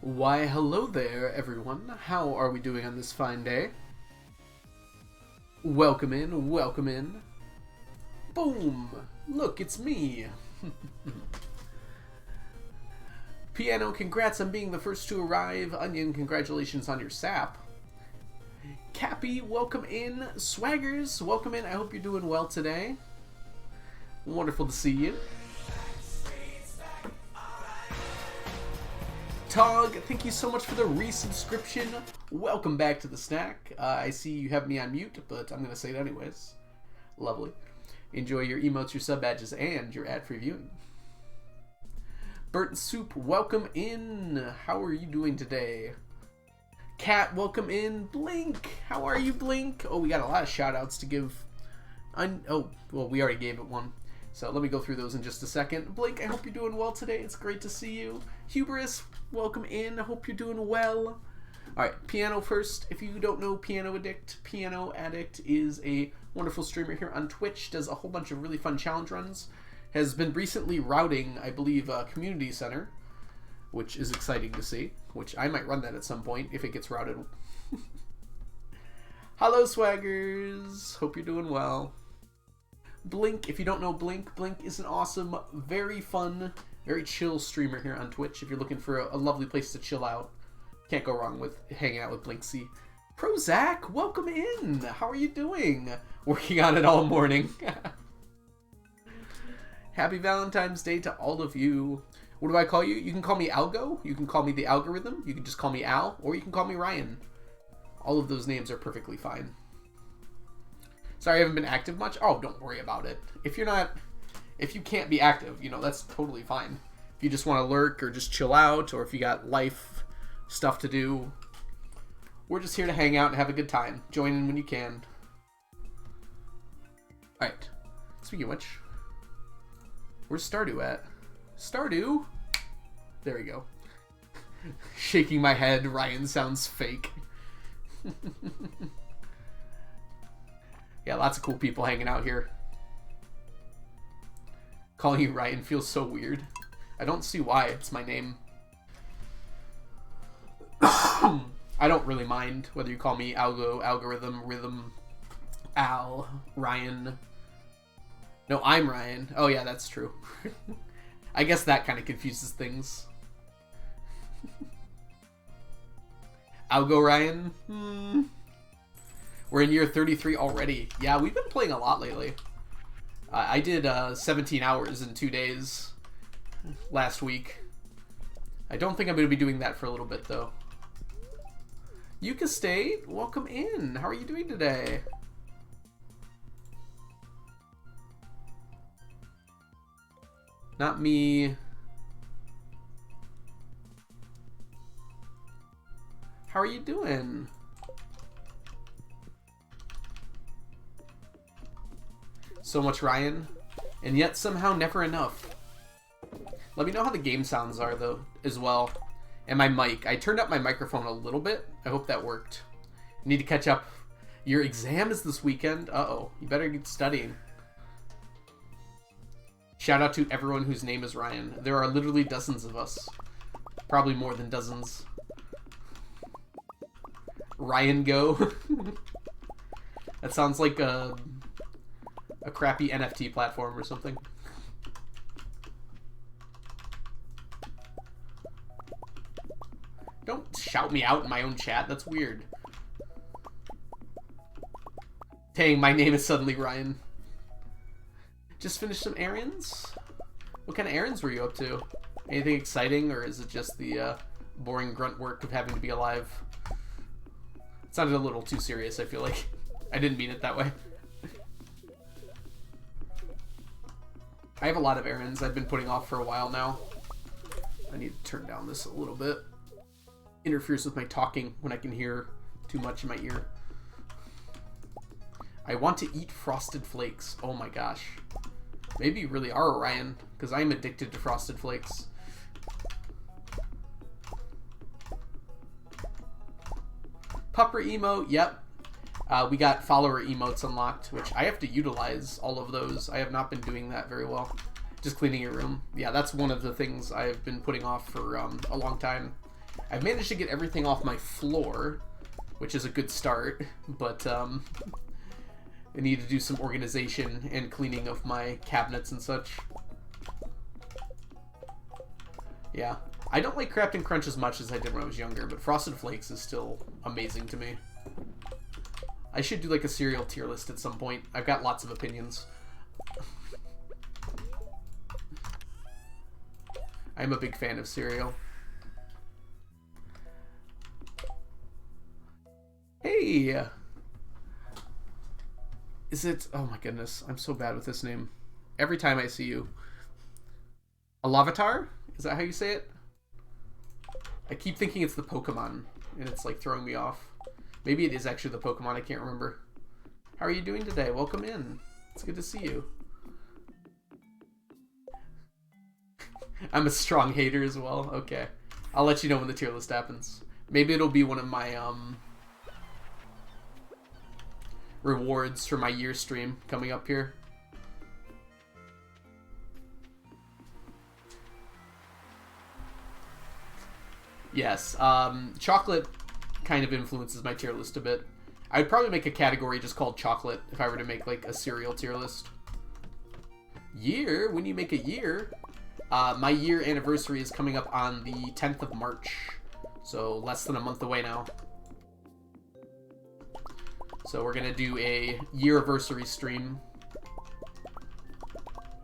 Why, hello there, everyone. How are we doing on this fine day? Welcome in, welcome in. Boom! Look, it's me. Piano, congrats on being the first to arrive. Onion, congratulations on your sap. Cappy, welcome in. Swaggers, welcome in. I hope you're doing well today. Wonderful to see you. Tog, thank you so much for the resubscription. Welcome back to the snack. I see you have me on mute, but I'm going to say it anyways. Lovely. Enjoy your emotes, your sub badges, and your ad-free viewing. Burnt Soup, welcome in. How are you doing today? Cat, welcome in. Blink, how are you, Blink? Oh, we got a lot of shout-outs to give. Oh, well, we already gave it one. So let me go through those in just a second. Blake, I hope you're doing well today. It's great to see you. Hubris, welcome in. I hope you're doing well. Alright, Piano first. If you don't know Piano Addict is a wonderful streamer here on Twitch. Does a whole bunch of really fun challenge runs. Has been recently routing, I believe, a community center, which is exciting to see. Which I might run that at some point if it gets routed. Hello, Swaggers. Hope you're doing well. Blink, if you don't know Blink, Blink is an awesome, very fun, very chill streamer here on Twitch. If you're looking for a lovely place to chill out, can't go wrong with hanging out with Blinksy. Prozac, welcome in. How are you doing? Working on it all morning. Happy Valentine's Day to all of you. What do I call you? You can call me Algo. You can call me the Algorithm. You can just call me Al, or you can call me Ryan. All of those names are perfectly fine. Sorry I haven't been active much. Oh, don't worry about it. If you can't be active, you know, that's totally fine. If you just want to lurk or just chill out, or if you got life stuff to do, we're just here to hang out and have a good time. Join in when you can. Alright. Speaking of which, where's Stardew at? Stardew? There we go. Shaking my head, Ryan sounds fake. Yeah, lots of cool people hanging out here. Calling you Ryan feels so weird. I don't see why. It's my name. I don't really mind whether you call me Algo, Algorithm, Rhythm, Al, Ryan. No, I'm Ryan. Oh yeah, that's true. I guess that kind of confuses things. Algo Ryan? We're in year 33 already. Yeah, we've been playing a lot lately. I did 17 hours in 2 days last week. I don't think I'm going to be doing that for a little bit, though. Yuka State, welcome in. How are you doing today? Not me. How are you doing? So much Ryan, and yet somehow never enough. Let me know how the game sounds are, though, as well. And my mic. I turned up my microphone a little bit. I hope that worked. Need to catch up. Your exam is this weekend. Uh-oh. You better get studying. Shout out to everyone whose name is Ryan. There are literally dozens of us. Probably more than dozens. Ryan Go. That sounds like a crappy NFT platform or something. Don't shout me out in my own chat. That's weird. Dang, my name is suddenly Ryan. Just finished some errands? What kind of errands were you up to? Anything exciting, or is it just the boring grunt work of having to be alive? It sounded a little too serious, I feel like. I didn't mean it that way. I have a lot of errands I've been putting off for a while now. I need to turn down this a little bit. Interferes with my talking when I can hear too much in my ear. I want to eat Frosted Flakes. Oh my gosh. Maybe you really are Orion, because I'm addicted to Frosted Flakes. Pupper emote, yep. We got follower emotes unlocked, which I have to utilize all of those. I have not been doing that very well. Just cleaning your room. Yeah, that's one of the things I've been putting off for a long time. I've managed to get everything off my floor, which is a good start, but I need to do some organization and cleaning of my cabinets and such. Yeah. I don't like Crafting Crunch as much as I did when I was younger, but Frosted Flakes is still amazing to me. I should do like a cereal tier list at some point. I've got lots of opinions. I'm a big fan of cereal. Hey! Is it... Oh my goodness, I'm so bad with this name. Every time I see you. Alavatar? Is that how you say it? I keep thinking it's the Pokemon, and it's like throwing me off. Maybe it is actually the Pokemon, I can't remember. How are you doing today? Welcome in. It's good to see you. I'm a strong hater as well. Okay. I'll let you know when the tier list happens. Maybe it'll be one of my rewards for my year stream coming up here. Yes. Chocolate kind of influences my tier list a bit. I'd probably make a category just called chocolate if I were to make like a cereal tier list. Year? When you make a year? My year anniversary is coming up on the 10th of March. So less than a month away now. So we're going to do a year-anniversary stream.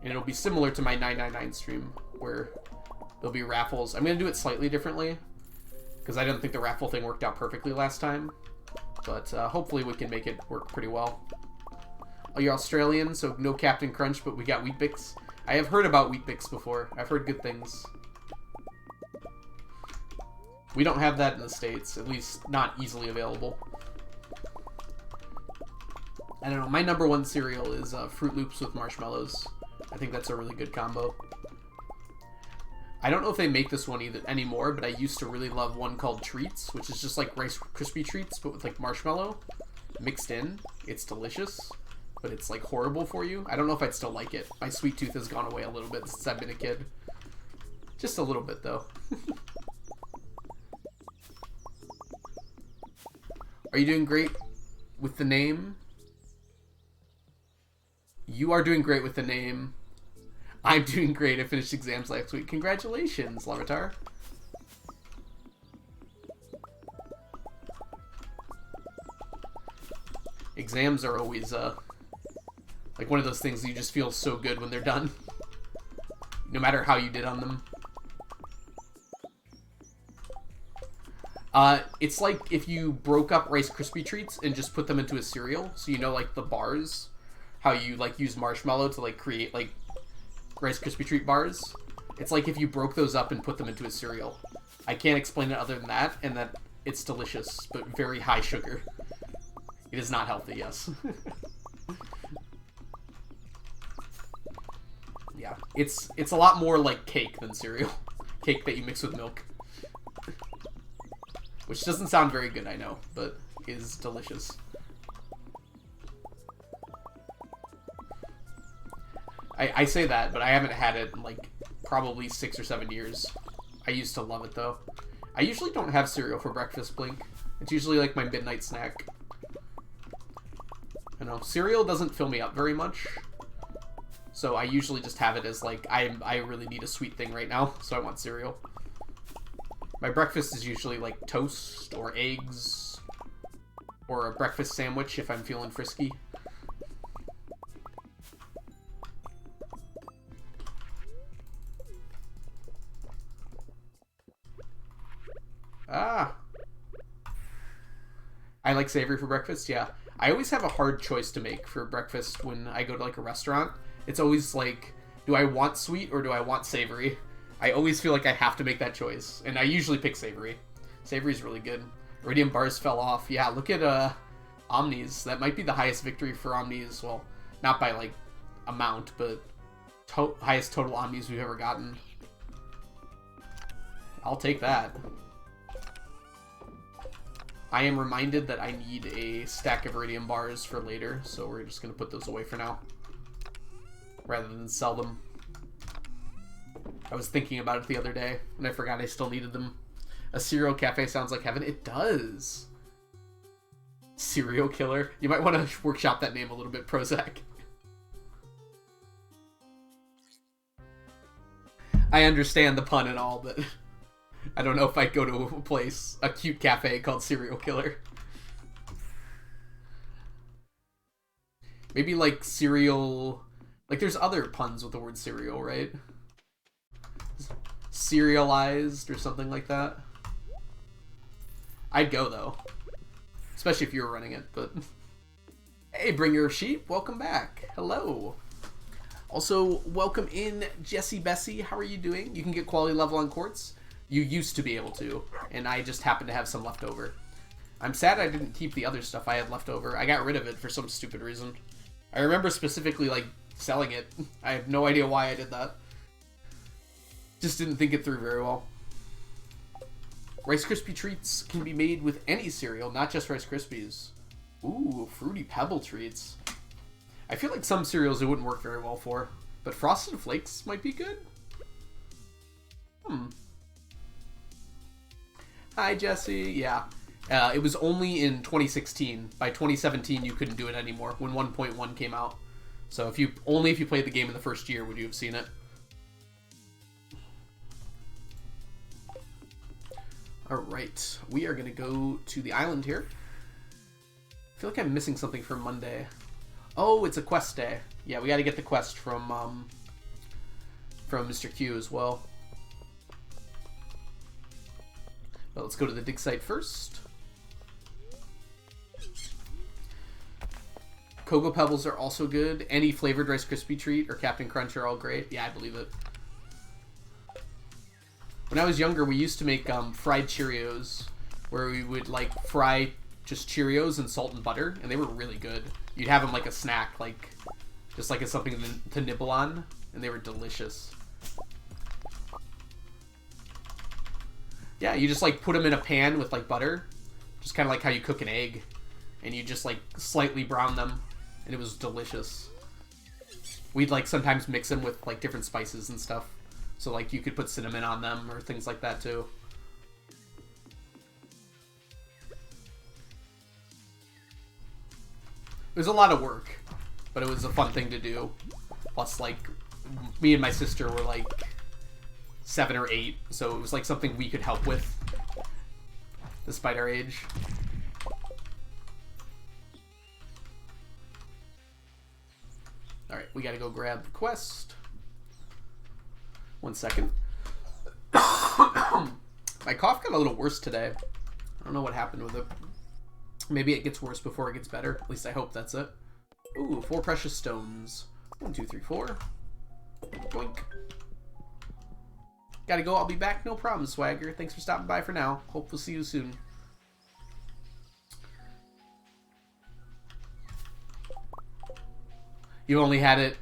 And it'll be similar to my 999 stream, where there'll be raffles. I'm going to do it slightly differently, because I don't think the raffle thing worked out perfectly last time. But hopefully we can make it work pretty well. Oh, you're Australian, so no Captain Crunch, but we got Wheat Bix. I have heard about Wheat Bix before. I've heard good things. We don't have that in the States, at least not easily available. I don't know, my number one cereal is Fruit Loops with marshmallows. I think that's a really good combo. I don't know if they make this one anymore, but I used to really love one called Treats, which is just like Rice Krispie Treats, but with like marshmallow mixed in. It's delicious, but it's like horrible for you. I don't know if I'd still like it. My sweet tooth has gone away a little bit since I've been a kid. Just a little bit, though. Are you doing great with the name? You are doing great with the name. I'm doing great. I finished exams last week. Congratulations, Lavatar. Exams are always, like one of those things that you just feel so good when they're done. No matter how you did on them. It's like if you broke up Rice Krispie Treats and just put them into a cereal. So you know, like the bars, how you like use marshmallow to like create like Rice Krispie Treat bars. It's like if you broke those up and put them into a cereal. I can't explain it other than that, and that it's delicious, but very high sugar. It is not healthy, yes. Yeah, it's a lot more like cake than cereal. Cake that you mix with milk. Which doesn't sound very good, I know, but is delicious. I say that, but I haven't had it in, like, probably 6 or 7 years. I used to love it, though. I usually don't have cereal for breakfast, Blink. It's usually, like, my midnight snack. I know, cereal doesn't fill me up very much. So I usually just have it as, like, I really need a sweet thing right now, so I want cereal. My breakfast is usually, like, toast or eggs. Or a breakfast sandwich if I'm feeling frisky. Ah. I like savory for breakfast, yeah. I always have a hard choice to make for breakfast when I go to like a restaurant. It's always like, do I want sweet or do I want savory? I always feel like I have to make that choice. And I usually pick savory. Savory's really good. Iridium bars fell off. Yeah, look at Omnis. That might be the highest victory for Omnis. Well, not by like amount, but highest total Omnis we've ever gotten. I'll take that. I am reminded that I need a stack of Iridium bars for later, so we're just going to put those away for now. Rather than sell them. I was thinking about it the other day, and I forgot I still needed them. A cereal cafe sounds like heaven. It does. Serial killer. You might want to workshop that name a little bit, Prozac. I understand the pun and all, but I don't know if I'd go to a place, a cute cafe called Serial Killer. Maybe like cereal... Like there's other puns with the word cereal, right? Serialized or something like that. I'd go though. Especially if you were running it, but... Hey, Bringer of Sheep, welcome back. Hello. Also, welcome in Jesse Bessie. How are you doing? You can get quality level on quartz. You used to be able to, and I just happened to have some left over. I'm sad I didn't keep the other stuff I had left over. I got rid of it for some stupid reason. I remember specifically, like, selling it. I have no idea why I did that. Just didn't think it through very well. Rice Krispie treats can be made with any cereal, not just Rice Krispies. Ooh, Fruity Pebble treats. I feel like some cereals it wouldn't work very well for, but Frosted Flakes might be good. Hi, Jesse. Yeah. It was only in 2016. By 2017, you couldn't do it anymore when 1.1 came out. So if you played the game in the first year would you have seen it. Alright, we are going to go to the island here. I feel like I'm missing something from Monday. Oh, it's a quest day. Yeah, we got to get the quest from Mr. Q as well. But let's go to the dig site first. Cocoa Pebbles are also good. Any flavored Rice Krispie treat or Captain Crunch are all great. Yeah, I believe it. When I was younger, we used to make fried Cheerios, where we would like fry just Cheerios in salt and butter, and they were really good. You'd have them like a snack, like just like as something to nibble on, and they were delicious. Yeah, you just like put them in a pan with like butter, just kind of like how you cook an egg, and you just like slightly brown them, and it was delicious. We'd like sometimes mix them with like different spices and stuff. So, like, you could put cinnamon on them or things like that, too. It was a lot of work, but it was a fun thing to do. Plus, like, me and my sister were, like, 7 or 8, so it was, like, something we could help with, despite our age. Alright, we gotta go grab the quest. 1 second. My cough got a little worse today. I don't know what happened with it. Maybe it gets worse before it gets better. At least I hope that's it. Ooh, 4 precious stones. 1, 2, 3, 4. Boink. Gotta go. I'll be back. No problem, Swagger. Thanks for stopping by for now. Hope we'll see you soon. You only had it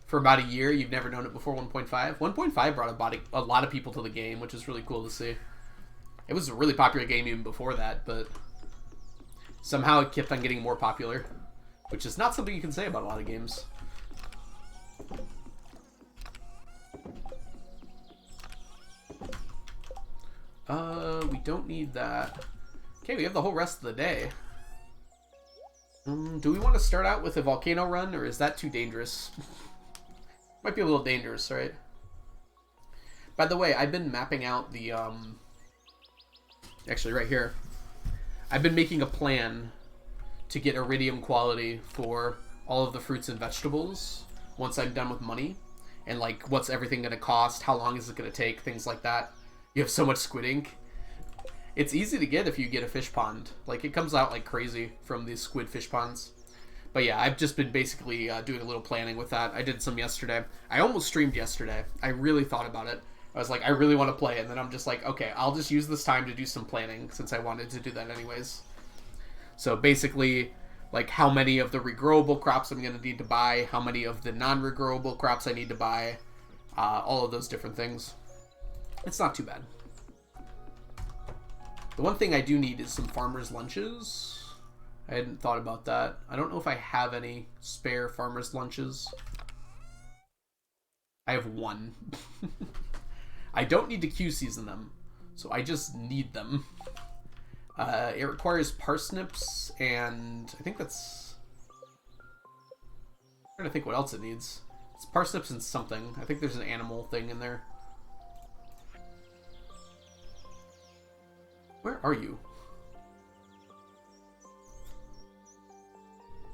for about a year. You've never known it before 1.5. 1.5 brought a lot of people to the game, which is really cool to see. It was a really popular game even before that, but somehow it kept on getting more popular, which is not something you can say about a lot of games. We don't need that. Okay, we have the whole rest of the day. Do we want to start out with a volcano run, or is that too dangerous? Might be a little dangerous, right? By the way, I've been mapping out the, actually right here. I've been making a plan to get iridium quality for all of the fruits and vegetables once I'm done with money. And, like, what's everything going to cost? How long is it going to take? Things like that. You have so much squid ink. It's easy to get if you get a fish pond. Like, it comes out like crazy from these squid fish ponds. But yeah, I've just been basically doing a little planning with that. I did some yesterday. I almost streamed yesterday. I really thought about it. I was like, I really want to play. And then I'm just like, okay, I'll just use this time to do some planning since I wanted to do that anyways. So basically, like how many of the regrowable crops I'm going to need to buy, how many of the non-regrowable crops I need to buy, all of those different things. It's not too bad. The one thing I do need is some farmer's lunches. I hadn't thought about that. I don't know if I have any spare farmer's lunches. I have 1. I don't need to Q season them. So I just need them. It requires parsnips, and I think that's... I'm trying to think what else it needs. It's parsnips and something. I think there's an animal thing in there. Where are you?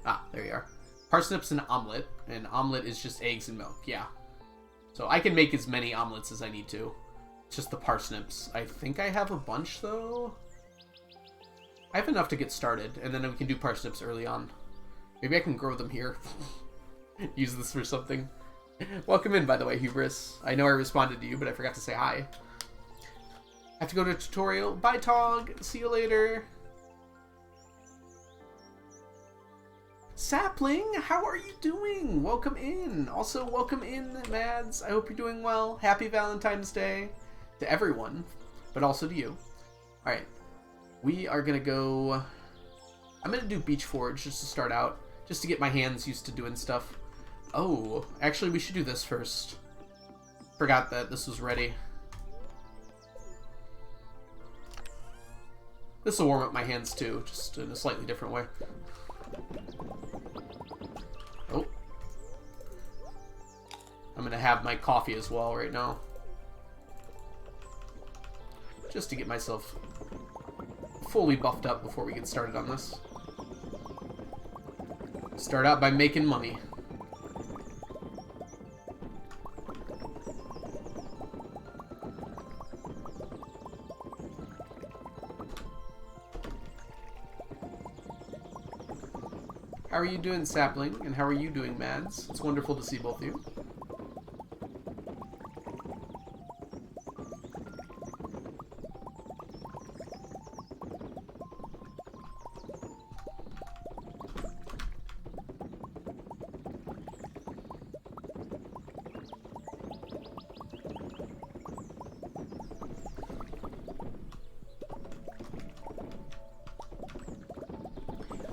Ah, there you are. Parsnips and omelet. And omelet is just eggs and milk. Yeah. So I can make as many omelets as I need to. It's just the parsnips. I think I have a bunch, though. I have enough to get started, and then we can do parsnips early on. Maybe I can grow them here. Use this for something. Welcome in, by the way, Hubris. I know I responded to you, but I forgot to say hi. I have to go to a tutorial. Bye, Tog. See you later. Sapling, how are you doing? Welcome in. Also, welcome in, Mads. I hope you're doing well. Happy Valentine's Day to everyone, but also to you. All right. We are going to go... I'm going to do Beach Forge just to start out, just to get my hands used to doing stuff. Oh, actually, we should do this first. Forgot that this was ready. This will warm up my hands too, just in a slightly different way. Oh. I'm gonna have my coffee as well right now. Just to get myself fully buffed up before we get started on this. Start out by making money. How are you doing, Sapling? And how are you doing, Mads? It's wonderful to see both of you.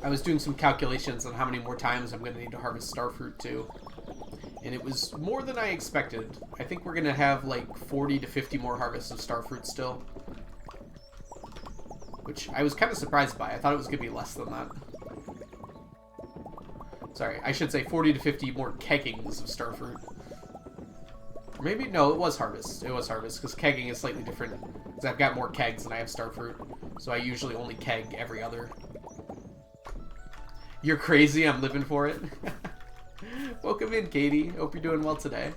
I was doing some calculations on how many more times I'm going to need to harvest starfruit too. And it was more than I expected. I think we're going to have like 40 to 50 more harvests of starfruit still. Which I was kind of surprised by. I thought it was going to be less than that. Sorry, I should say 40 to 50 more keggings of starfruit. Or maybe, no, it was harvest. It was harvest, because kegging is slightly different. Because I've got more kegs than I have starfruit. So I usually only keg every other. You're crazy, I'm living for it. Welcome in, Katie. Hope you're doing well today.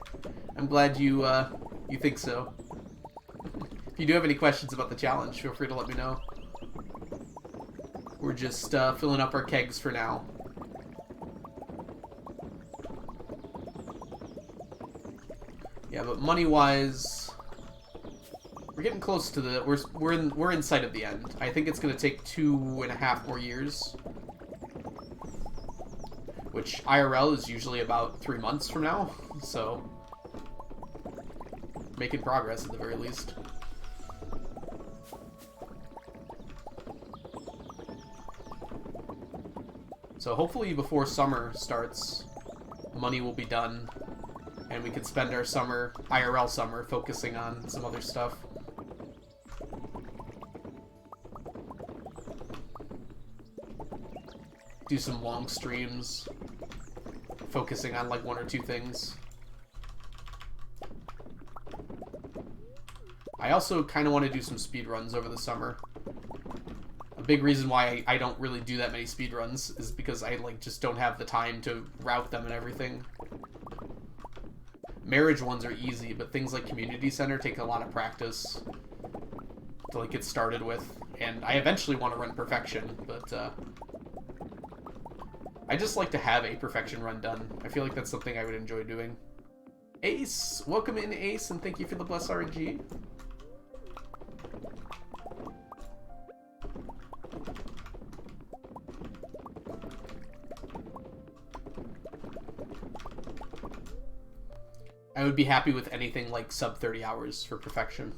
I'm glad you you think so. If you do have any questions about the challenge, feel free to let me know. We're just filling up our kegs for now. Yeah, but money-wise, we're getting close to the we're in sight of the end. I think it's gonna take 2.5 more years. Which IRL is usually about 3 months from now, so making progress at the very least. So hopefully before summer starts, money will be done, and we can spend our summer, IRL summer, focusing on some other stuff. Do some long streams, focusing on like 1 or 2 things. I also kind of want to do some speedruns over the summer. A big reason why I don't really do that many speedruns is because I like just don't have the time to route them and everything. Marriage ones are easy, but things like community center take a lot of practice to like get started with. And I eventually want to run perfection, but I just like to have a perfection run done. I feel like that's something I would enjoy doing. Ace! Welcome in, Ace, and thank you for the bless RNG. I would be happy with anything like sub 30 hours for perfection.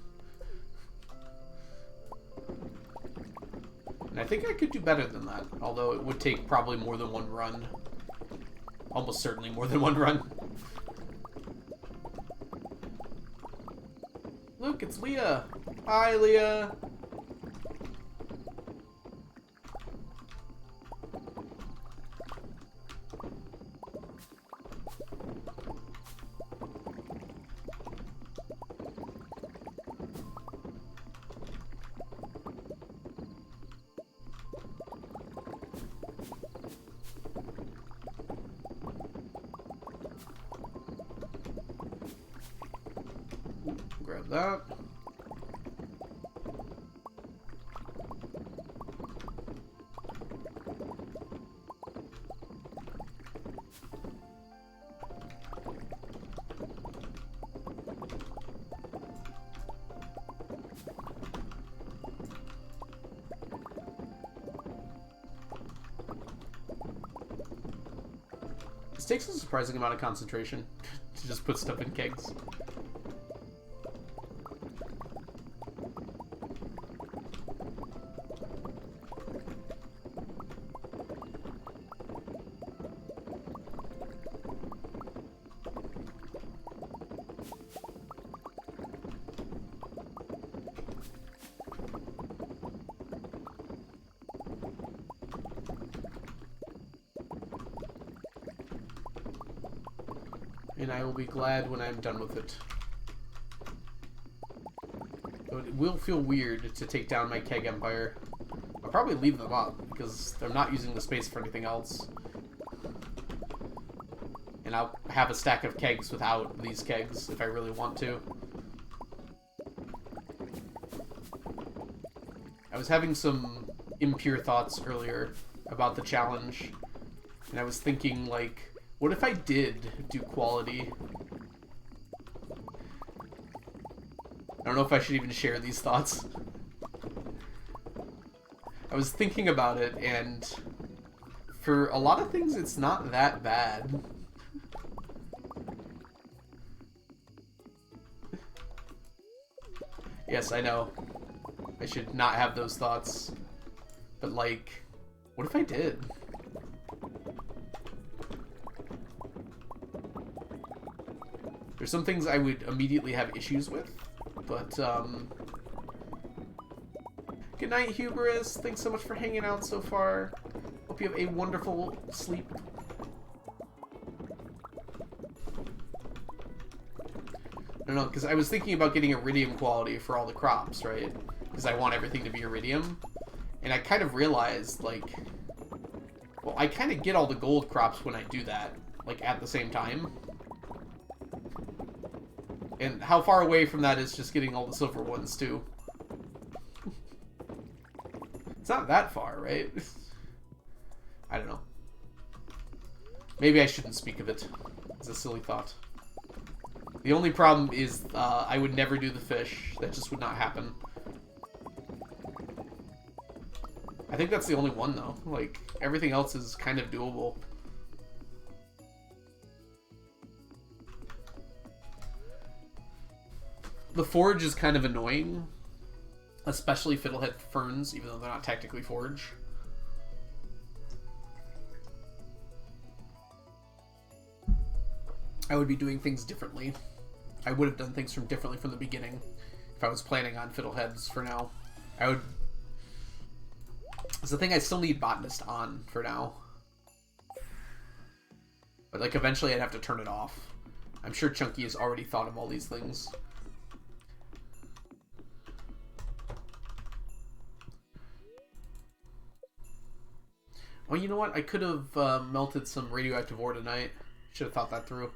And I think I could do better than that, although it would take probably more than 1 run. Almost certainly more than 1 run. Look, it's Leah. Hi, Leah. Grab that. This takes a surprising amount of concentration to just put stuff in kegs. And I will be glad when I'm done with it. But it will feel weird to take down my keg empire. I'll probably leave them up, because they're not using the space for anything else. And I'll have a stack of kegs without these kegs, if I really want to. I was having some impure thoughts earlier about the challenge. And I was thinking, like, what if I did do quality? I don't know if I should even share these thoughts. I was thinking about it, and for a lot of things, it's not that bad. Yes, I know. I should not have those thoughts. But, like, what if I did? There's some things I would immediately have issues with, but, good night, Hubris. Thanks so much for hanging out so far. Hope you have a wonderful sleep. I don't know, because I was thinking about getting iridium quality for all the crops, right? Because I want everything to be iridium. And I kind of realized, like, well, I kind of get all the gold crops when I do that, like, at the same time. And how far away from that is just getting all the silver ones, too? It's not that far, right? I don't know. Maybe I shouldn't speak of it. It's a silly thought. The only problem is I would never do the fish. That just would not happen. I think that's the only one, though. Like, everything else is kind of doable. The forge is kind of annoying, especially fiddlehead ferns, even though they're not technically forge. I would be doing things differently. I would have done things differently from the beginning if I was planning on fiddleheads for now. I would... It's the thing I still need botanist on for now. But, like, eventually I'd have to turn it off. I'm sure Chunky has already thought of all these things. Oh, you know what? I could have melted some radioactive ore tonight. Should have thought that through.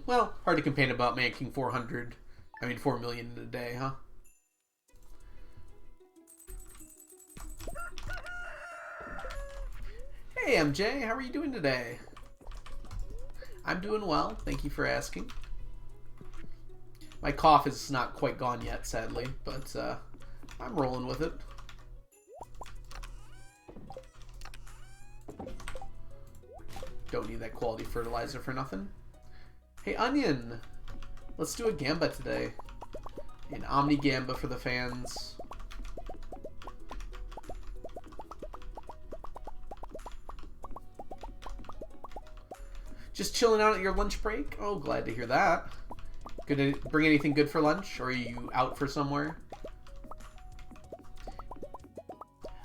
Well, hard to complain about making 4 million in a day, huh? Hey, MJ, how are you doing today? I'm doing well. Thank you for asking. My cough is not quite gone yet, sadly, but I'm rolling with it. Don't need that quality fertilizer for nothing. Hey, Onion! Let's do a gamba today. An Omni Gamba for the fans. Just chilling out at your lunch break? Oh, glad to hear that. Bring anything good for lunch, or are you out for somewhere?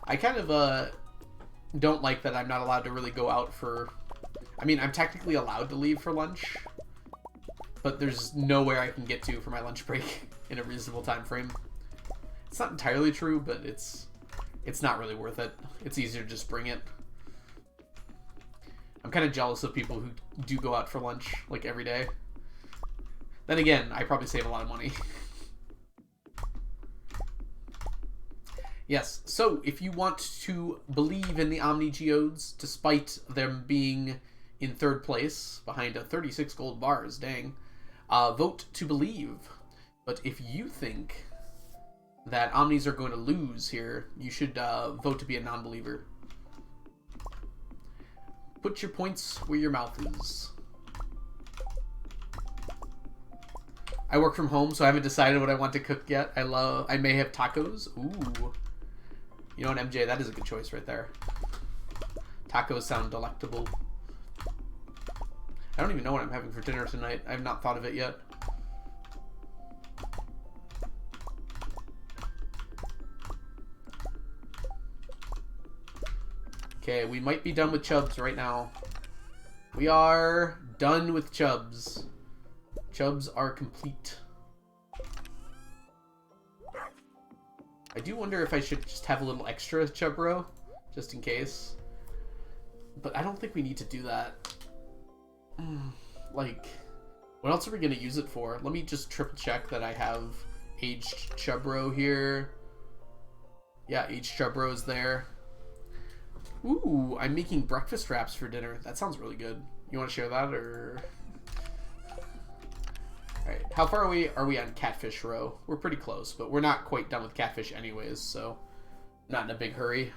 I kind of don't like that I'm not allowed to really go out for... I mean, I'm technically allowed to leave for lunch, but there's nowhere I can get to for my lunch break in a reasonable time frame. It's not entirely true, but it's not really worth it. It's easier to just bring it. I'm kind of jealous of people who do go out for lunch, like, every day. Then again, I probably save a lot of money. Yes, so if you want to believe in the Omni Geodes, despite them being in third place, behind a 36 gold bars, dang, vote to believe. But if you think that Omnis are going to lose here, you should vote to be a non-believer. Put your points where your mouth is. I work from home, so I haven't decided what I want to cook yet. I may have tacos. Ooh. You know what, MJ? That is a good choice right there. Tacos sound delectable. I don't even know what I'm having for dinner tonight. I have not thought of it yet. Okay, we might be done with chubs right now. We are done with chubs. Chubs are complete. I do wonder if I should just have a little extra chub row, just in case. But I don't think we need to do that. Like, what else are we going to use it for? Let me just triple check that I have aged chub row here. Yeah, aged chub row is there. Ooh, I'm making breakfast wraps for dinner. That sounds really good. You want to share that, or... Alright, how far are we on catfish row? We're pretty close, but we're not quite done with catfish anyways, so not in a big hurry.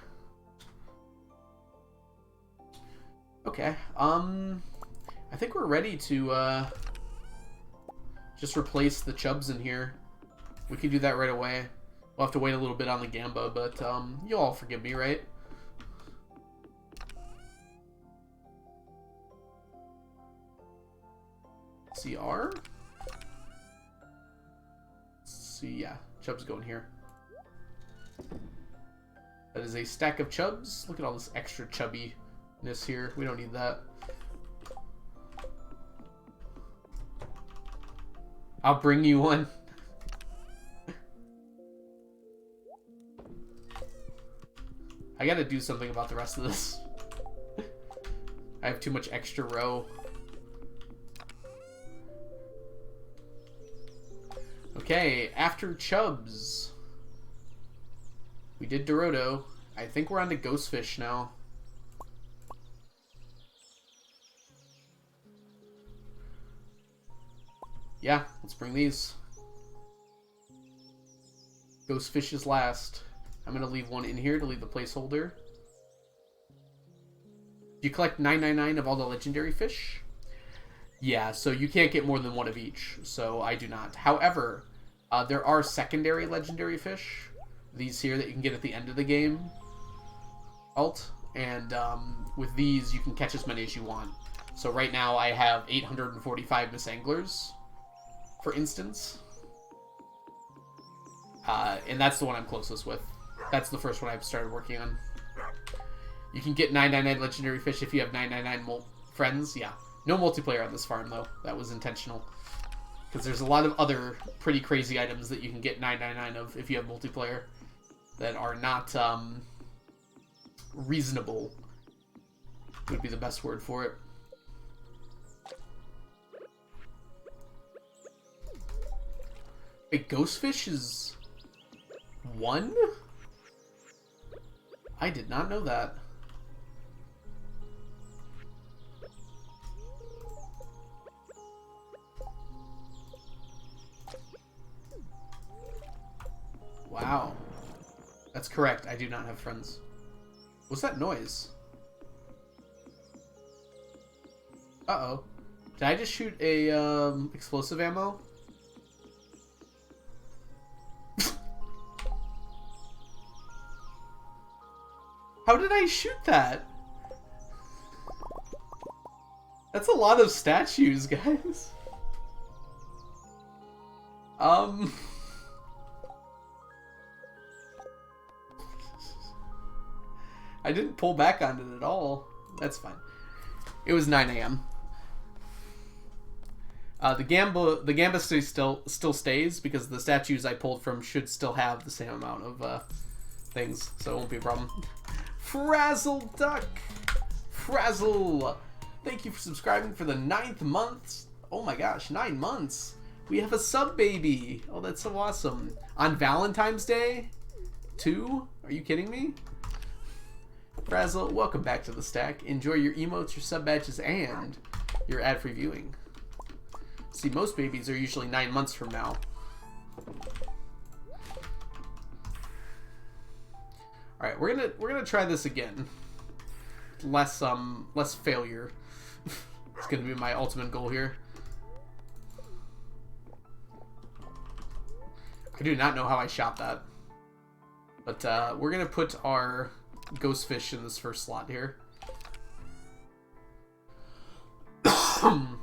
Okay, I think we're ready to just replace the chubs in here. We can do that right away. We'll have to wait a little bit on the gamba, but you'll all forgive me, right? CR? See, yeah, chubs going here. That is a stack of chubs. Look at all this extra chubbiness here. We don't need that. I'll bring you one. I gotta do something about the rest of this. I have too much extra row. Okay, after chubs, we did Dorado. I think we're on to Ghostfish now. Yeah, let's bring these. Ghostfish is last. I'm going to leave one in here to leave the placeholder. You collect 999 of all the legendary fish? Yeah, so you can't get more than one of each, so I do not. However, there are secondary legendary fish, these here that you can get at the end of the game, alt, and with these you can catch as many as you want. So right now I have 845 Miss Anglers, for instance, and that's the one I'm closest with. That's the first one I've started working on. You can get 999 legendary fish if you have 999 friends, yeah. No multiplayer on this farm, though. That was intentional. Because there's a lot of other pretty crazy items that you can get 999 of if you have multiplayer that are not reasonable, would be the best word for it. Wait, Ghostfish is 1? I did not know that. Wow. That's correct. I do not have friends. What's that noise? Uh-oh. Did I just shoot a explosive ammo? How did I shoot that? That's a lot of statues, guys. Um... I didn't pull back on it at all. That's fine. It was 9 a.m. The Gamba still stays because the statues I pulled from should still have the same amount of things, so it won't be a problem. Frazzle Duck! Frazzle! Thank you for subscribing for the 9th month. Oh my gosh, 9 months! We have a sub baby! Oh, that's so awesome. On Valentine's Day? 2? Are you kidding me? Frazzle, welcome back to the stack. Enjoy your emotes, your sub badges, and your ad-free viewing. See, most babies are usually 9 months from now. All right, we're gonna try this again. Less failure. It's gonna be my ultimate goal here. I do not know how I shot that, but we're gonna put our ghost fish in this first slot here.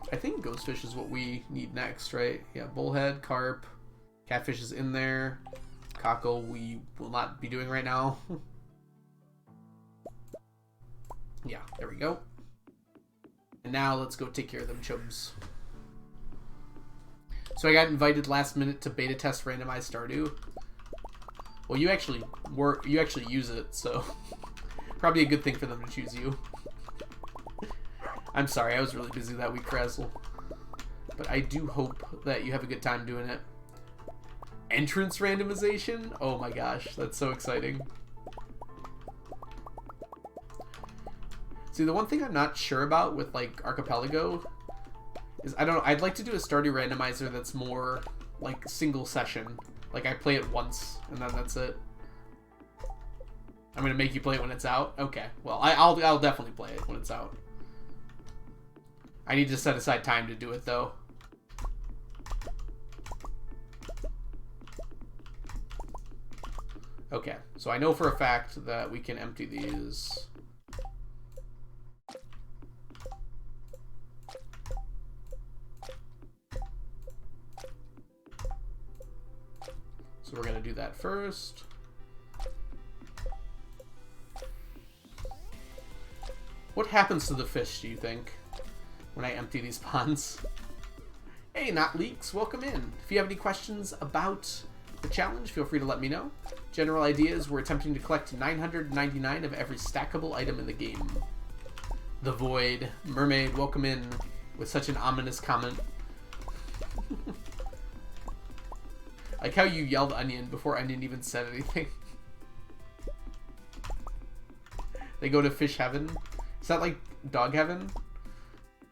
I think ghost fish is what we need next, right? Yeah, bullhead, carp, catfish is in there. Cockle we will not be doing right now. Yeah, there we go. And now let's go take care of them chubs. So I got invited last minute to beta test randomized Stardew. Well, you actually use it, so probably a good thing for them to choose you. I'm sorry, I was really busy that week, Frazzle. But I do hope that you have a good time doing it. Entrance randomization? Oh my gosh, that's so exciting. See, the one thing I'm not sure about with, like, Archipelago is, I don't know, I'd like to do a Stardew randomizer that's more, like, single session. Like, I play it once, and then that's it. I'm gonna make you play it when it's out? Okay, well, I'll definitely play it when it's out. I need to set aside time to do it, though. Okay, so I know for a fact that we can empty these. So we're going to do that first. What happens to the fish, do you think, when I empty these ponds? Hey, Not Leaks, welcome in. If you have any questions about the challenge, feel free to let me know. General ideas, we're attempting to collect 999 of every stackable item in the game. The Void, Mermaid, welcome in with such an ominous comment. Like how you yelled onion before Onion even said anything. They go to fish heaven. Is that like dog heaven?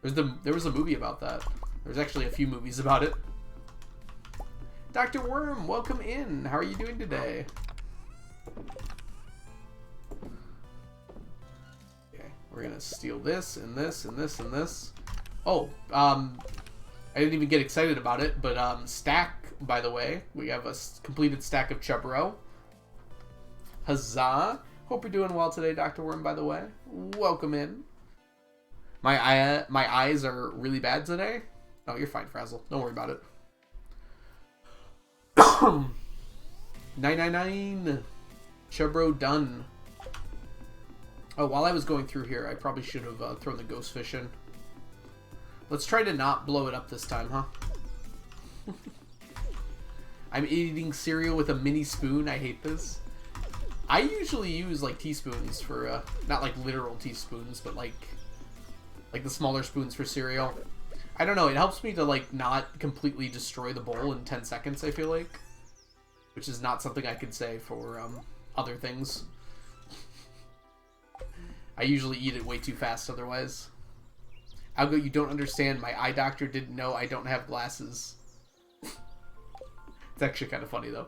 There was a movie about that. There's actually a few movies about it. Dr. Worm, welcome in. How are you doing today? Okay, we're gonna steal this and this and this and this. Oh, I didn't even get excited about it, but stack, by the way, we have a completed stack of Chubro. Huzzah! Hope you're doing well today, Dr. Worm, by the way. Welcome in. My eyes are really bad today. Oh, you're fine, Frazzle. Don't worry about it. 999. Chubro done. Oh, while I was going through here, I probably should have thrown the ghost fish in. Let's try to not blow it up this time, huh? I'm eating cereal with a mini spoon. I hate this. I usually use, like, teaspoons for, not, like, literal teaspoons, but, like the smaller spoons for cereal. I don't know. It helps me to, like, not completely destroy the bowl in 10 seconds, I feel like. Which is not something I could say for, other things. I usually eat it way too fast otherwise. Algo, you don't understand. My eye doctor didn't know I don't have glasses. It's actually kind of funny, though.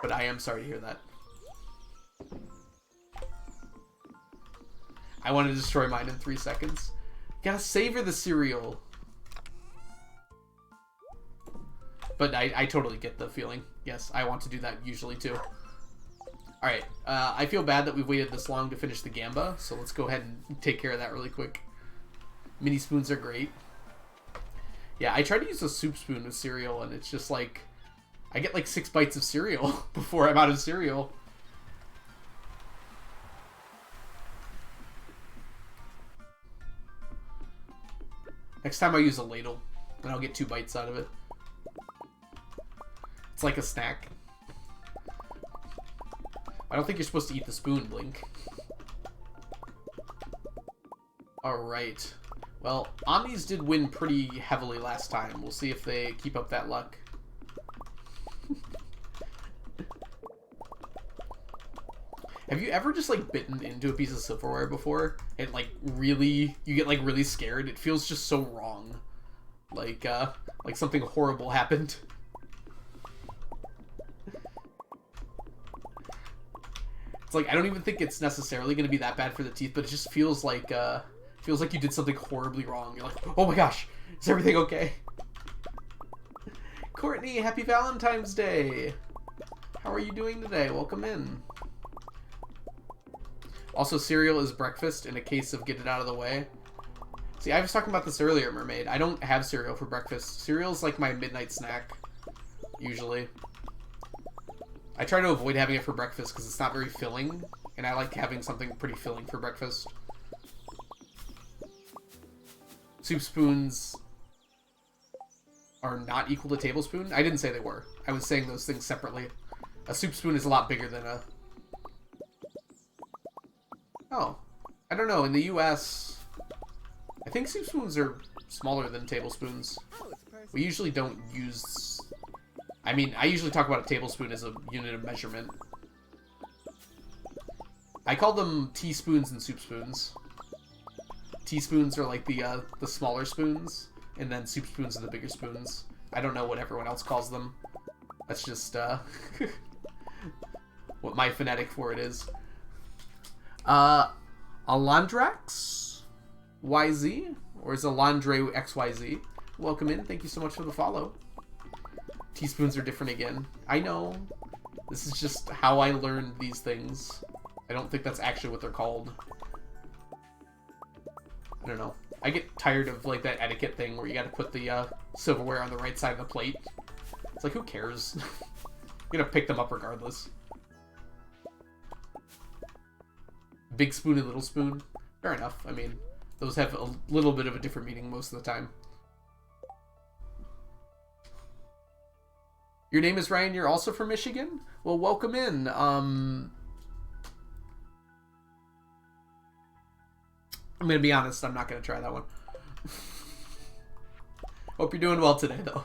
But I am sorry to hear that. I want to destroy mine in 3 seconds. Gotta savor the cereal. But I totally get the feeling. Yes, I want to do that usually, too. Alright, I feel bad that we've waited this long to finish the gamba, so let's go ahead and take care of that really quick. Mini spoons are great. Yeah, I tried to use a soup spoon with cereal, and it's just like... I get like 6 bites of cereal before I'm out of cereal. Next time I'll use a ladle, and I'll get 2 bites out of it. It's like a snack. I don't think you're supposed to eat the spoon, Blink. Alright. Well, Omnis did win pretty heavily last time. We'll see if they keep up that luck. Have you ever just, like, bitten into a piece of silverware before? And, like, really... You get, like, really scared? It feels just so wrong. Like something horrible happened. It's like, I don't even think it's necessarily going to be that bad for the teeth, but it just feels like you did something horribly wrong. You're like, oh my gosh, is everything okay? Courtney, happy Valentine's Day. How are you doing today? Welcome in. Also, cereal is breakfast in a case of get it out of the way. See, I was talking about this earlier, Mermaid. I don't have cereal for breakfast. Cereal's like my midnight snack, usually. I try to avoid having it for breakfast because it's not very filling, and I like having something pretty filling for breakfast. Soup spoons are not equal to tablespoon. I didn't say they were. I was saying those things separately. A soup spoon is a lot bigger than a... Oh. I don't know. In the US, I think soup spoons are smaller than tablespoons. We usually don't use... I mean, I usually talk about a tablespoon as a unit of measurement. I call them teaspoons and soup spoons. Teaspoons are like the smaller spoons, and then soup spoons are the bigger spoons. I don't know what everyone else calls them. That's just what my phonetic for it is. Alandrax YZ, or is Alandre XYZ? Welcome in. Thank you so much for the follow. Teaspoons are different again. I know. This is just how I learned these things. I don't think that's actually what they're called. I don't know. I get tired of like that etiquette thing where you gotta put the silverware on the right side of the plate. It's like, who cares? You're gonna pick them up regardless. Big spoon and little spoon. Fair enough. I mean, those have a little bit of a different meaning most of the time. Your name is Ryan, you're also from Michigan? Well, welcome in. I'm gonna be honest, I'm not gonna try that one. Hope you're doing well today, though.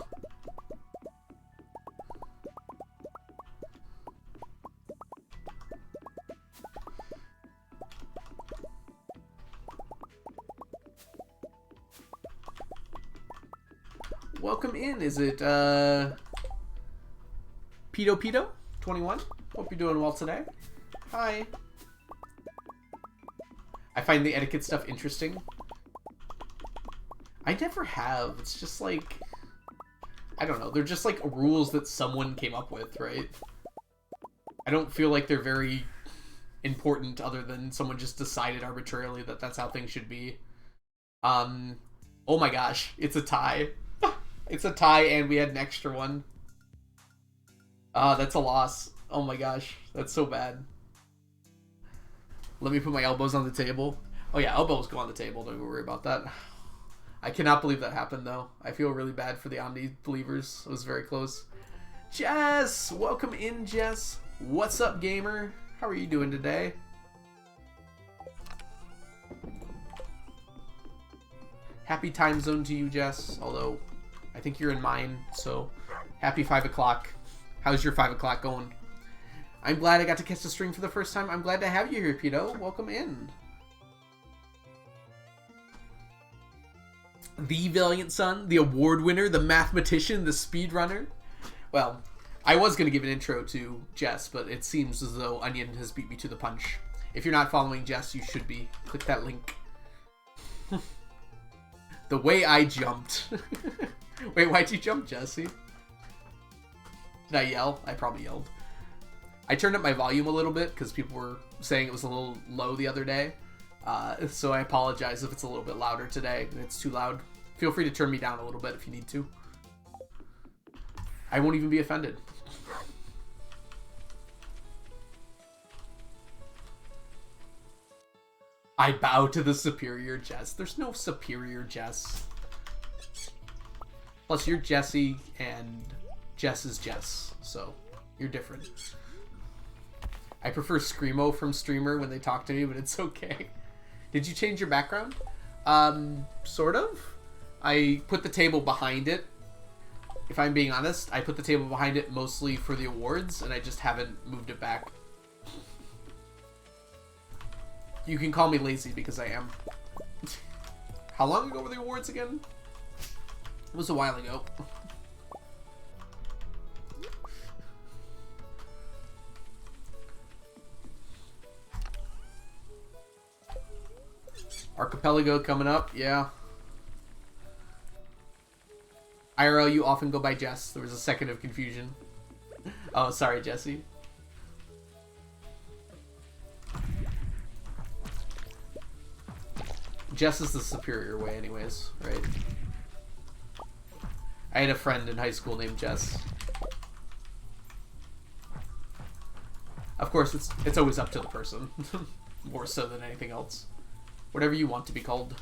Welcome in. Is it, Pito 21? Hope you're doing well today. Hi. I find the etiquette stuff interesting. I never have. It's just like... I don't know. They're just like rules that someone came up with, right? I don't feel like they're very important other than someone just decided arbitrarily that that's how things should be. Oh my gosh. It's a tie. It's a tie and we had an extra one. That's a loss. Oh my gosh. That's so bad. Let me put my elbows on the table. Oh yeah, elbows go on the table. Don't worry about that. I cannot believe that happened though. I feel really bad for the Omni believers. It was very close. Jess! Welcome in, Jess. What's up, gamer? How are you doing today? Happy time zone to you, Jess. Although, I think you're in mine, so happy 5 o'clock. How's your 5 o'clock going? I'm glad I got to catch the stream for the first time. I'm glad to have you here, Pito. Welcome in. The Valiant Son, the award winner, the mathematician, the speedrunner. Well, I was going to give an intro to Jess, but it seems as though Onion has beat me to the punch. If you're not following Jess, you should be. Click that link. The way I jumped. Wait, why'd you jump, Jesse? Did I yell? I probably yelled. I turned up my volume a little bit because people were saying it was a little low the other day. So I apologize if it's a little bit louder today and it's too loud. Feel free to turn me down a little bit if you need to. I won't even be offended. I bow to the superior Jess. There's no superior Jess. Plus, you're Jesse, and Jess is Jess, so you're different. I prefer Screamo from Streamer when they talk to me, but it's okay. Did you change your background? Sort of. I put the table behind it. If I'm being honest, I put the table behind it mostly for the awards, and I just haven't moved it back. You can call me lazy because I am. How long ago were the awards again? It was a while ago. Archipelago coming up, yeah. IRL, you often go by Jess. There was a second of confusion. Oh, sorry, Jesse. Jess is the superior way anyways, right? I had a friend in high school named Jess. Of course, it's always up to the person. More so than anything else. Whatever you want to be called.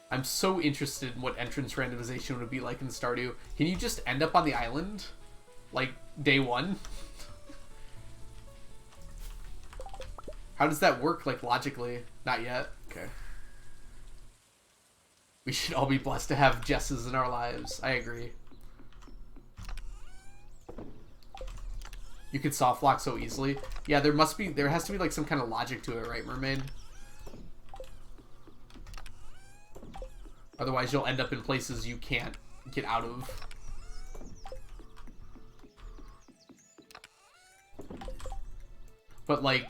I'm so interested in what entrance randomization would be like in Stardew. Can you just end up on the island? Like, day one? How does that work, like, logically? Not yet? Okay. We should all be blessed to have Jesses in our lives. I agree. You could soft lock so easily. Yeah, there has to be, like, some kind of logic to it, right, Mermaid? Otherwise, you'll end up in places you can't get out of. But, like,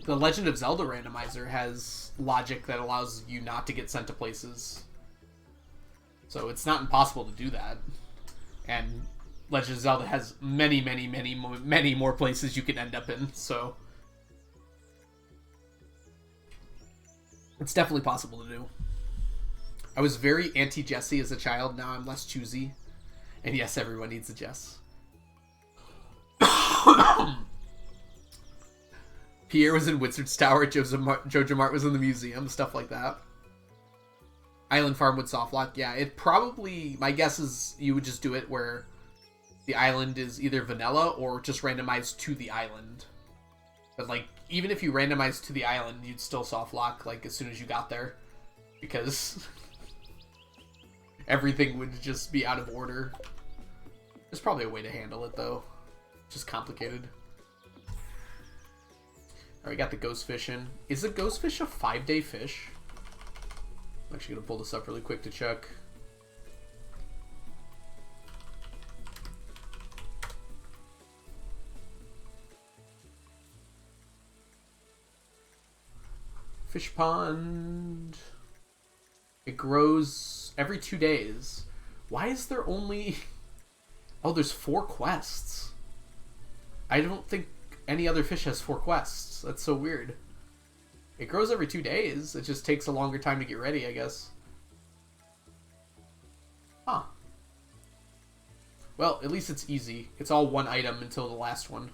the Legend of Zelda randomizer has logic that allows you not to get sent to places. So it's not impossible to do that. And Legend of Zelda has many, many, many, many more places you can end up in, so it's definitely possible to do. I was very anti-Jessie as a child. Now I'm less choosy. And yes, everyone needs a Jess. Pierre was in Wizard's Tower. Jojo Mart was in the museum. Stuff like that. Island Farm would softlock. Yeah, it probably... My guess is you would just do it where the island is either vanilla or just randomized to the island. But, like, even if you randomized to the island, you'd still softlock, like, as soon as you got there. Because everything would just be out of order. There's probably a way to handle it, though. Just complicated. Alright, got the ghost fish in. Is the ghost fish a 5-day fish? I'm actually going to pull this up really quick to check. Fish pond. It grows every 2 days. Why is there only... Oh, there's 4 quests. I don't think any other fish has 4 quests. That's so weird. It grows every 2 days. It just takes a longer time to get ready, I guess. Huh. Well, at least it's easy. It's all one item until the last one.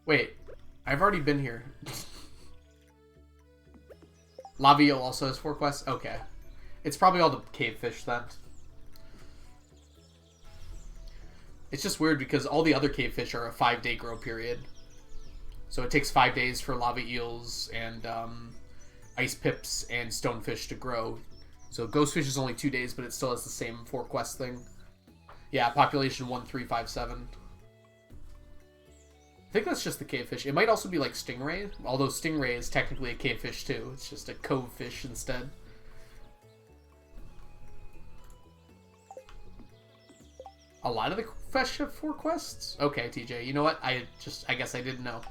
Wait. I've already been here. Lavio also has 4 quests? Okay. It's probably all the cave fish then. It's just weird because all the other cave fish are a 5-day grow period. So it takes 5 days for lava eels and ice pips and stonefish to grow. So ghostfish is only 2 days, but it still has the same 4 quest thing. Yeah, population 1357. I think that's just the cave fish. It might also be like stingray, although stingray is technically a cave fish too. It's just a cove fish instead. A lot of the fish have 4 quests? Okay, TJ. You know what? I guess I didn't know.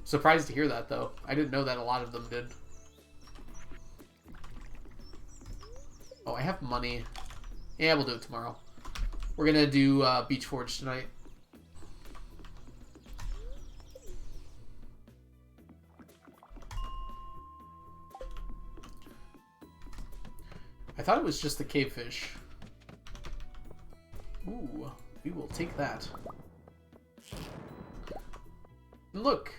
Surprised to hear that, though. I didn't know that a lot of them did. Oh, I have money. Yeah, we'll do it tomorrow. We're gonna do Beach Forge tonight. I thought it was just the cave fish. Ooh, we will take that. And look,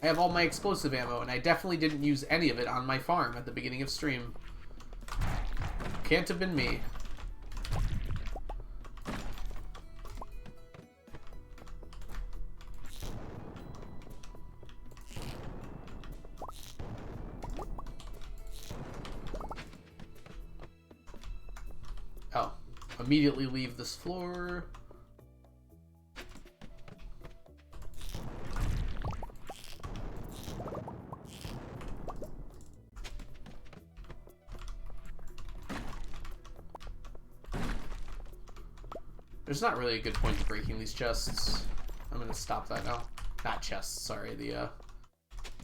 I have all my explosive ammo, and I definitely didn't use any of it on my farm at the beginning of stream. Can't have been me. Oh, immediately leave this floor. There's not really a good point to breaking these chests. I'm gonna stop that now. Not chests, sorry, the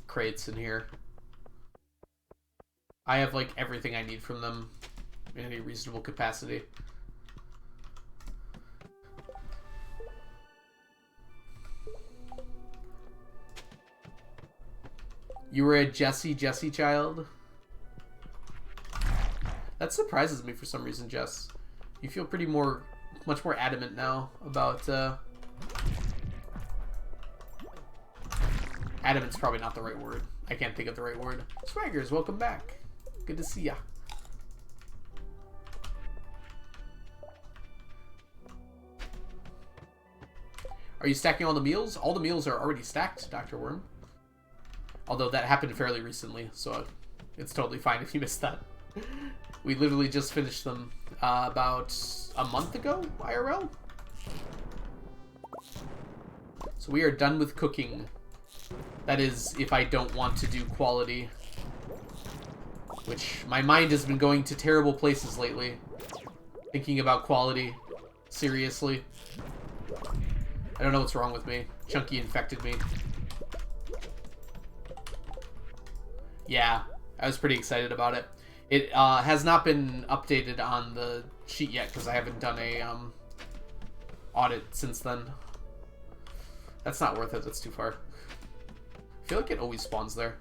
crates in here. I have like everything I need from them in any reasonable capacity. You were a Jesse child? That surprises me for some reason, Jess. You feel much more adamant now about, adamant's probably not the right word. I can't think of the right word. Swaggers, welcome back. Good to see ya. Are you stacking all the meals? All the meals are already stacked, Dr. Worm. Although that happened fairly recently, so it's totally fine if you missed that. We literally just finished them about a month ago, IRL. So we are done with cooking. That is, if I don't want to do quality. Which, my mind has been going to terrible places lately. Thinking about quality. Seriously. I don't know what's wrong with me. Chunky infected me. Yeah, I was pretty excited about it. It has not been updated on the sheet yet because I haven't done a audit since then. That's not worth it. That's too far. I feel like it always spawns there.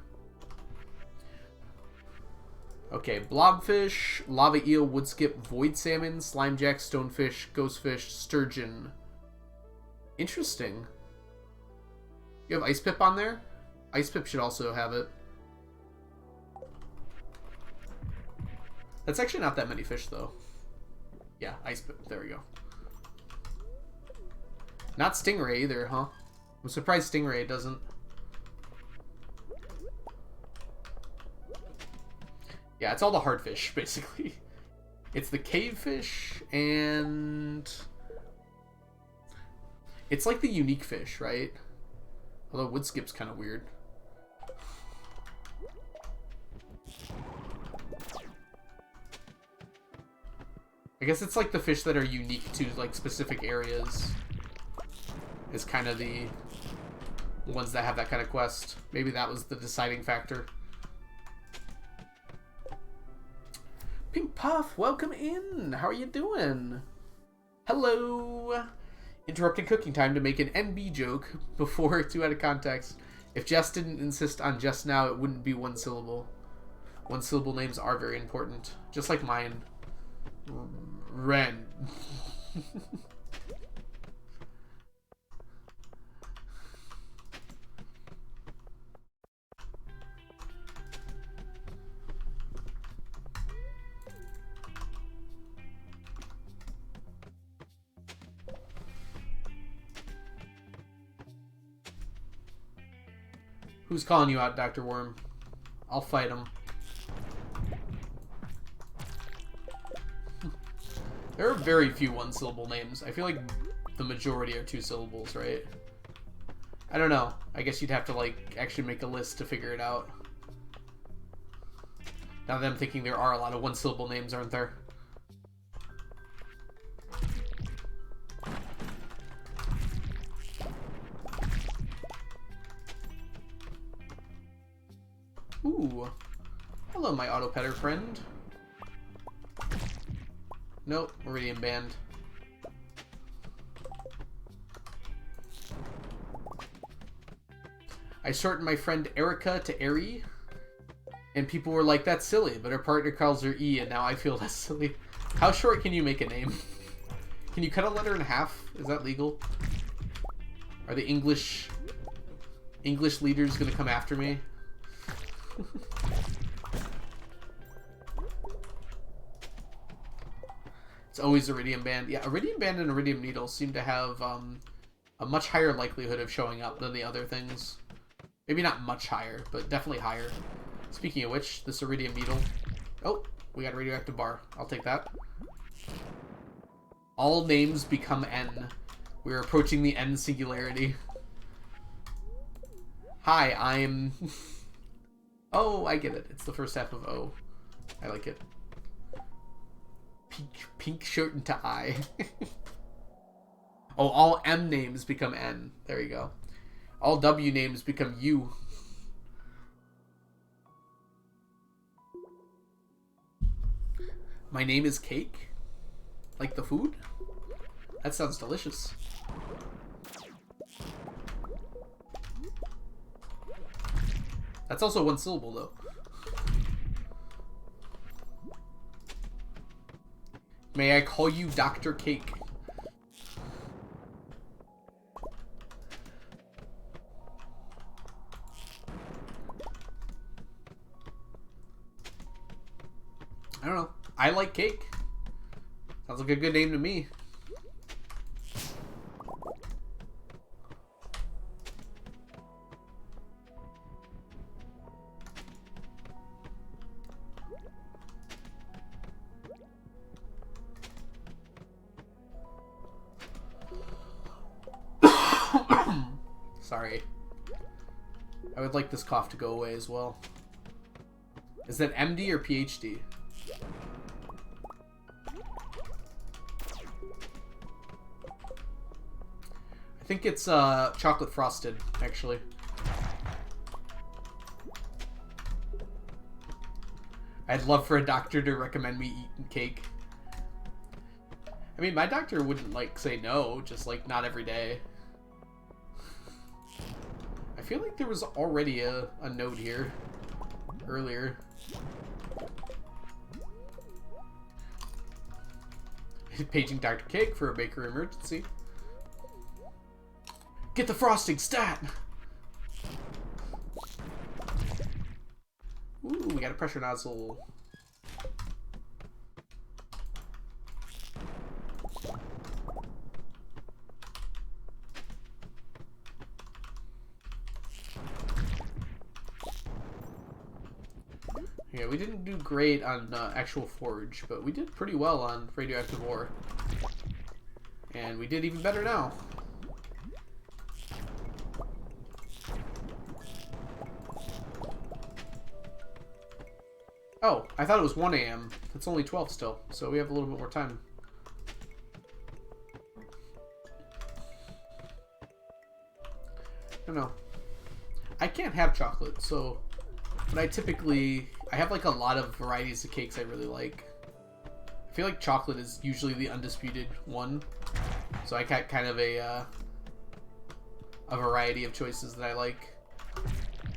Okay, blobfish, lava eel, wood skip, void salmon, slimejack, stonefish, ghostfish, sturgeon. Interesting. You have ice pip on there? Ice pip should also have it. That's actually not that many fish, though. Yeah, ice pip. There we go. Not stingray either, huh? I'm surprised stingray doesn't. Yeah, it's all the hard fish, basically. It's the cave fish, and it's like the unique fish, right? Although wood skip's kind of weird. I guess it's like the fish that are unique to like specific areas is kind of the ones that have that kind of quest. Maybe that was the deciding factor. Pink Puff, welcome in. How are you doing? Hello. Interrupting cooking time to make an NB joke before too out of context. If Jess didn't insist on just now, it wouldn't be one syllable. One syllable names are very important. Just like mine. Ren. Who's calling you out, Dr. Worm? I'll fight him. There are very few one-syllable names. I feel like the majority are two syllables, right? I don't know. I guess you'd have to, like, actually make a list to figure it out. Now that I'm thinking there are a lot of one-syllable names, aren't there? Ooh. Hello, my auto-petter friend. Nope, Meridian banned. I shortened my friend Erica to Eri, and people were like, that's silly, but her partner calls her E, and now I feel less silly. How short can you make a name? Can you cut a letter in half? Is that legal? Are the English leaders gonna come after me? It's always Iridium Band. Yeah, Iridium Band and Iridium Needle seem to have a much higher likelihood of showing up than the other things. Maybe not much higher, but definitely higher. Speaking of which, this Iridium Needle... Oh, we got a radioactive bar. I'll take that. All names become N. We're approaching the N singularity. Hi, I'm... Oh, I get it. It's the first half of O. I like it. Pink shirt into I. Oh, all M names become N. There you go. All W names become U. My name is Cake? Like the food? That sounds delicious. That's also one syllable, though. May I call you Dr. Cake? I don't know. I like cake. Sounds like a good name to me. Sorry. I would like this cough to go away as well. Is that MD or PhD? I think it's chocolate frosted, actually. I'd love for a doctor to recommend me eating cake. I mean, my doctor wouldn't, like, say no, just, like, not every day. I feel like there was already a note here earlier. Paging Dr. Cake for a bakery emergency. Get the frosting, stat! Ooh, we got a pressure nozzle. Yeah, we didn't do great on actual forge, but we did pretty well on radioactive ore. And we did even better now. Oh, I thought it was 1 a.m. It's only 12 still, so we have a little bit more time. I don't know. I can't have chocolate, so... But I have like a lot of varieties of cakes I really like. I feel like chocolate is usually the undisputed one. So I got kind of a variety of choices that I like.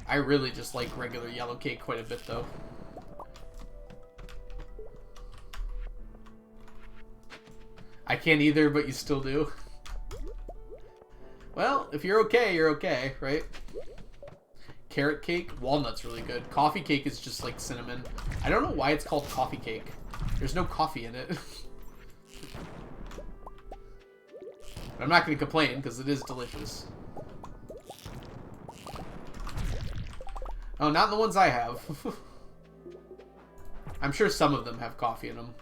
I really just like regular yellow cake quite a bit though. I can't either, but you still do. Well, if you're okay, right? Carrot cake, walnut's really good. Coffee cake is just like cinnamon. I don't know why it's called coffee cake. There's no coffee in it. But I'm not going to complain because it is delicious. Oh, not the ones I have. I'm sure some of them have coffee in them.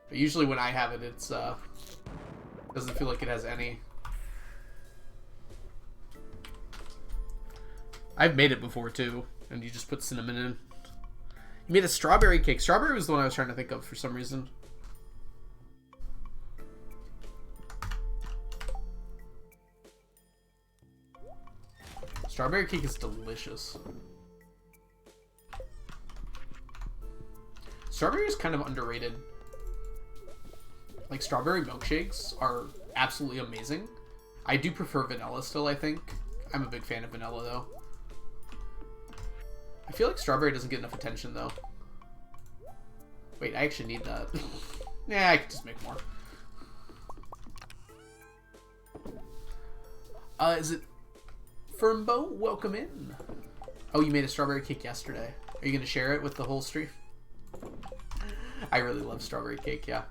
But usually when I have it, it's doesn't feel like it has any. I've made it before too, and you just put cinnamon in. You made a strawberry cake. Strawberry was the one I was trying to think of for some reason. Strawberry cake is delicious. Strawberry is kind of underrated. Like, strawberry milkshakes are absolutely amazing. I do prefer vanilla still, I think. I'm a big fan of vanilla, though. I feel like strawberry doesn't get enough attention, though. Wait, I actually need that. Yeah, I could just make more. Is it Firmbo? Welcome in. Oh, you made a strawberry cake yesterday. Are you going to share it with the whole stream? I really love strawberry cake, yeah.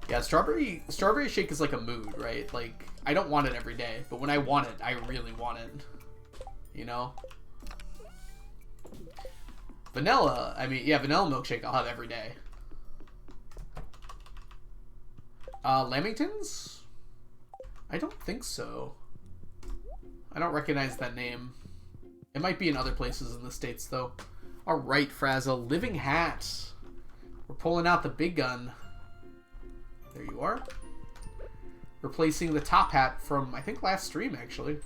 Yeah, strawberry shake is like a mood, right? Like, I don't want it every day, but when I want it, I really want it. You know? Vanilla, I mean, yeah, vanilla milkshake I'll have every day. Lamingtons? I don't think so. I don't recognize that name. It might be in other places in the States, though. Alright, Frazzle. Living hat. We're pulling out the big gun. There you are. Replacing the top hat from, I think, last stream, actually.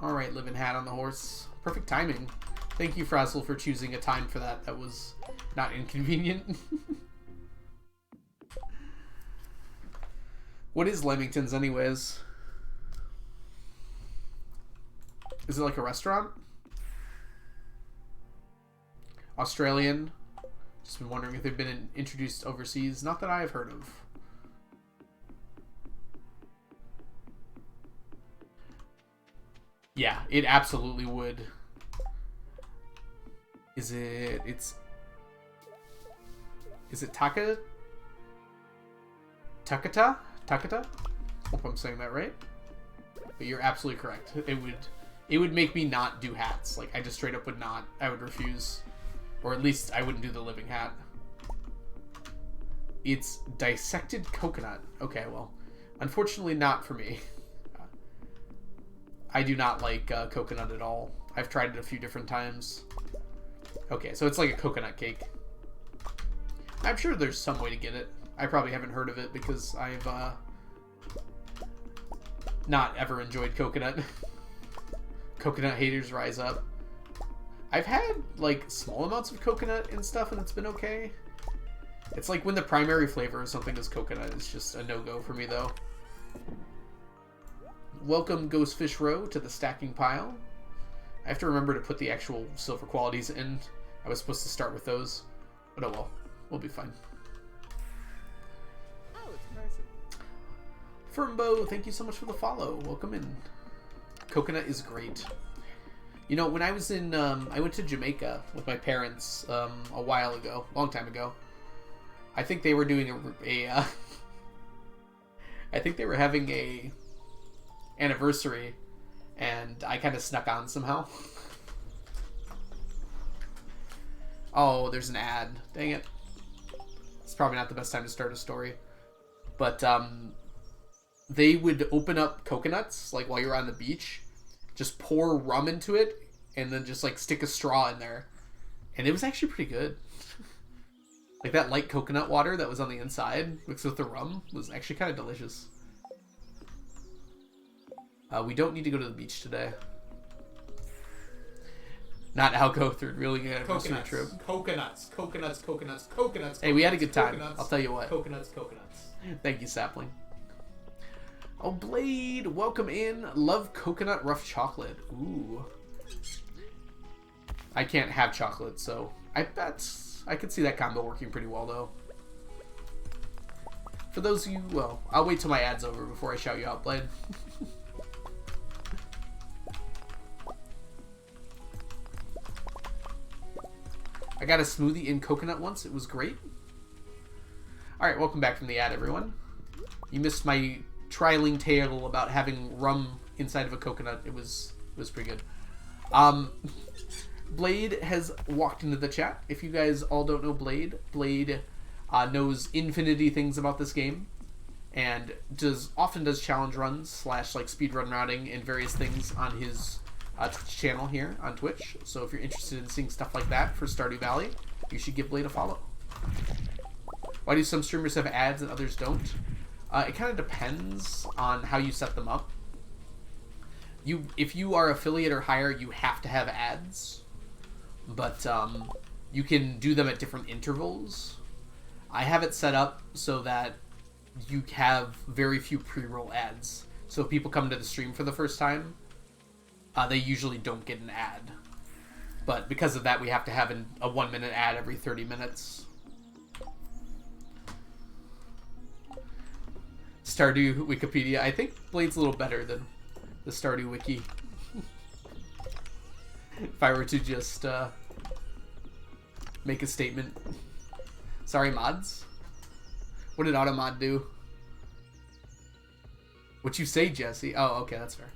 Alright, living hat on the horse. Perfect timing. Thank you, Frazzle, for choosing a time for that. That was not inconvenient. What is Lamingtons, anyways? Is it like a restaurant? Australian. Just been wondering if they've been introduced overseas. Not that I have heard of. Yeah, it absolutely would. Is it... Is it Takata? Takata? Hope I'm saying that right. But you're absolutely correct. It would make me not do hats. Like, I just straight up would not. I would refuse. Or at least I wouldn't do the living hat. It's dissected coconut. Okay, well, unfortunately not for me. I do not like coconut at all. I've tried it a few different times. Okay, so it's like a coconut cake. I'm sure there's some way to get it. I probably haven't heard of it because I've not ever enjoyed coconut. Coconut haters rise up. I've had like small amounts of coconut and stuff and it's been okay. It's like when the primary flavor of something is coconut, it's just a no-go for me though. Welcome Ghostfish Row to the stacking pile. I have to remember to put the actual silver qualities in. I was supposed to start with those, but oh well, we'll be fine. Oh, it's nice. Firmbo, thank you so much for the follow. Welcome in. Coconut is great. You know, when I was in, I went to Jamaica with my parents a while ago, long time ago. I think they were doing I think they were having a anniversary, and I kind of snuck on somehow. Oh, there's an ad. Dang it. It's probably not the best time to start a story. But, they would open up coconuts, like, while you're on the beach, just pour rum into it, and then just, like, stick a straw in there. And it was actually pretty good. Like, that light coconut water that was on the inside, mixed with the rum, was actually kind of delicious. We don't need to go to the beach today. Not Alco through really good anniversary trip. Coconuts. Hey, we had a good time. Coconuts, I'll tell you what. Coconuts. Thank you, Sapling. Oh, Blade, welcome in. Love coconut rough chocolate. Ooh. I can't have chocolate, so I could see that combo working pretty well, though. For those of you, well, I'll wait till my ad's over before I shout you out, Blade. I got a smoothie in coconut once. It was great. Alright, welcome back from the ad, everyone. You missed my trialing tale about having rum inside of a coconut. It was pretty good. Blade has walked into the chat. If you guys all don't know Blade knows infinity things about this game, and often does challenge runs / like speedrun routing and various things on his Twitch channel here on Twitch. So if you're interested in seeing stuff like that for Stardew Valley, you should give Blade a follow. Why do some streamers have ads and others don't? It kind of depends on how you set them up. If you are affiliate or higher, you have to have ads, but you can do them at different intervals. I have it set up so that you have very few pre-roll ads. So if people come to the stream for the first time, they usually don't get an ad. But because of that, we have to have a 1-minute ad every 30 minutes. Stardew Wikipedia. I think Blade's a little better than the Stardew Wiki. If I were to just make a statement. Sorry, mods. What did Automod do? What you say, Jesse? Oh, okay, that's fair.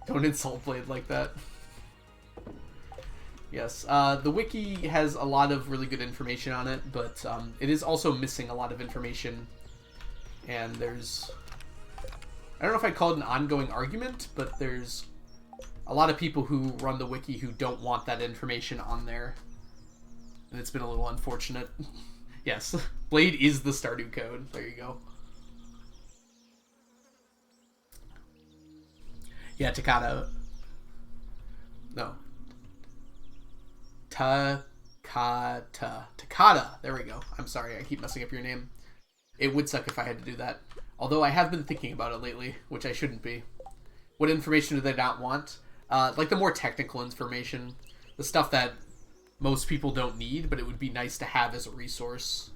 Don't insult Blade like that. Yes, the wiki has a lot of really good information on it, but it is also missing a lot of information. And there's... I don't know if I'd call it an ongoing argument, but there's a lot of people who run the wiki who don't want that information on there. And it's been a little unfortunate. Yes, Blade is the Stardew code. There you go. Yeah, Takata. No. Takata. There we go. I'm sorry, I keep messing up your name. It would suck if I had to do that. Although I have been thinking about it lately, which I shouldn't be. What information do they not want? Like the more technical information. The stuff that most people don't need, but it would be nice to have as a resource.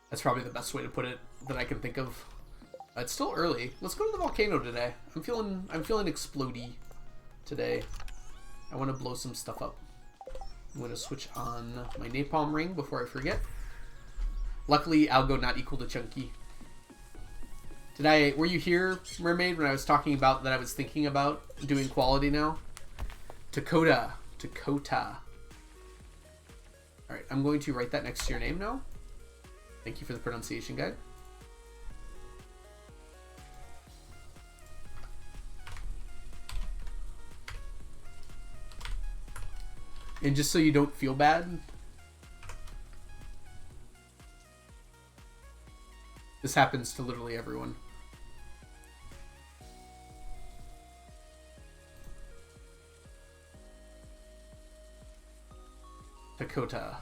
That's probably the best way to put it that I can think of. It's still early. Let's go to the volcano today. I'm feeling explodey today. I want to blow some stuff up. I'm going to switch on my napalm ring before I forget. Luckily, Algo not equal to Chunky. Were you here, Mermaid, when I was talking about that I was thinking about doing quality now? Dakota. Alright, I'm going to write that next to your name now. Thank you for the pronunciation guide. And just so you don't feel bad, this happens to literally everyone. Dakota.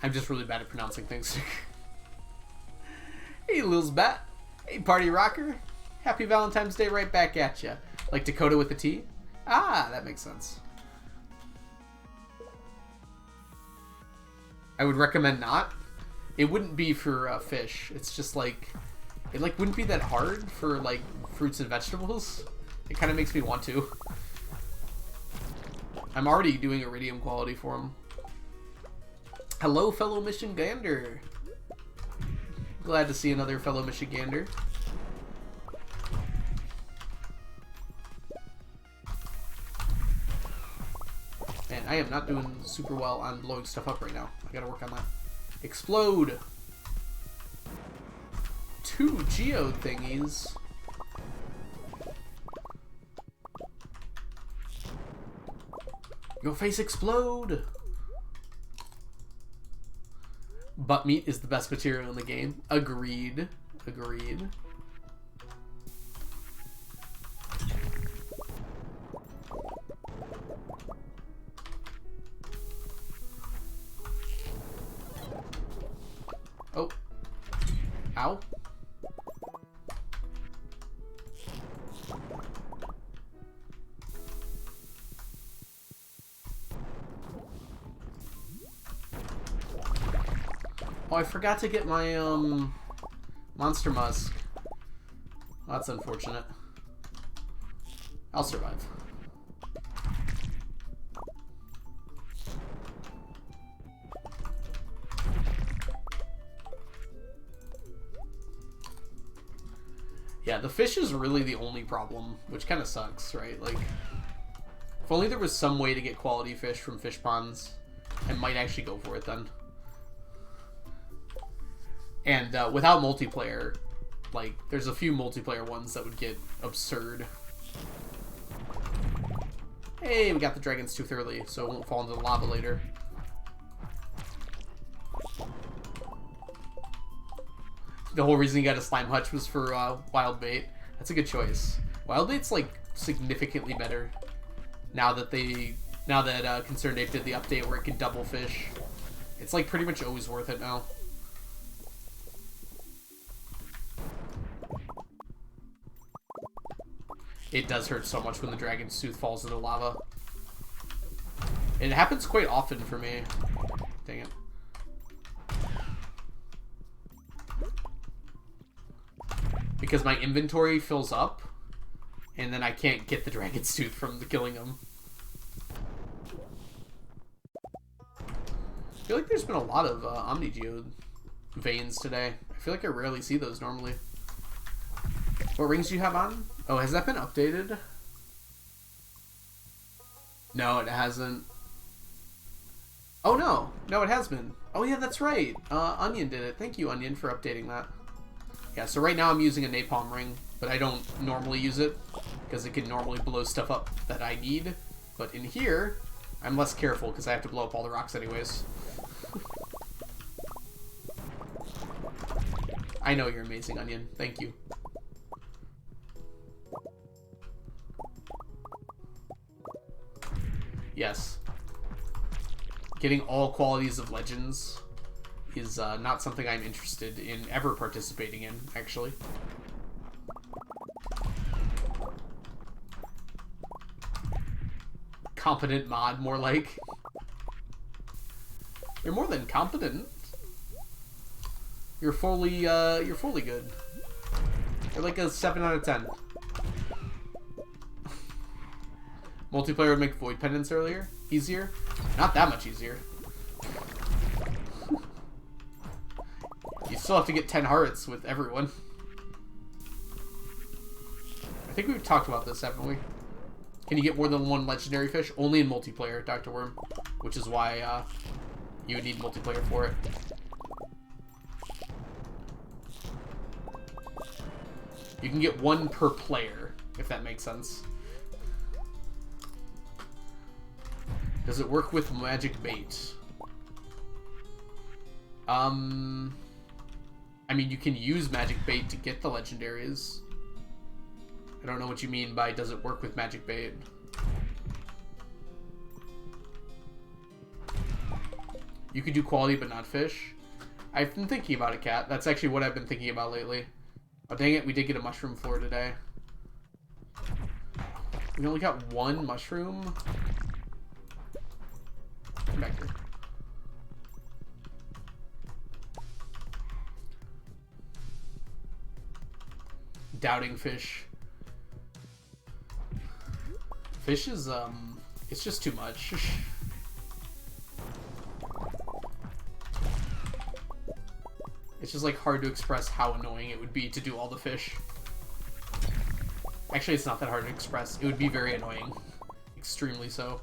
I'm just really bad at pronouncing things. Hey, Lil's Bat. Hey, Party Rocker. Happy Valentine's Day right back at ya. Like Dakota with a T? Ah, that makes sense. I would recommend not. It wouldn't be for fish. It's just like... It like wouldn't be that hard for like fruits and vegetables. It kind of makes me want to. I'm already doing iridium quality for them. Hello, fellow Michigander. Glad to see another fellow Michigander. Man, I am not doing super well on blowing stuff up right now. I gotta work on that. Explode! 2 geode thingies. Your face explode! Butt meat is the best material in the game. Agreed. Agreed. Oh. Ow. Oh, I forgot to get my, Monster Musk. Well, that's unfortunate. I'll survive. Yeah, the fish is really the only problem, which kind of sucks, right? Like, if only there was some way to get quality fish from fish ponds, I might actually go for it then. And without multiplayer, like, there's a few multiplayer ones that would get absurd. Hey, we got the dragon's tooth early, so it won't fall into the lava later. The whole reason you got a slime hutch was for wild bait. That's a good choice. Wild bait's like significantly better now that Concerned Ape did the update where it can double fish. It's like pretty much always worth it now. It does hurt so much when the dragon's tooth falls into lava. It happens quite often for me. Dang it. Because my inventory fills up, and then I can't get the dragon's tooth from killing him. I feel like there's been a lot of Omnigeode veins today. I feel like I rarely see those normally. What rings do you have on? Oh, has that been updated? No, it hasn't. Oh, no. No, it has been. Oh, yeah, that's right. Onion did it. Thank you, Onion, for updating that. Yeah, so right now I'm using a napalm ring, but I don't normally use it because it can normally blow stuff up that I need. But in here, I'm less careful because I have to blow up all the rocks anyways. I know you're amazing, Onion. Thank you. Yes. Getting all qualities of legends is not something I'm interested in ever participating in, actually. Competent mod, more like. You're more than competent. You're fully good. You're like a 7 out of 10. Multiplayer would make void pendants easier. Not that much easier. You still have to get 10 hearts with everyone. I think we've talked about this, haven't we? Can you get more than one legendary fish? Only in multiplayer, Dr. Worm. Which is why you would need multiplayer for it. You can get one per player, if that makes sense. Does it work with magic bait? I mean, you can use magic bait to get the legendaries. I don't know what you mean by does it work with magic bait. You could do quality but not fish. I've been thinking about it, Cat. That's actually what I've been thinking about lately. Oh, dang it, we did get a mushroom floor today. We only got one mushroom. Come back here. Doubting fish. Fish is, it's just too much. It's just, like, hard to express how annoying it would be to do all the fish. Actually, it's not that hard to express. It would be very annoying. Extremely so.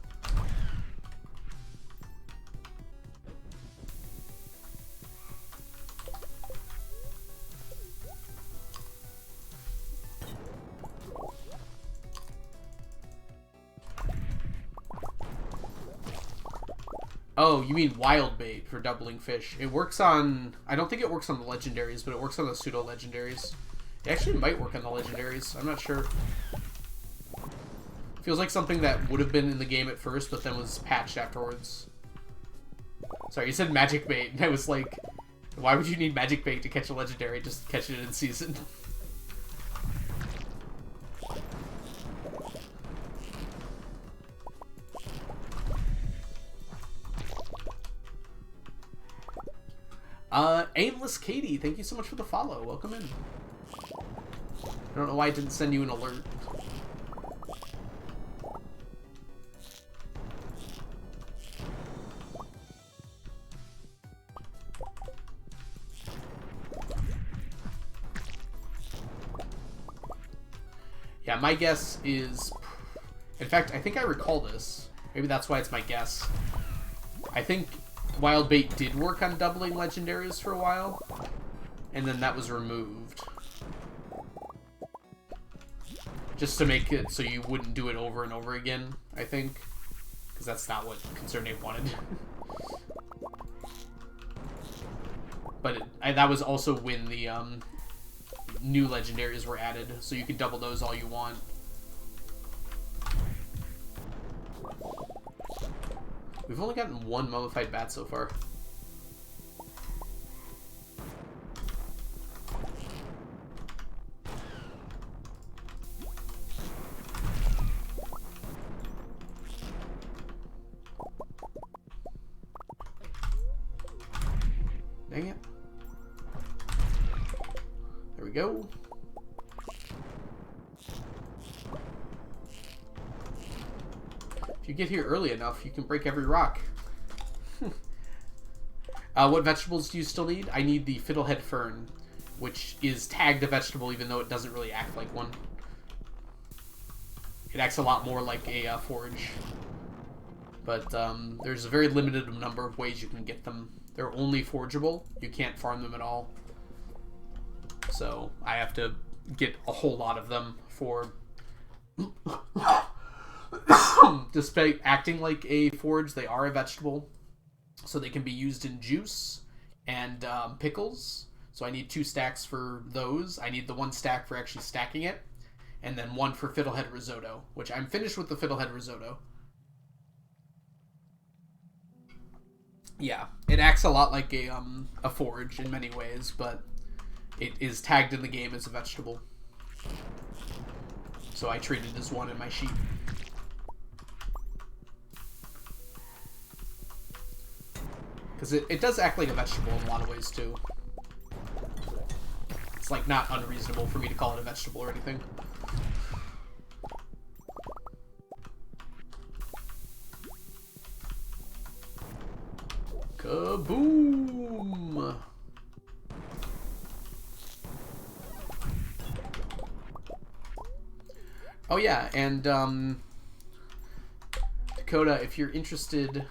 Oh, you mean wild bait for doubling fish. It works on... I don't think it works on the legendaries, but it works on the pseudo-legendaries. It actually might work on the legendaries. I'm not sure. Feels like something that would have been in the game at first, but then was patched afterwards. Sorry, you said magic bait, and I was like, why would you need magic bait to catch a legendary? Just catch it in season. Aimless Katie, thank you so much for the follow. Welcome in. I don't know why I didn't send you an alert. Yeah, my guess is... In fact, I think I recall this. Maybe that's why it's my guess. I think wild bait did work on doubling legendaries for a while, and then that was removed. Just to make it so you wouldn't do it over and over again, I think. Because that's not what Concerned Ape wanted. But that was also when the new legendaries were added, so you can double those all you want. We've only gotten one mummified bat so far. Dang it. There we go. If you get here early enough, you can break every rock. What vegetables do you still need? I need the fiddlehead fern, which is tagged a vegetable even though it doesn't really act like one. It acts a lot more like a forage. But there's a very limited number of ways you can get them. They're only forageable. You can't farm them at all. So I have to get a whole lot of them for... Despite acting like a forage, they are a vegetable. So they can be used in juice and pickles. So I need 2 stacks for those. I need the 1 stack for actually stacking it. And then 1 for fiddlehead risotto, which I'm finished with the fiddlehead risotto. Yeah, it acts a lot like a forage in many ways, but it is tagged in the game as a vegetable. So I treat it as one in my sheet. Because it does act like a vegetable in a lot of ways, too. It's, like, not unreasonable for me to call it a vegetable or anything. Kaboom! Oh yeah, and Dakota, if you're interested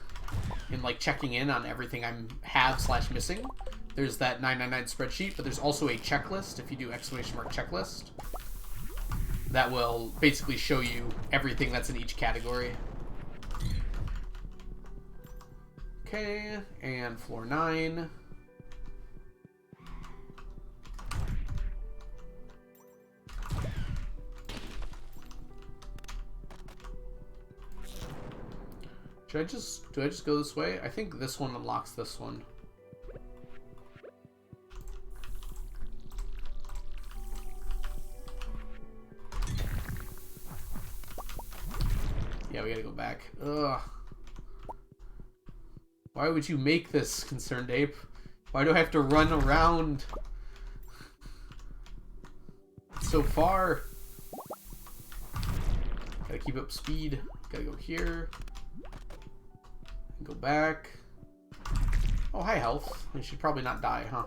in like checking in on everything I'm have/missing, there's that 999 spreadsheet, but there's also a checklist. If you do ! Checklist, that will basically show you everything that's in each category. Okay, and floor 9. Do I just go this way? I think this one unlocks this one. Yeah, we gotta go back. Ugh. Why would you make this, Concerned Ape? Why do I have to run around so far? Gotta keep up speed. Gotta go here. Go back. Oh, hi, health. I should probably not die, huh?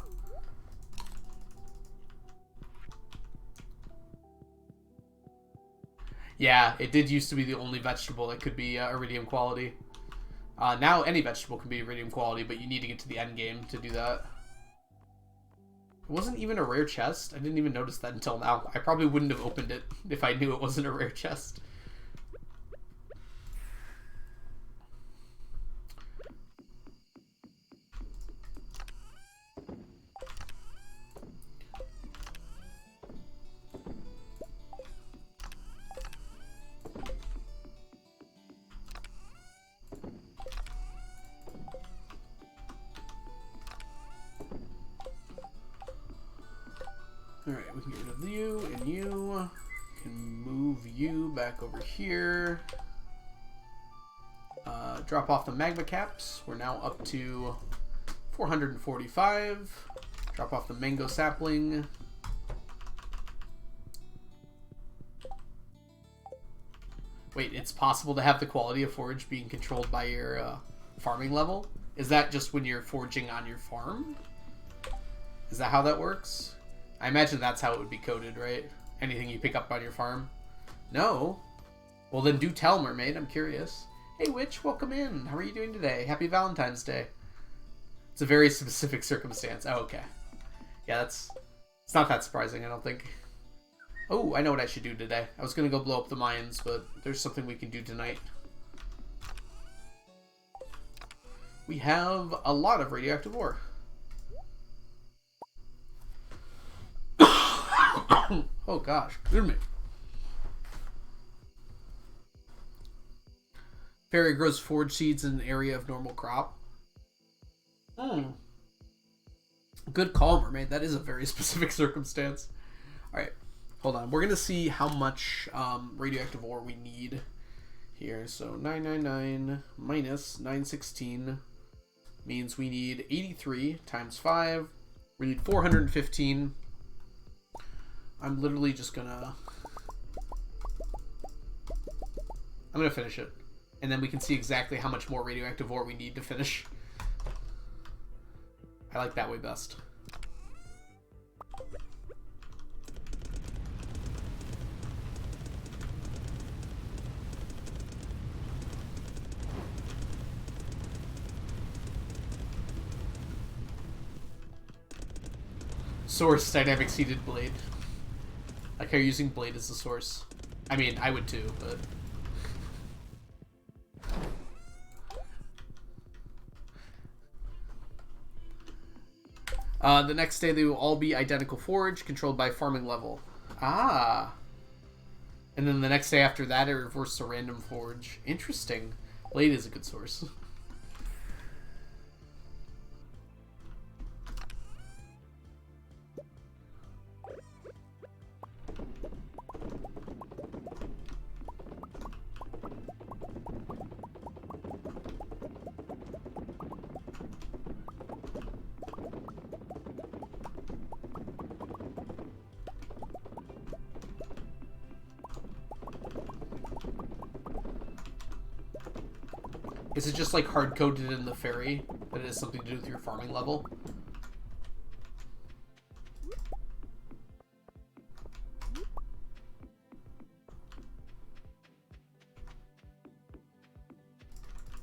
Yeah, it did used to be the only vegetable that could be iridium quality. Now any vegetable can be iridium quality, but you need to get to the end game to do that. It wasn't even a rare chest. I didn't even notice that until now. I probably wouldn't have opened it if I knew it wasn't a rare chest. Alright, we can get rid of you and you. Can move you back over here. Drop off the magma caps. We're now up to 445. Drop off the mango sapling. Wait, it's possible to have the quality of forage being controlled by your farming level? Is that just when you're foraging on your farm? Is that how that works? I imagine that's how it would be coded, right? Anything you pick up on your farm? No? Well, then do tell, Mermaid. I'm curious. Hey, Witch, welcome in. How are you doing today? Happy Valentine's Day. It's a very specific circumstance. Oh, okay. Yeah, it's not that surprising, I don't think. Oh, I know what I should do today. I was going to go blow up the mines, but there's something we can do tonight. We have a lot of radioactive ore. Oh gosh, excuse me. Fairy grows forage seeds in an area of normal crop. Good call, Mermaid. That is a very specific circumstance. Alright, hold on. We're going to see how much radioactive ore we need here. So 999 minus 916 means we need 83 times 5. We need 415. I'm literally just going to... I'm going to finish it. And then we can see exactly how much more radioactive ore we need to finish. I like that way best. Source dynamic seeded blade. Like how you're using blade as the source. I mean, I would too, but... the next day they will all be identical forage, controlled by farming level. Ah. And then the next day after that, it reverses to random forage. Interesting. Blade is a good source. Is it just like hard-coded in the fairy that it has something to do with your farming level?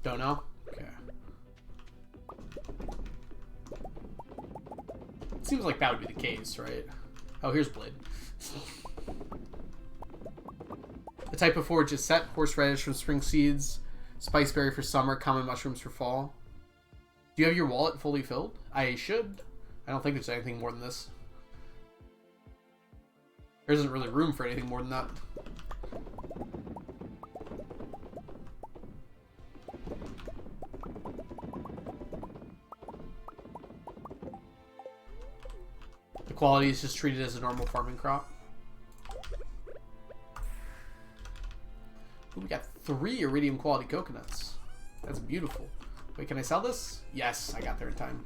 Don't know? Okay. It seems like that would be the case, right? Oh, here's Blade. The type of forage is set: horseradish from spring seeds, spiceberry for summer, common mushrooms for fall. Do you have your wallet fully filled? I should. I don't think there's anything more than this. There isn't really room for anything more than that. The quality is just treated as a normal farming crop. Ooh, we got 3 iridium quality coconuts. That's beautiful. Wait, can I sell this? Yes, I got there in time.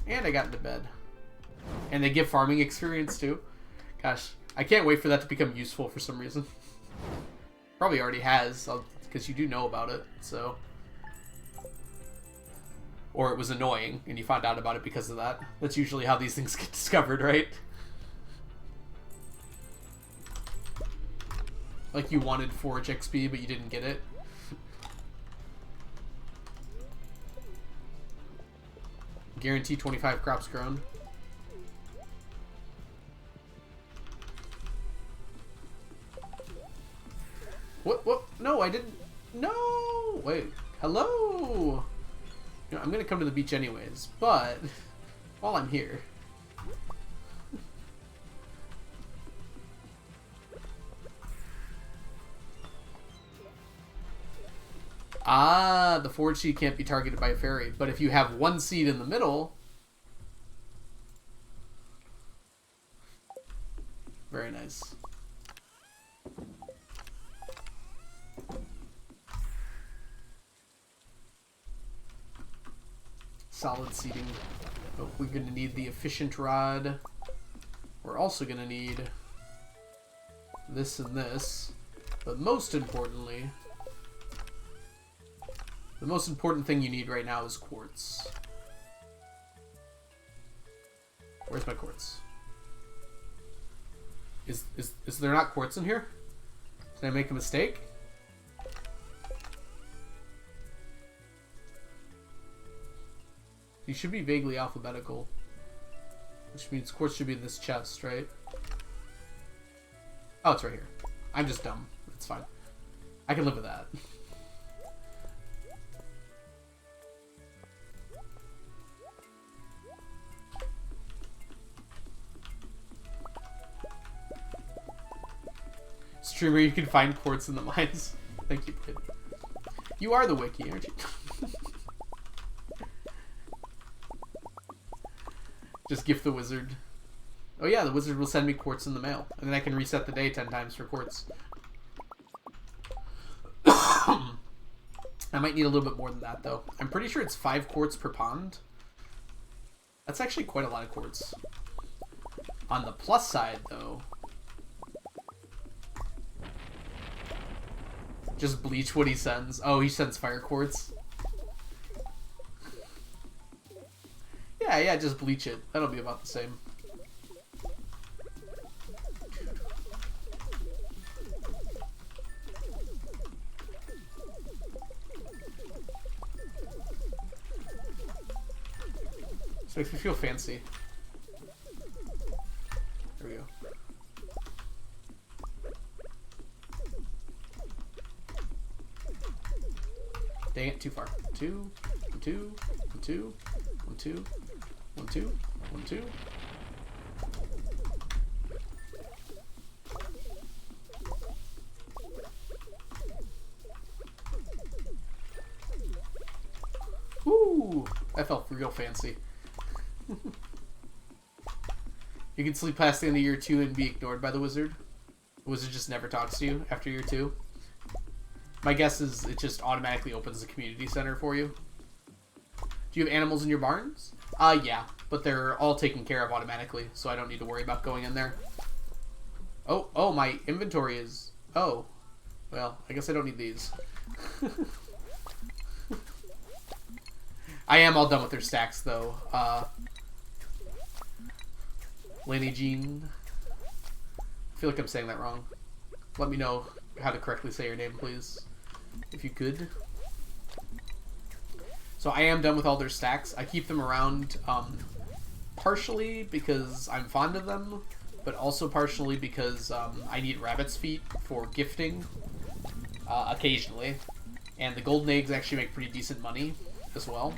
And I got into bed. And they give farming experience too. Gosh, I can't wait for that to become useful for some reason. Probably already has, because you do know about it, so... Or it was annoying, and you found out about it because of that. That's usually how these things get discovered, right? Like you wanted forage XP, but you didn't get it. Guarantee 25 crops grown. What? No, I didn't. No! Wait. Hello! You know, I'm gonna come to the beach anyways, but while I'm here. Ah, the forage seed can't be targeted by a fairy, but if you have one seed in the middle... Very nice. Solid seeding. But we're going to need the efficient rod. We're also going to need this and this. But most importantly, the most important thing you need right now is quartz. Where's my quartz? Is there not quartz in here? Did I make a mistake? You should be vaguely alphabetical. Which means quartz should be in this chest, right? Oh, it's right here. I'm just dumb. It's fine. I can live with that. Streamer, you can find quartz in the mines. Thank you, kid. You are the wiki, aren't you? Just gift the wizard. Oh yeah, the wizard will send me quartz in the mail. And then I can reset the day 10 times for quartz. I might need a little bit more than that, though. I'm pretty sure it's 5 quartz per pond. That's actually quite a lot of quartz. On the plus side, though... Just bleach what he sends. Oh, he sends fire quartz. Yeah, just bleach it. That'll be about the same. This makes me feel fancy. There we go. Dang it, too far. 2, 1, 2, 1, 2, 1, 2, 1, 2, 1, 2. Woo! That felt real fancy. You can sleep past the end of year 2 and be ignored by the wizard. The wizard just never talks to you after year 2. My guess is it just automatically opens the community center for you. Do you have animals in your barns? Yeah, but they're all taken care of automatically, so I don't need to worry about going in there. Oh, my inventory is... Oh. Well, I guess I don't need these. I am all done with their stacks, though. Laney Jean. I feel like I'm saying that wrong. Let me know how to correctly say your name, please. If you could. So I am done with all their stacks. I keep them around partially because I'm fond of them, but also partially because I need rabbit's feet for gifting occasionally. And the golden eggs actually make pretty decent money as well.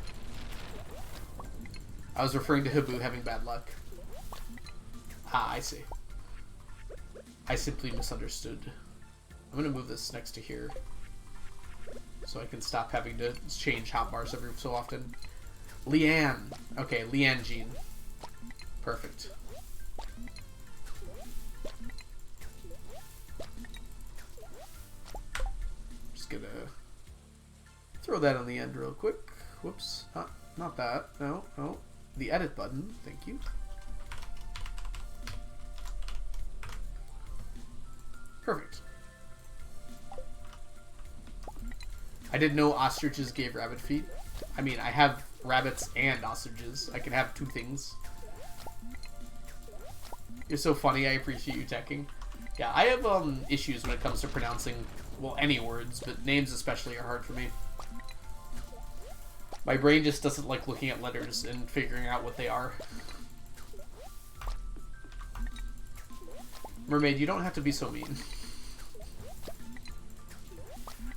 I was referring to Hibu having bad luck. Ah, I see. I simply misunderstood. I'm going to move this next to here so I can stop having to change hotbars every so often. Leanne. Okay, Leanne Jean. Perfect. Just gonna throw that on the end real quick. Whoops. Not that. No. The edit button. Thank you. Perfect. I didn't know ostriches gave rabbit feet. I mean, I have rabbits and ostriches. I can have 2 things. You're so funny. I appreciate you teching. Yeah, I have issues when it comes to pronouncing, well, any words, but names especially are hard for me. My brain just doesn't like looking at letters and figuring out what they are. Mermaid, you don't have to be so mean.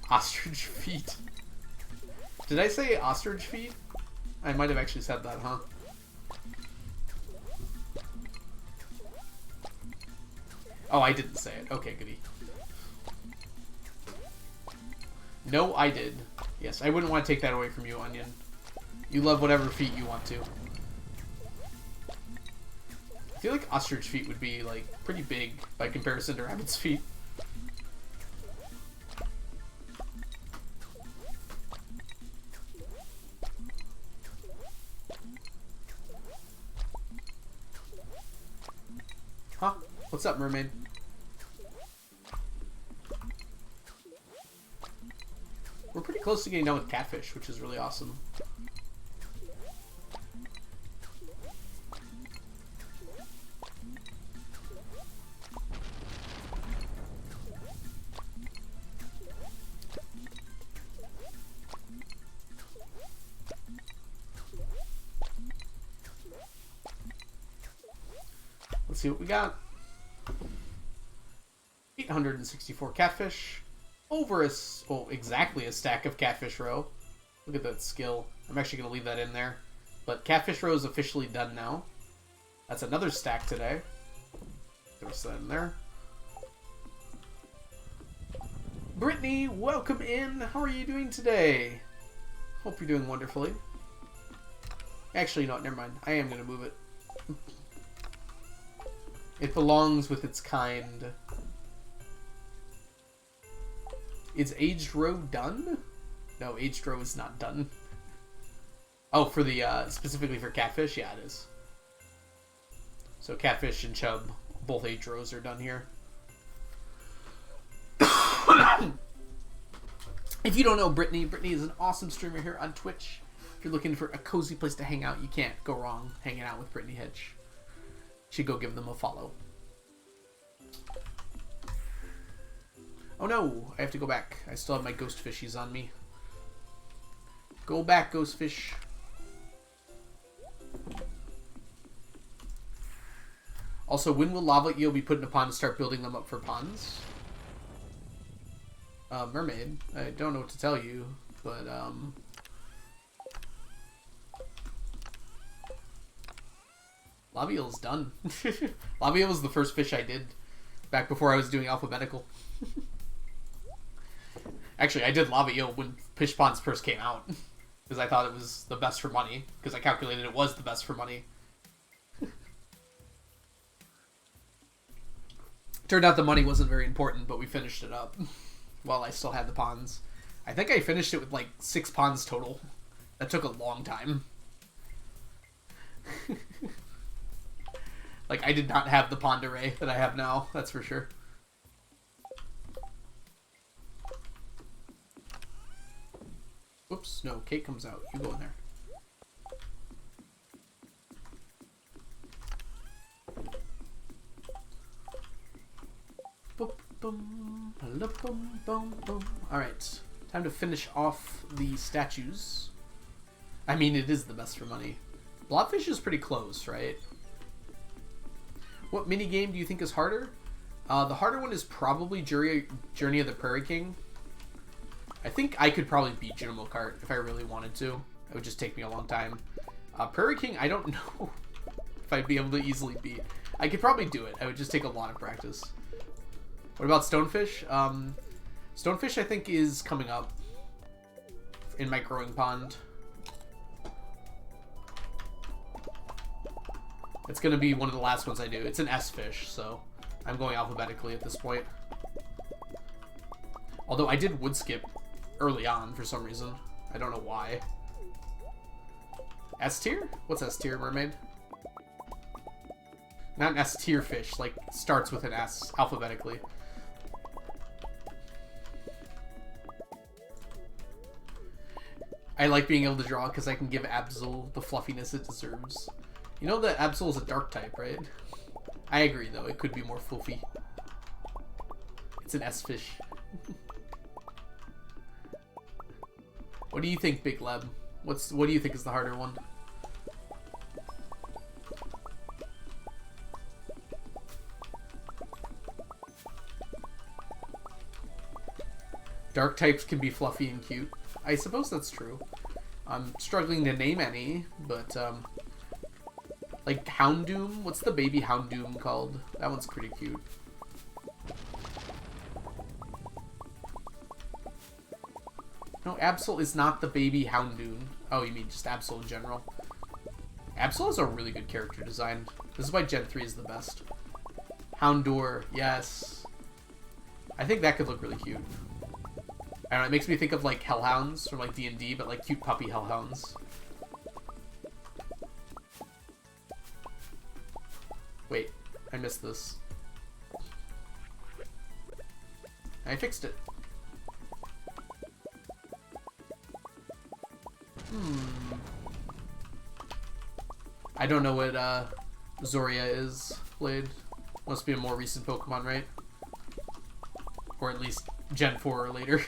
Ostrich feet. Did I say ostrich feet? I might have actually said that, huh? Oh, I didn't say it. Okay, goody. No, I did. Yes, I wouldn't want to take that away from you, Onion. You love whatever feet you want to. I feel like ostrich feet would be, like, pretty big by comparison to rabbit's feet. Huh? What's up, mermaid? We're pretty close to getting done with catfish, which is really awesome. Let's see what we got. 864 catfish. Over exactly a stack of catfish roe. Look at that skill. I'm actually going to leave that in there. But catfish roe is officially done now. That's another stack today. Throw that in there. Brittany, welcome in. How are you doing today? Hope you're doing wonderfully. Actually, no, never mind. I am going to move it. It belongs with its kind. Is aged roe done? No, aged roe is not done. Oh, for the, specifically for catfish? Yeah, it is. So catfish and chub, both aged roes are done here. If you don't know Brittany, Brittany is an awesome streamer here on Twitch. If you're looking for a cozy place to hang out, you can't go wrong hanging out with Brittany Hitch. You should go give them a follow. Oh no, I have to go back. I still have my ghost fishies on me. Go back, ghost fish. Also, when will lava eel be put in a pond to start building them up for ponds? Mermaid, I don't know what to tell you, but, lava eel is done. Lava eel was the first fish I did back before I was doing alphabetical. Actually, I did lava eel when fish ponds first came out because I thought it was the best for money because I calculated it was the best for money. Turned out the money wasn't very important, but we finished it up while I still had the ponds. I think I finished it with like 6 ponds total. That took a long time. Like, I did not have the pond array that I have now, that's for sure. Whoops, no, Kate comes out. You go in there. Alright, time to finish off the statues. I mean, it is the best for money. Blobfish is pretty close, right? What minigame do you think is harder? The harder one is probably Journey of the Prairie King. I think I could probably beat Junimo Kart if I really wanted to. It would just take me a long time. Prairie King, I don't know if I'd be able to easily beat. I could probably do it. I would just take a lot of practice. What about Stonefish? Stonefish, I think, is coming up in my growing pond. It's going to be one of the last ones I do. It's an S fish, so I'm going alphabetically at this point. Although I did wood skip early on for some reason. I don't know why. S tier? What's S tier, mermaid? Not an S tier fish, like starts with an S alphabetically. I like being able to draw because I can give Absol the fluffiness it deserves. You know that Absol is a dark type, right? I agree, though. It could be more fluffy. It's an S-fish. What do you think, Big Leb? What do you think is the harder one? Dark types can be fluffy and cute. I suppose that's true. I'm struggling to name any, but, like Houndoom? What's the baby Houndoom called? That one's pretty cute. No, Absol is not the baby Houndoom. Oh, you mean just Absol in general? Absol has a really good character design. This is why Gen 3 is the best. Houndour, yes. I think that could look really cute. I don't know, it makes me think of like hellhounds from like D&D, but like cute puppy hellhounds. Wait, I missed this. I fixed it. I don't know what Zoria is played. Must be a more recent Pokemon, right? Or at least Gen 4 or later.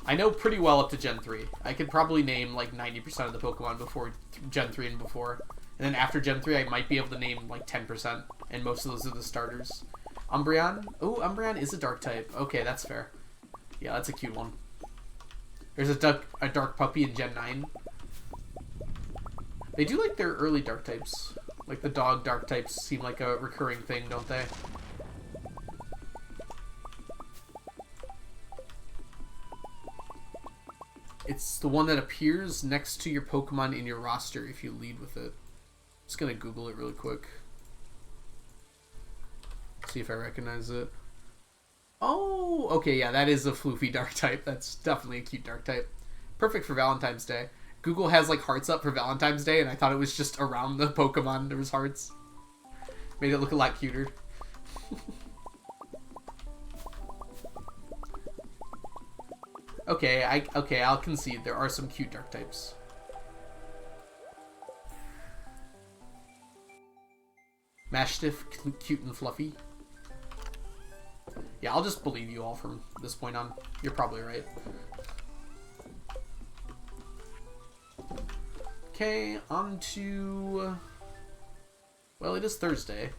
I know pretty well up to Gen 3. I could probably name like 90% of the Pokemon before Gen 3 and before. And then after Gen 3, I might be able to name like 10%. And most of those are the starters. Umbreon? Oh, Umbreon is a dark type. Okay, that's fair. Yeah, that's a cute one. There's a dark puppy in Gen 9. They do like their early dark types. Like the dog dark types seem like a recurring thing, don't they? It's the one that appears next to your Pokemon in your roster if you lead with it. Just gonna Google it really quick. See if I recognize it. Oh, okay, yeah, that is a floofy dark type. That's definitely a cute dark type. Perfect for Valentine's Day. Google has like hearts up for Valentine's Day, and I thought it was just around the Pokemon there was hearts. Made it look a lot cuter. Okay, I'll concede there are some cute dark types. Mastiff, cute and fluffy. Yeah, I'll just believe you all from this point on. You're probably right. Okay, on to... Well, it is Thursday.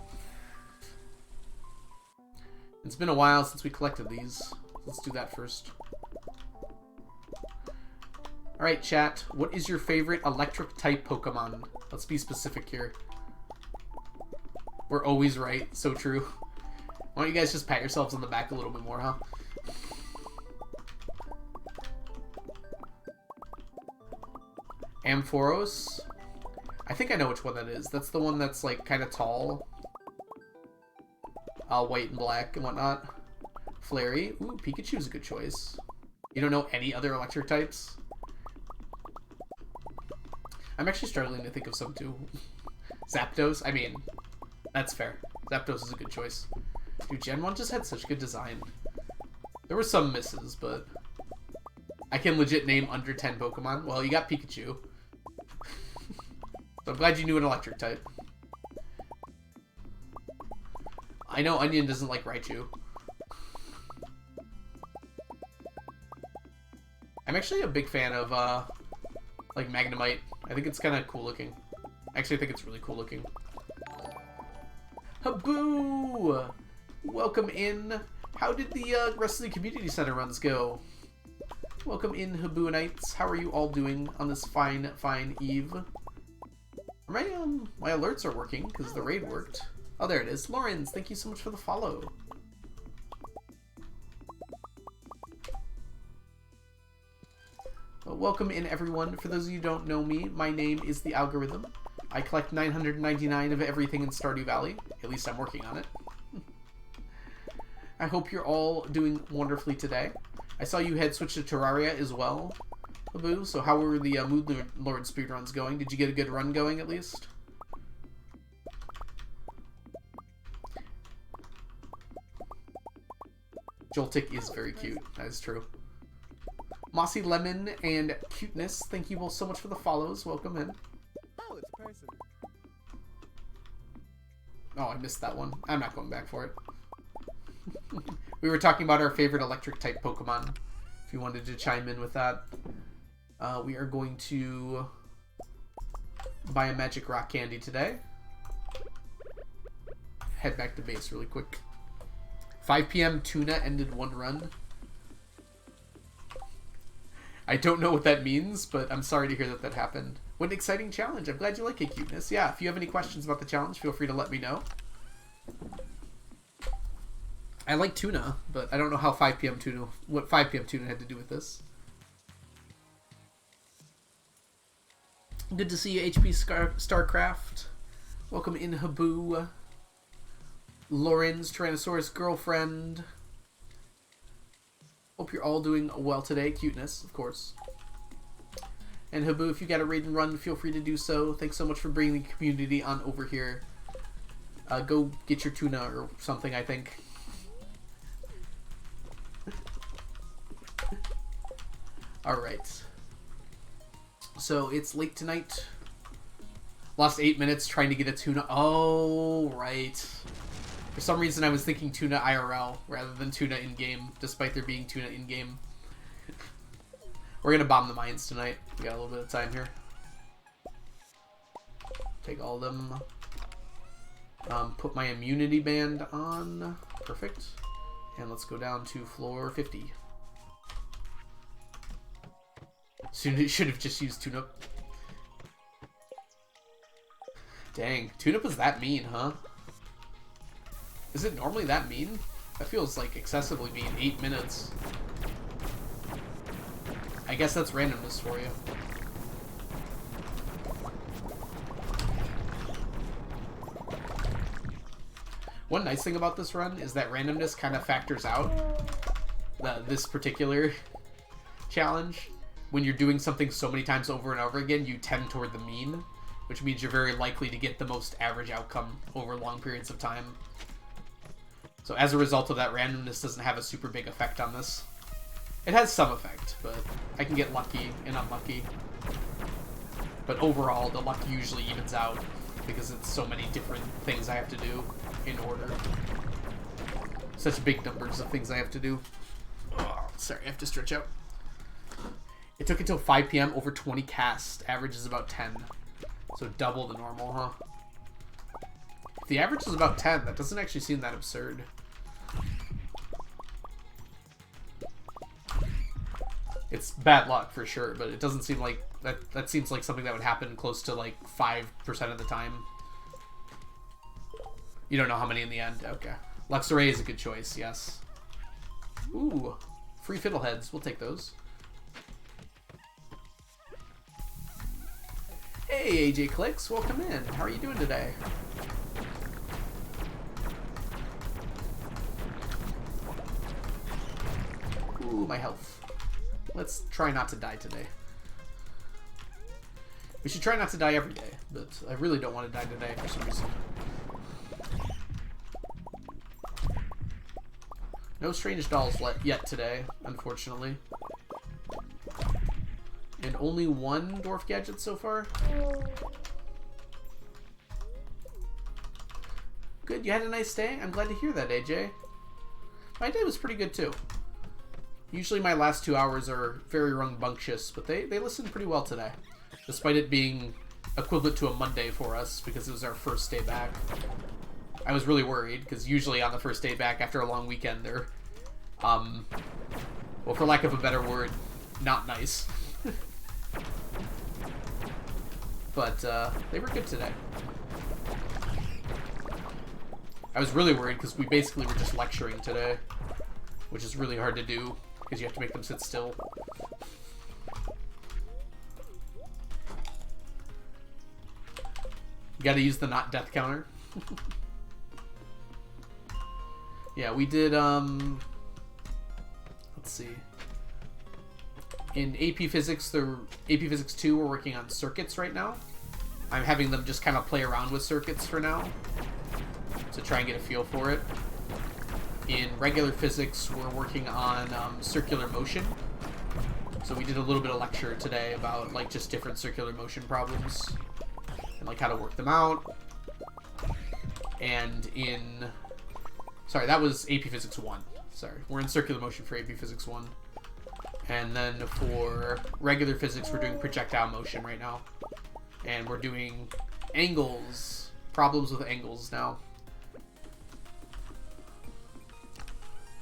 It's been a while since we collected these. Let's do that first. Alright, chat. What is your favorite electric type Pokemon? Let's be specific here. We're always right. So true. Why don't you guys just pat yourselves on the back a little bit more, huh? Ampharos? I think I know which one that is. That's the one that's like kind of tall. White and black and whatnot. Flary. Ooh, Pikachu's a good choice. You don't know any other electric types? I'm actually struggling to think of some too. Zapdos? I mean, that's fair. Zapdos is a good choice. Dude, Gen 1 just had such good design. There were some misses, but I can legit name under 10 Pokemon. Well, you got Pikachu. So I'm glad you knew an electric type. I know Onion doesn't like Raichu. I'm actually a big fan of, like, Magnemite. I think it's kind of cool looking. Actually, I think it's really cool looking. Haboo! Welcome in. How did the rest of the community center runs go? Welcome in, Haboonites. How are you all doing on this fine, fine eve? My alerts are working because the raid worked. Oh, there it is. Lawrence, thank you so much for the follow. Well, welcome in, everyone. For those of you who don't know me, my name is The Algorithm. I collect 999 of everything in Stardew Valley. At least I'm working on it. I hope you're all doing wonderfully today. I saw you had switched to Terraria as well, Abu. So how were the Mood Lord speedruns going? Did you get a good run going at least? Joltik is very cute. That is true. Mossy Lemon and Cuteness, thank you both so much for the follows. Welcome in. Oh, it's a person. Oh, I missed that one. I'm not going back for it. We were talking about our favorite electric type Pokemon. If you wanted to chime in with that. We are going to buy a magic rock candy today. Head back to base really quick. 5 p.m. Tuna ended one run. I don't know what that means, but I'm sorry to hear that that happened. What an exciting challenge. I'm glad you like it, Cuteness. Yeah, if you have any questions about the challenge, feel free to let me know. I like tuna, but I don't know how 5 p.m. tuna, what 5 p.m. tuna had to do with this. Good to see you, HP Starcraft. Welcome in, Haboo. Lauren's Tyrannosaurus girlfriend. Hope you're all doing well today. Cuteness, of course. And Haboo, if you got a raid and run, feel free to do so. Thanks so much for bringing the community on over here. Go get your tuna or something, I think. Alright. So, it's late tonight. Lost 8 minutes trying to get a tuna. Oh, right. For some reason, I was thinking tuna IRL rather than tuna in-game, despite there being tuna in-game. We're going to bomb the mines tonight. We got a little bit of time here. Take all of them. Put my immunity band on. Perfect. And let's go down to floor 50. Should have just used Tune-Up. Dang, Tune-Up is that mean, huh? Is it normally that mean? That feels like excessively mean. 8 minutes. I guess that's randomness for you. One nice thing about this run is that randomness kind of factors out this particular challenge. When you're doing something so many times over and over again, you tend toward the mean, which means you're very likely to get the most average outcome over long periods of time. So as a result of that, randomness doesn't have a super big effect on this. It has some effect, but I can get lucky and unlucky. But overall, the luck usually evens out because it's so many different things I have to do in order. Such big numbers of things I have to do. Oh, sorry, I have to stretch out. It took until 5 p.m. over 20 casts. Average is about 10. So double the normal, huh? If the average is about 10, that doesn't actually seem that absurd. It's bad luck for sure, but it doesn't seem like that seems like something that would happen close to like 5% of the time. You don't know how many in the end. Okay. Luxray is a good choice, yes. Ooh, free fiddleheads. We'll take those. Hey, AJ Clicks, welcome in. How are you doing today? Ooh, my health. Let's try not to die today. We should try not to die every day, but I really don't want to die today for some reason. No strange dolls yet today, unfortunately. And only one dwarf gadget so far. Good, you had a nice day? I'm glad to hear that, AJ. My day was pretty good too. Usually my last 2 hours are very rambunctious, but they listened pretty well today. Despite it being equivalent to a Monday for us, because it was our first day back. I was really worried, because usually on the first day back after a long weekend, they're, well, for lack of a better word, not nice. But, they were good today. I was really worried, because we basically were just lecturing today, which is really hard to do, because you have to make them sit still. You gotta use the not death counter. Yeah, we did, let's see. In AP Physics, the AP Physics 2, we're working on circuits right now. I'm having them just kind of play around with circuits for now, to try and get a feel for it. In regular physics, we're working on circular motion. So we did a little bit of lecture today about like just different circular motion problems and like how to work them out. And in, sorry, that was AP Physics 1. Sorry, we're in circular motion for AP Physics 1. And then for regular physics, we're doing projectile motion right now. And we're doing angles, problems with angles now.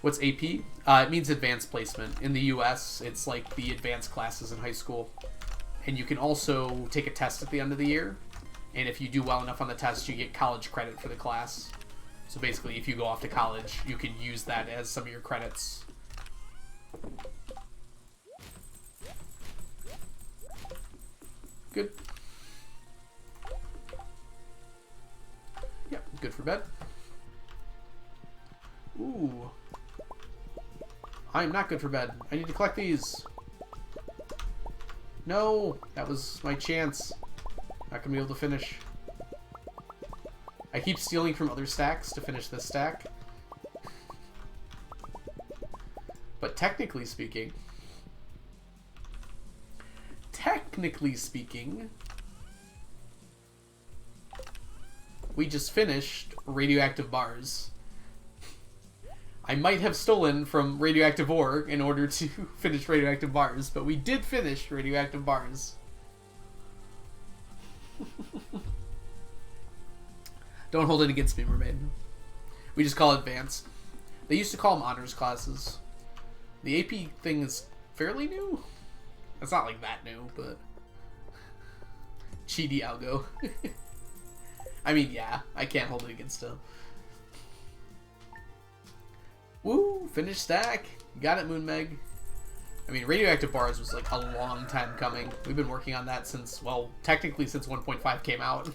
What's AP? It means advanced placement. In the US, it's like the advanced classes in high school. And you can also take a test at the end of the year. And if you do well enough on the test, you get college credit for the class. So basically, if you go off to college, you can use that as some of your credits. Good. Yep, good for bed. Ooh. I am not good for bed. I need to collect these. No, that was my chance. Not gonna be able to finish. I keep stealing from other stacks to finish this stack. But technically speaking, we just finished radioactive bars. I might have stolen from radioactive ore in order to finish radioactive bars, but we did finish radioactive bars. Don't hold it against me, Mermaid. We just call it advanced. They used to call them honors classes. The AP thing is fairly new. It's not like that new, but cheaty algo. I mean, yeah, I can't hold it against him. Woo! Finished stack. Got it, Moon Meg. I mean, radioactive bars was like a long time coming. We've been working on that since, well, technically since 1.5 came out.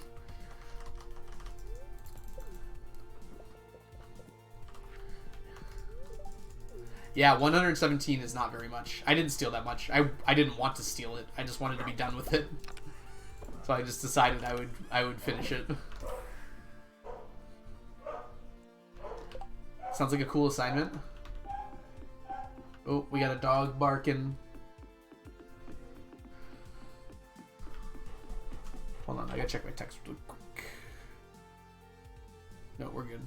Yeah, 117 is not very much. I didn't steal that much. I didn't want to steal it. I just wanted to be done with it. So I just decided I would finish it. Sounds like a cool assignment. Oh, we got a dog barking. Hold on, I gotta check my text really quick. No, we're good.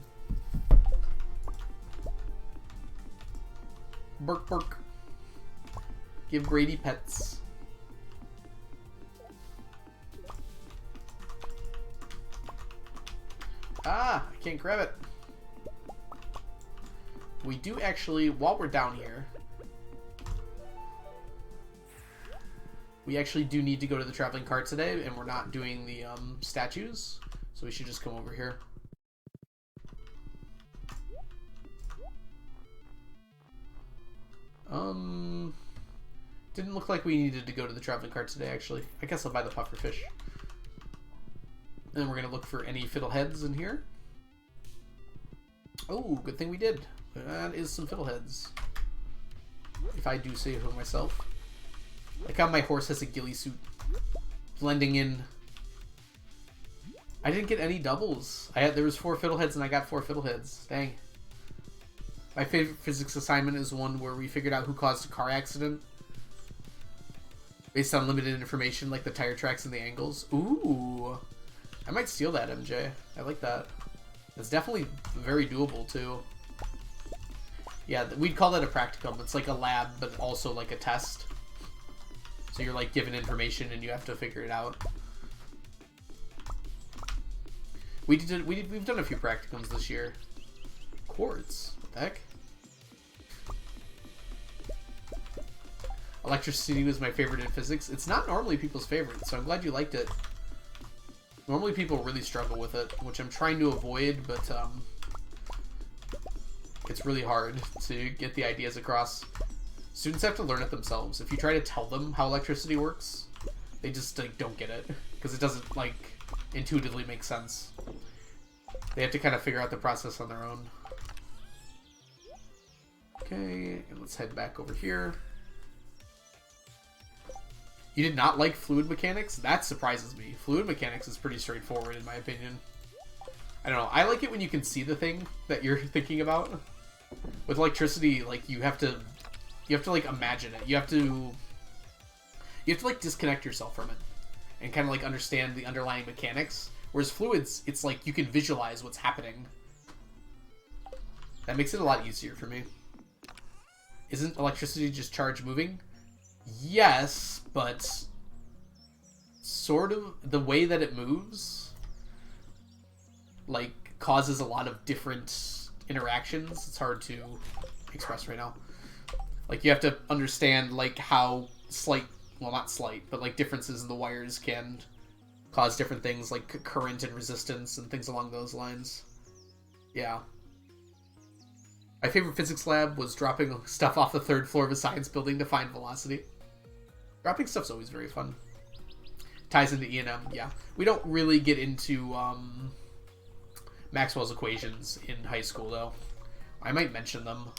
Bark, bark. Give Grady pets. Ah, I can't grab it. We do actually, while we're down here, we actually do need to go to the traveling cart today, and we're not doing the statues, so we should just come over here. Didn't look like we needed to go to the traveling cart today, actually. I guess I'll buy the puffer fish. And then we're gonna look for any fiddleheads in here. Oh, good thing we did. That is some fiddleheads. If I do say so myself. Like how my horse has a ghillie suit. Blending in. I didn't get any doubles. There was 4 fiddleheads and I got 4 fiddleheads. Dang. My favorite physics assignment is one where we figured out who caused a car accident. Based on limited information like the tire tracks and the angles. Ooh. I might steal that, MJ. I like that. It's definitely very doable too. Yeah, we'd call that a practicum. It's like a lab, but also like a test. So you're like given information and you have to figure it out. We've done a few practicums this year. Quartz. What the heck? Electricity was my favorite in physics. It's not normally people's favorite, so I'm glad you liked it. Normally people really struggle with it, which I'm trying to avoid, but it's really hard to get the ideas across. Students have to learn it themselves. If you try to tell them how electricity works, they just like don't get it because it doesn't like intuitively make sense. They have to kind of figure out the process on their own. Okay, and let's head back over here. You did not like fluid mechanics? That surprises me. Fluid mechanics is pretty straightforward in my opinion. I don't know. I like it when you can see the thing that you're thinking about. With electricity, like you have to like imagine it. You have to like disconnect yourself from it and kind of like understand the underlying mechanics. Whereas fluids, it's like you can visualize what's happening. That makes it a lot easier for me. Isn't electricity just charge moving? Yes, but sort of the way that it moves like causes a lot of different interactions. It's hard to express right now. Like you have to understand like how slight, well not slight, but like differences in the wires can cause different things like current and resistance and things along those lines. Yeah. My favorite physics lab was dropping stuff off the 3rd floor of a science building to find velocity. Dropping stuff's always very fun. Ties into E&M, yeah. We don't really get into Maxwell's equations in high school, though. I might mention them.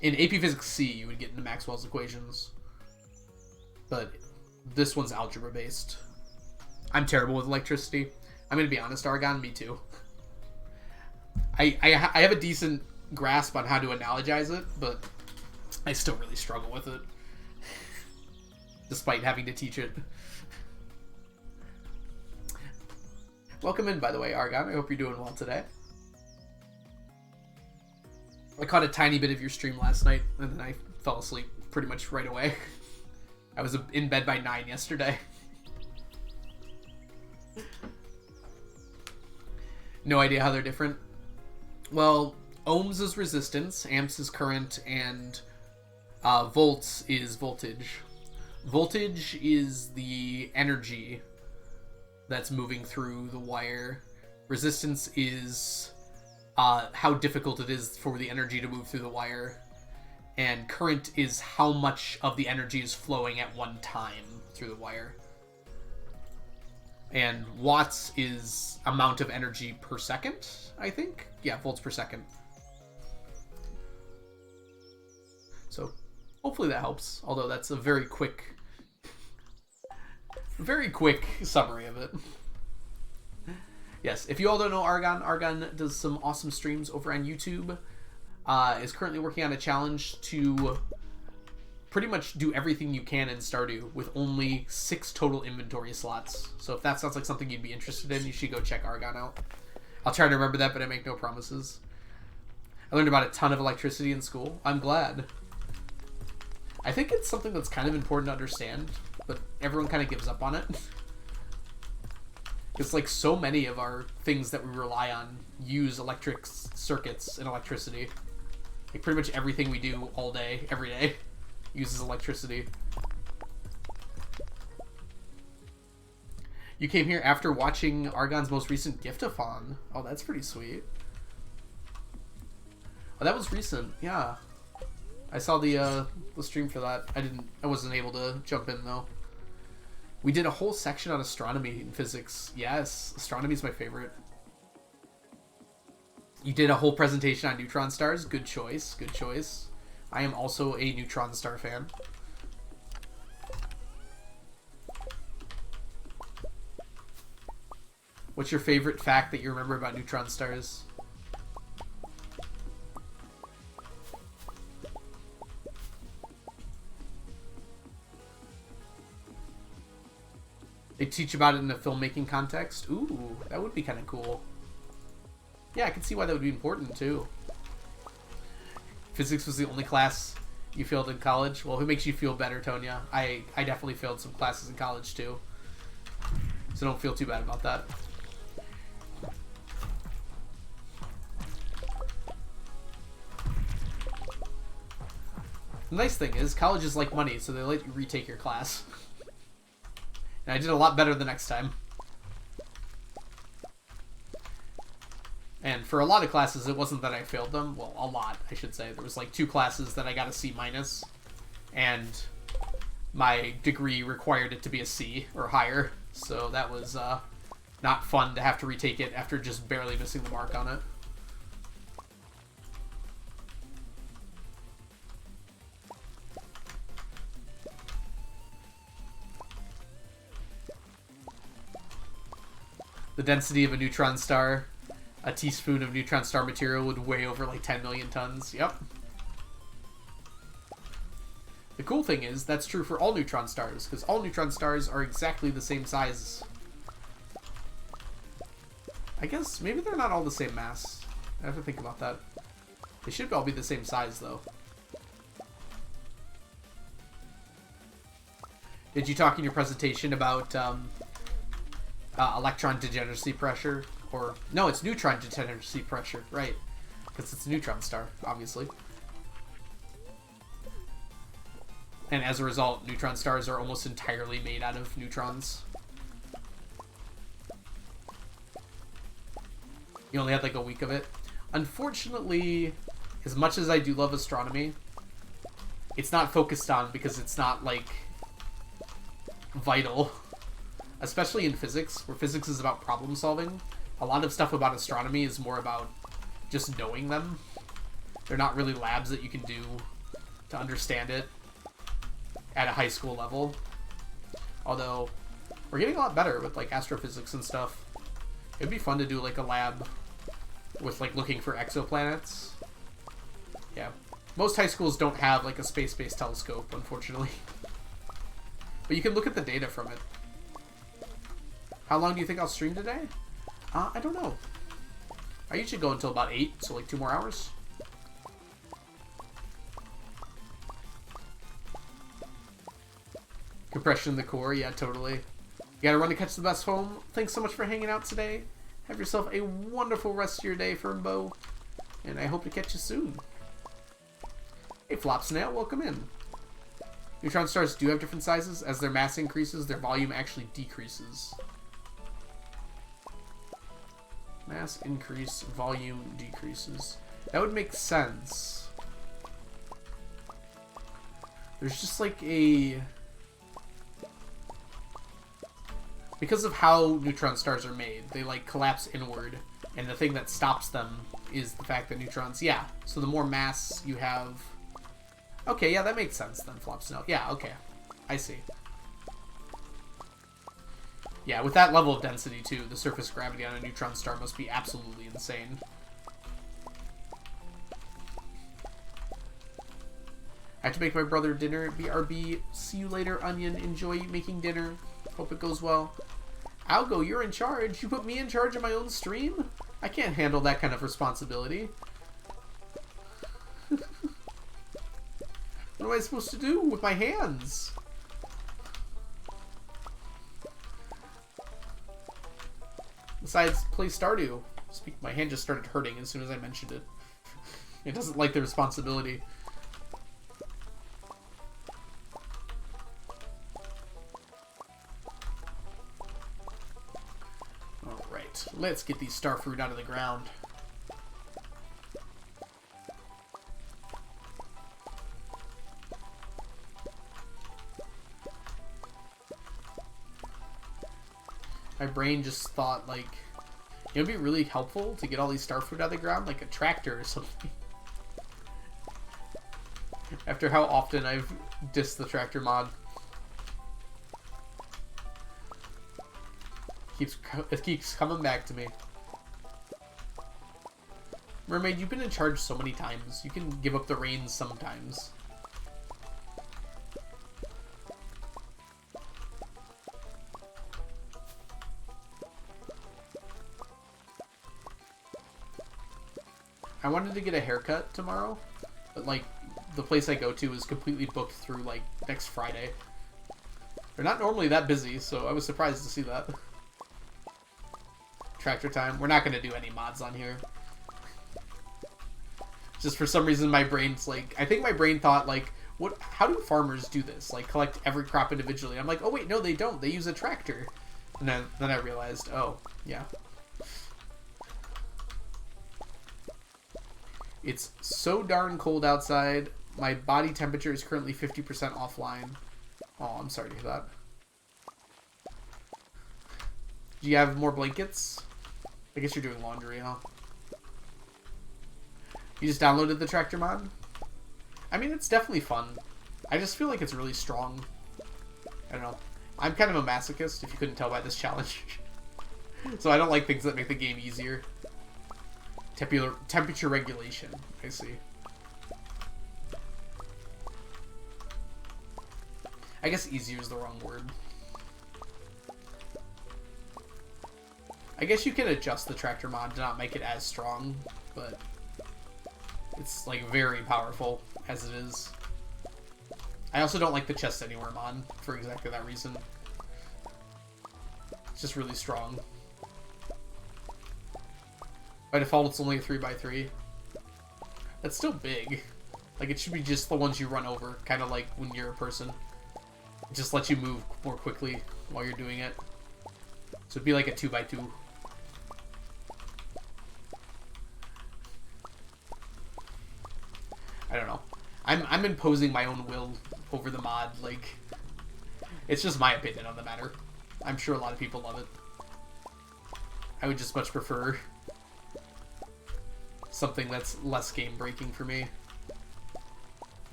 In AP Physics C, you would get into Maxwell's equations. But this one's algebra-based. I'm terrible with electricity. I'm going to be honest, Argon, me too. I have a decent grasp on how to analogize it, but I still really struggle with it. Despite having to teach it. Welcome in, by the way, Argon. I hope you're doing well today. I caught a tiny bit of your stream last night, and then I fell asleep pretty much right away. I was in bed by 9 yesterday. No idea how they're different. Well, ohms is resistance, amps is current, and volts is voltage. Voltage is the energy that's moving through the wire. Resistance is how difficult it is for the energy to move through the wire. And current is how much of the energy is flowing at one time through the wire. And watts is amount of energy per second, I think? Yeah, volts per second. So hopefully that helps, although that's a very quick summary of it. Yes, if you all don't know Argon does some awesome streams over on YouTube. Is currently working on a challenge to pretty much do everything you can in Stardew with only 6 total inventory slots. So if that sounds like something you'd be interested in, you should go check Argon out. I'll try to remember that, but I make no promises. I learned about a ton of electricity in school. I'm glad. I think it's something that's kind of important to understand, but everyone kind of gives up on it. It's like so many of our things that we rely on use electric circuits and electricity. Like pretty much everything we do all day, every day, uses electricity. You came here after watching Argon's most recent gift-a-thon. Oh, that's pretty sweet. Oh, that was recent, yeah. I saw the stream for that. I wasn't able to jump in though. We did a whole section on astronomy and physics. Yes, astronomy is my favorite. You did a whole presentation on neutron stars. Good choice. Good choice. I am also a neutron star fan. What's your favorite fact that you remember about neutron stars? They teach about it in a filmmaking context. Ooh, that would be kind of cool. Yeah, I can see why that would be important, too. Physics was the only class you failed in college? Well, who makes you feel better, Tonya? I definitely failed some classes in college, too. So don't feel too bad about that. The nice thing is, college is like money, so they let you retake your class. And I did a lot better the next time. And for a lot of classes, it wasn't that I failed them. Well, a lot, I should say. There was like 2 classes that I got a C-, and my degree required it to be a C or higher. So that was not fun to have to retake it after just barely missing the mark on it. The density of a neutron star. A teaspoon of neutron star material would weigh over like 10 million tons. Yep. The cool thing is, that's true for all neutron stars, because all neutron stars are exactly the same size. I guess maybe they're not all the same mass. I have to think about that. They should all be the same size, though. Did you talk in your presentation about electron degeneracy pressure? Or, no, it's neutron degeneracy pressure, right. Because it's a neutron star, obviously. And as a result, neutron stars are almost entirely made out of neutrons. You only had like a week of it. Unfortunately, as much as I do love astronomy, it's not focused on because it's not, like, vital. Especially in physics, where physics is about problem solving. A lot of stuff about astronomy is more about just knowing them. They're not really labs that you can do to understand it at a high school level. Although, we're getting a lot better with, like, astrophysics and stuff. It'd be fun to do, like, a lab with, like, looking for exoplanets. Yeah. Most high schools don't have, like, a space-based telescope, unfortunately. But you can look at the data from it. How long do you think I'll stream today? I don't know. I usually go until about 8, so like 2 more hours. Compression in the core, yeah, totally. You gotta run to catch the bus home. Thanks so much for hanging out today. Have yourself a wonderful rest of your day, Fernbo. And I hope to catch you soon. Hey, Flop Snail, welcome in. Neutron stars do have different sizes. As their mass increases, their volume actually decreases. Mass increase, volume decreases. That would make sense. There's just like a... Because of how neutron stars are made, they like collapse inward, and the thing that stops them is the fact that neutrons... Yeah, so the more mass you have... Okay, yeah, that makes sense then, Flop Snow. Yeah, okay. I see. Yeah, with that level of density, too, the surface gravity on a neutron star must be absolutely insane. I have to make my brother dinner. BRB, see you later, Onion. Enjoy making dinner. Hope it goes well. Algo, you're in charge. You put me in charge of my own stream? I can't handle that kind of responsibility. What am I supposed to do with my hands? Besides, play Stardew. My hand just started hurting as soon as I mentioned it. It doesn't like the responsibility. Alright, let's get these starfruit out of the ground. My brain just thought, like, it would be really helpful to get all these starfruit out of the ground, like a tractor or something. After how often I've dissed the tractor mod. It keeps coming back to me. Mermaid, you've been in charge so many times. You can give up the reins sometimes. I wanted to get a haircut tomorrow, but like the place I go to is completely booked through like next Friday. They're not normally that busy, so I was surprised to see that. Tractor time. We're not going to do any mods on here. Just for some reason my brain's like, I think my brain thought like, what? How do farmers do this? Like collect every crop individually. I'm like, oh wait, no they don't. They use a tractor. And then I realized, oh, yeah. It's so darn cold outside. My body temperature is currently 50% offline. Oh, I'm sorry to hear that. Do you have more blankets? I guess you're doing laundry, huh? You just downloaded the tractor mod? I mean, it's definitely fun. I just feel like it's really strong. I don't know. I'm kind of a masochist, if you couldn't tell by this challenge. So I don't like things that make the game easier. Temperature regulation, I see. I guess easier is the wrong word. I guess you can adjust the tractor mod to not make it as strong, but it's like very powerful as it is. I also don't like the chest anywhere mod for exactly that reason. It's just really strong. By default, it's only a 3x3. That's still big. Like, it should be just the ones you run over, kind of like when you're a person. It just lets you move more quickly while you're doing it. So it'd be like a 2x2. I don't know. I'm imposing my own will over the mod. Like, it's just my opinion on the matter. I'm sure a lot of people love it. I would just much prefer something that's less game-breaking for me.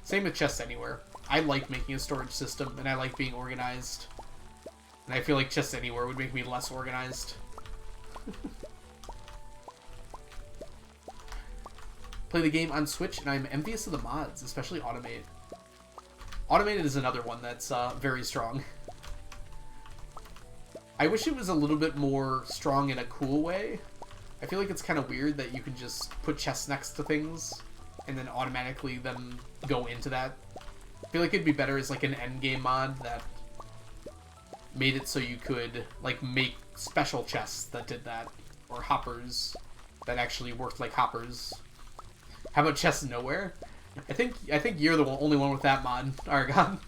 Same with Chests Anywhere. I like making a storage system, and I like being organized. And I feel like Chests Anywhere would make me less organized. Play the game on Switch, and I'm envious of the mods, especially Automate. Automated is another one that's very strong. I wish it was a little bit more strong in a cool way. I feel like it's kind of weird that you can just put chests next to things and then automatically them go into that. I feel like it'd be better as like an endgame mod that made it so you could like make special chests that did that, or hoppers that actually worked like hoppers. How about Chests Nowhere? I think you're the only one with that mod, Argon.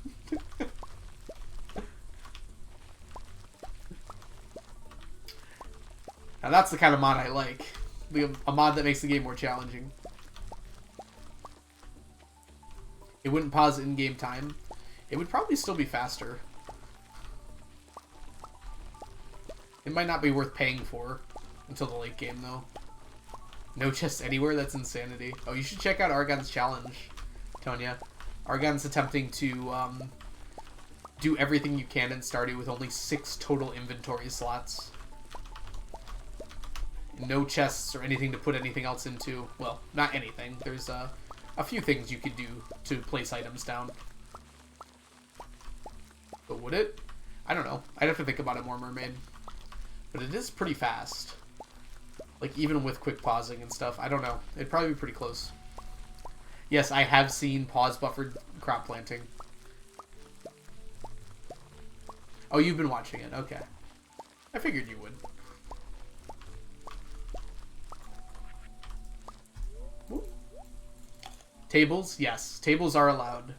Now that's the kind of mod I like. A mod that makes the game more challenging. It wouldn't pause in-game time. It would probably still be faster. It might not be worth paying for until the late game, though. No chests anywhere? That's insanity. Oh, you should check out Argon's challenge, Tonya. Argon's attempting to do everything you can in Stardew with only 6 total inventory slots. No chests or anything to put anything else into. Well, not anything. There's a few things you could do to place items down. But would it? I don't know. I'd have to think about it more, Mermaid. But it is pretty fast. Like, even with quick pausing and stuff. I don't know. It'd probably be pretty close. Yes, I have seen pause buffered crop planting. Oh, you've been watching it. Okay. I figured you would. Whoop. Tables? Yes. Tables are allowed.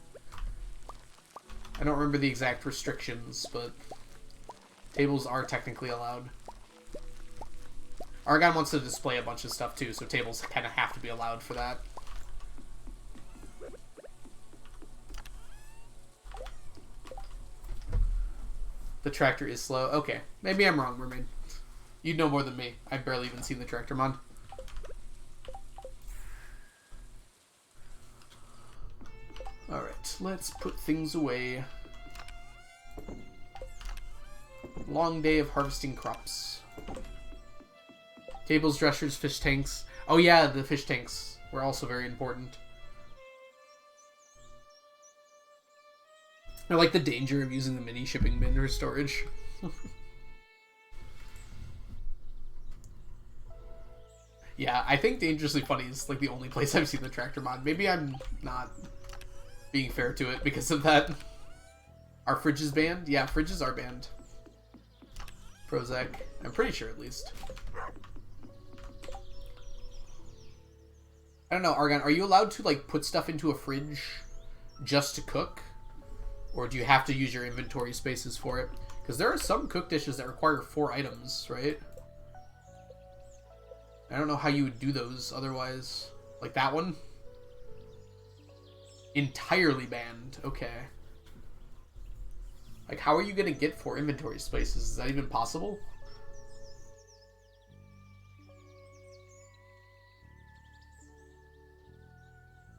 I don't remember the exact restrictions, but tables are technically allowed. Argon wants to display a bunch of stuff too, so tables kind of have to be allowed for that. The tractor is slow. Okay. Maybe I'm wrong, Mermaid. You'd know more than me. I've barely even seen the tractor mod. Alright, let's put things away. Long day of harvesting crops. Tables, dressers, fish tanks. Oh yeah, the fish tanks were also very important. I like the danger of using the mini shipping bin for storage. Yeah, I think Dangerously Funny is like the only place I've seen the tractor mod. Maybe I'm not being fair to it because of that. Are fridges banned? Yeah, fridges are banned. Prozac. I'm pretty sure, at least. I don't know, Argon, are you allowed to, like, put stuff into a fridge just to cook? Or do you have to use your inventory spaces for it? Because there are some cook dishes that require 4 items, right? I don't know how you would do those otherwise. Like that one? Entirely banned. Okay. Like, how are you going to get 4 inventory spaces? Is that even possible?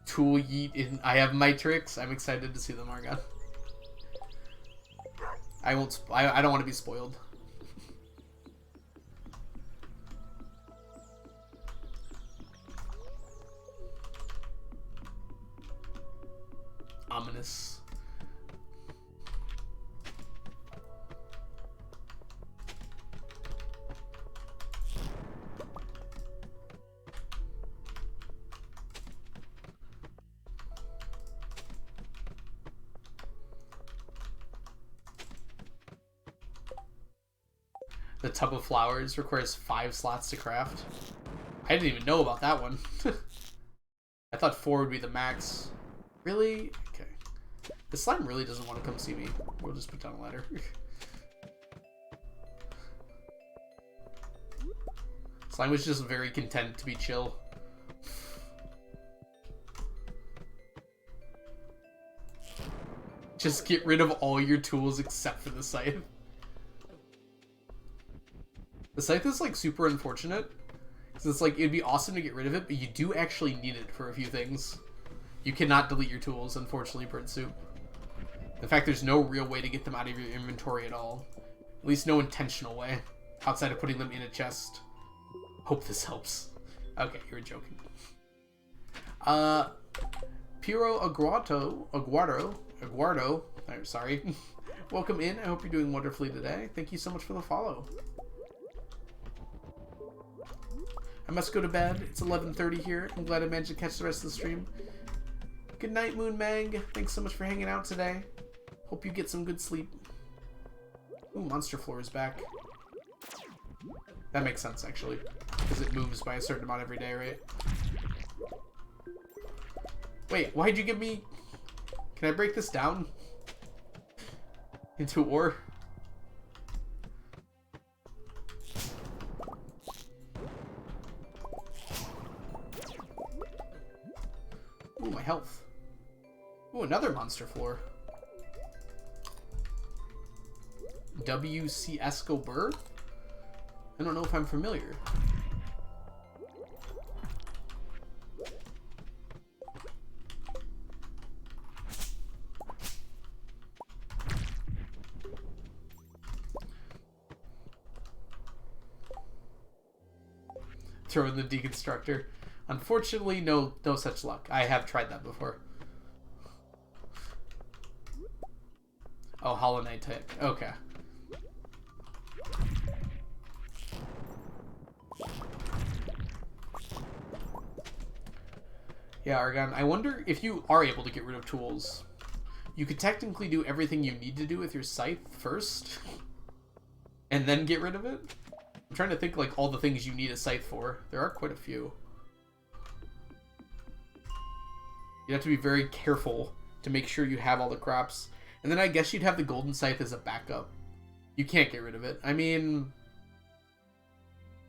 Tool yeet in I have my tricks. I'm excited to see them, Argon. I won't. I don't want to be spoiled. Ominous. The tub of flowers requires 5 slots to craft. I didn't even know about that one. I thought 4 would be the max. Really? Okay. The slime really doesn't want to come see me. We'll just put down a ladder. Slime was just very content to be chill. Just get rid of all your tools except for the scythe. The scythe is, like, super unfortunate. Because it's like, it'd be awesome to get rid of it, but you do actually need it for a few things. You cannot delete your tools, unfortunately, Bird Soup. In fact, there's no real way to get them out of your inventory at all. At least no intentional way. Outside of putting them in a chest. Hope this helps. Okay, you were joking. Piro Aguardo, I'm sorry. Welcome in. I hope you're doing wonderfully today. Thank you so much for the follow. I must go to bed. It's 11:30 here. I'm glad I managed to catch the rest of the stream. Good night, Moon Mag. Thanks so much for hanging out today. Hope you get some good sleep. Ooh, Monster Floor is back. That makes sense, actually. Because it moves by a certain amount every day, right? Wait, why'd you give me... Can I break this down? Into ore? health. Oh, another monster floor. W.C. Escobar? I don't know if I'm familiar. Throw in the deconstructor. Unfortunately, no such luck. I have tried that before. Oh, Hollow Knight type. Okay. Yeah, Argon, I wonder if you are able to get rid of tools. You could technically do everything you need to do with your scythe first, and then get rid of it. I'm trying to think like all the things you need a scythe for. There are quite a few. You have to be very careful to make sure you have all the crops. And then I guess you'd have the golden scythe as a backup. You can't get rid of it. I mean,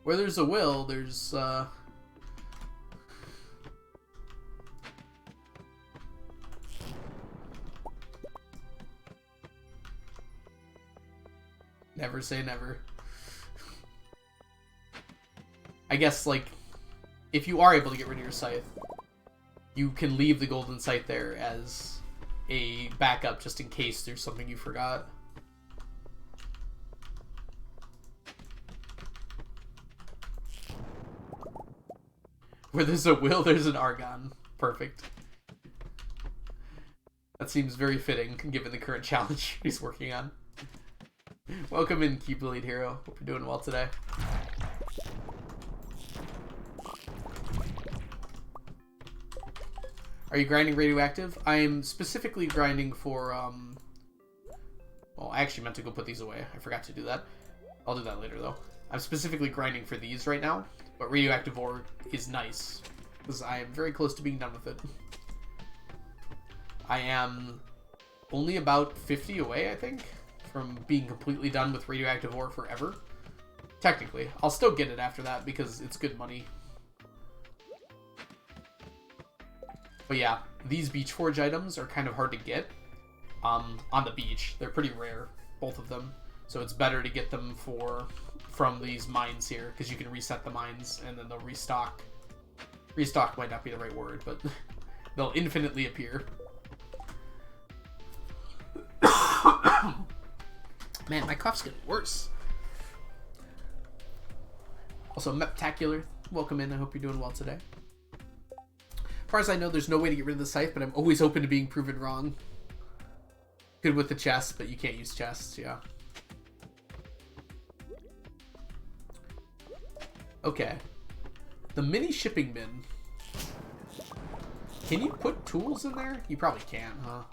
where there's a will, there's never say never. I guess, like, if you are able to get rid of your scythe, you can leave the golden scythe there as a backup just in case there's something you forgot. Where there's a will, there's an Argon. Perfect. That seems very fitting, given the current challenge he's working on. Welcome in, Keyblade Hero. Hope you're doing well today. Are you grinding radioactive? I'm specifically grinding for, well, I actually meant to go put these away. I forgot to do that. I'll do that later, though. I'm specifically grinding for these right now, but radioactive ore is nice, because I am very close to being done with it. I am only about 50 away, I think, from being completely done with radioactive ore forever. Technically. I'll still get it after that, because it's good money. But yeah, these Beach Forge items are kind of hard to get on the beach. They're pretty rare, both of them. So it's better to get them from these mines here, because you can reset the mines and then they'll restock. Restock might not be the right word, but they'll infinitely appear. Man, my cough's getting worse. Also, Meptacular, welcome in. I hope you're doing well today. As far as I know, there's no way to get rid of the scythe, but I'm always open to being proven wrong. Good with the chest, but you can't use chests, yeah. Okay. The mini shipping bin. Can you put tools in there? You probably can, huh?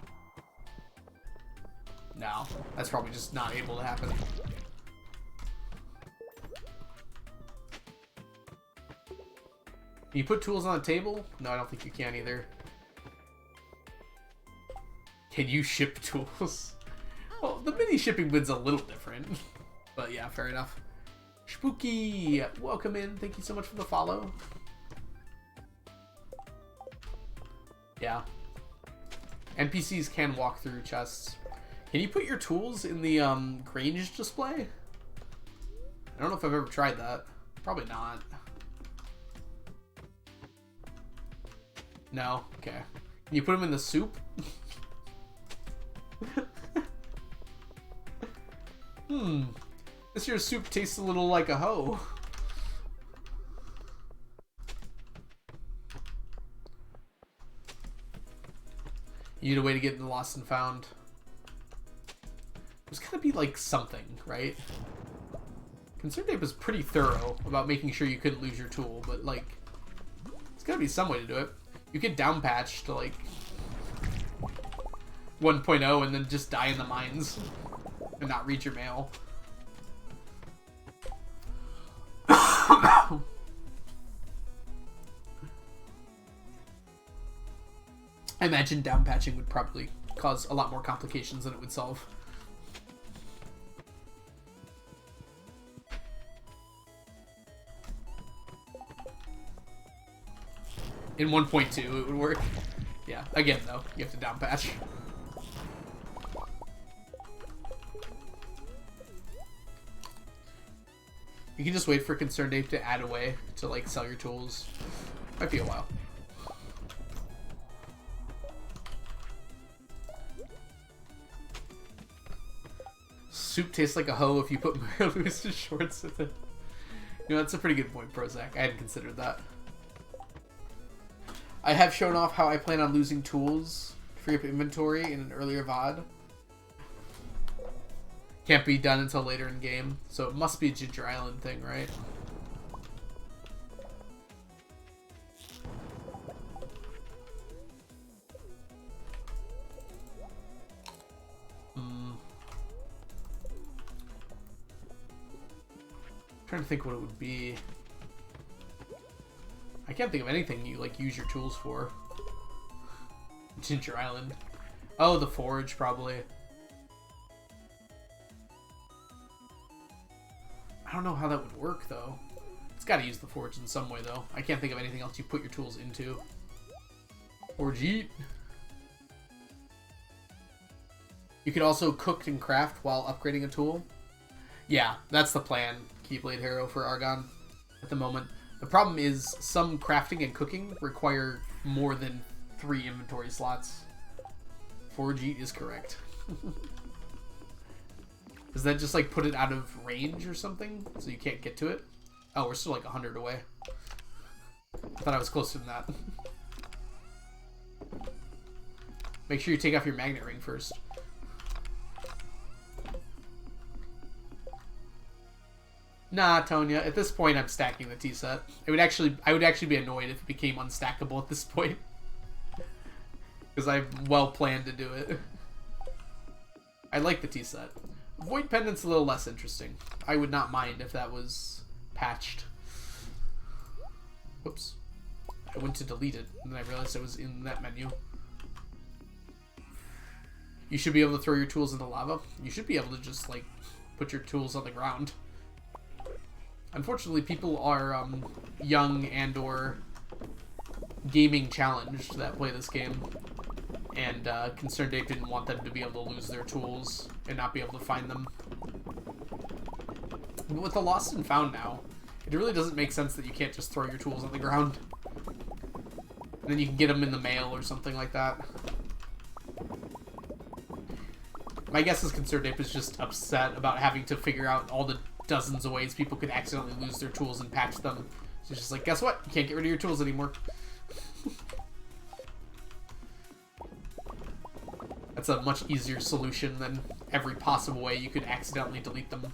No, that's probably just not able to happen. Can you put tools on the table? No, I don't think you can either. Can you ship tools? Well, the mini shipping bin's a little different. But yeah, fair enough. Spooky, welcome in. Thank you so much for the follow. Yeah. NPCs can walk through chests. Can you put your tools in the Grange display? I don't know if I've ever tried that. Probably not. No? Okay. Can you put them in the soup? This year's soup tastes a little like a hoe. You need a way to get in the Lost and Found. There's gotta be like something, right? Concern Tape was pretty thorough about making sure you couldn't lose your tool, but like, there's gotta be some way to do it. You could down patch to like 1.0 and then just die in the mines and not read your mail. I imagine down patching would probably cause a lot more complications than it would solve. In 1.2 it would work. Yeah, again, though, you have to down patch. You can just wait for Concerned Ape to add a way to, like, sell your tools. Might be a while. Soup tastes like a hoe if you put Mario Lewis's shorts in it. You know, that's a pretty good point, Prozac. I hadn't considered that. I have shown off how I plan on losing tools to free up inventory in an earlier VOD. Can't be done until later in game, so it must be a Ginger Island thing, right? Trying to think what it would be. I can't think of anything you like use your tools for. Ginger Island. Oh, the forge probably. I don't know how that would work though. It's got to use the forge in some way though. I can't think of anything else you put your tools into. Forge eat. You could also cook and craft while upgrading a tool. Yeah, that's the plan. Keyblade Hero for Argon at the moment. The problem is some crafting and cooking require more than 3 inventory slots. Forge Eat is correct. Does that just like put it out of range or something? So you can't get to it? Oh, we're still like 100 away. I thought I was closer than that. Make sure you take off your magnet ring first. Nah, Tonya. At this point, I'm stacking the tea set. I would actually be annoyed if it became unstackable at this point, because I've well planned to do it. I like the tea set. Void Pendant's a little less interesting. I would not mind if that was patched. Whoops. I went to delete it, and then I realized it was in that menu. You should be able to throw your tools into lava. You should be able to just like put your tools on the ground. Unfortunately, people are young and or gaming challenged that play this game, and Concerned Ape didn't want them to be able to lose their tools and not be able to find them. But with the Lost and Found now, it really doesn't make sense that you can't just throw your tools on the ground. And then you can get them in the mail or something like that. My guess is Concerned Ape is just upset about having to figure out all the dozens of ways people could accidentally lose their tools and patch them. So it's just like, guess what? You can't get rid of your tools anymore. That's a much easier solution than every possible way you could accidentally delete them.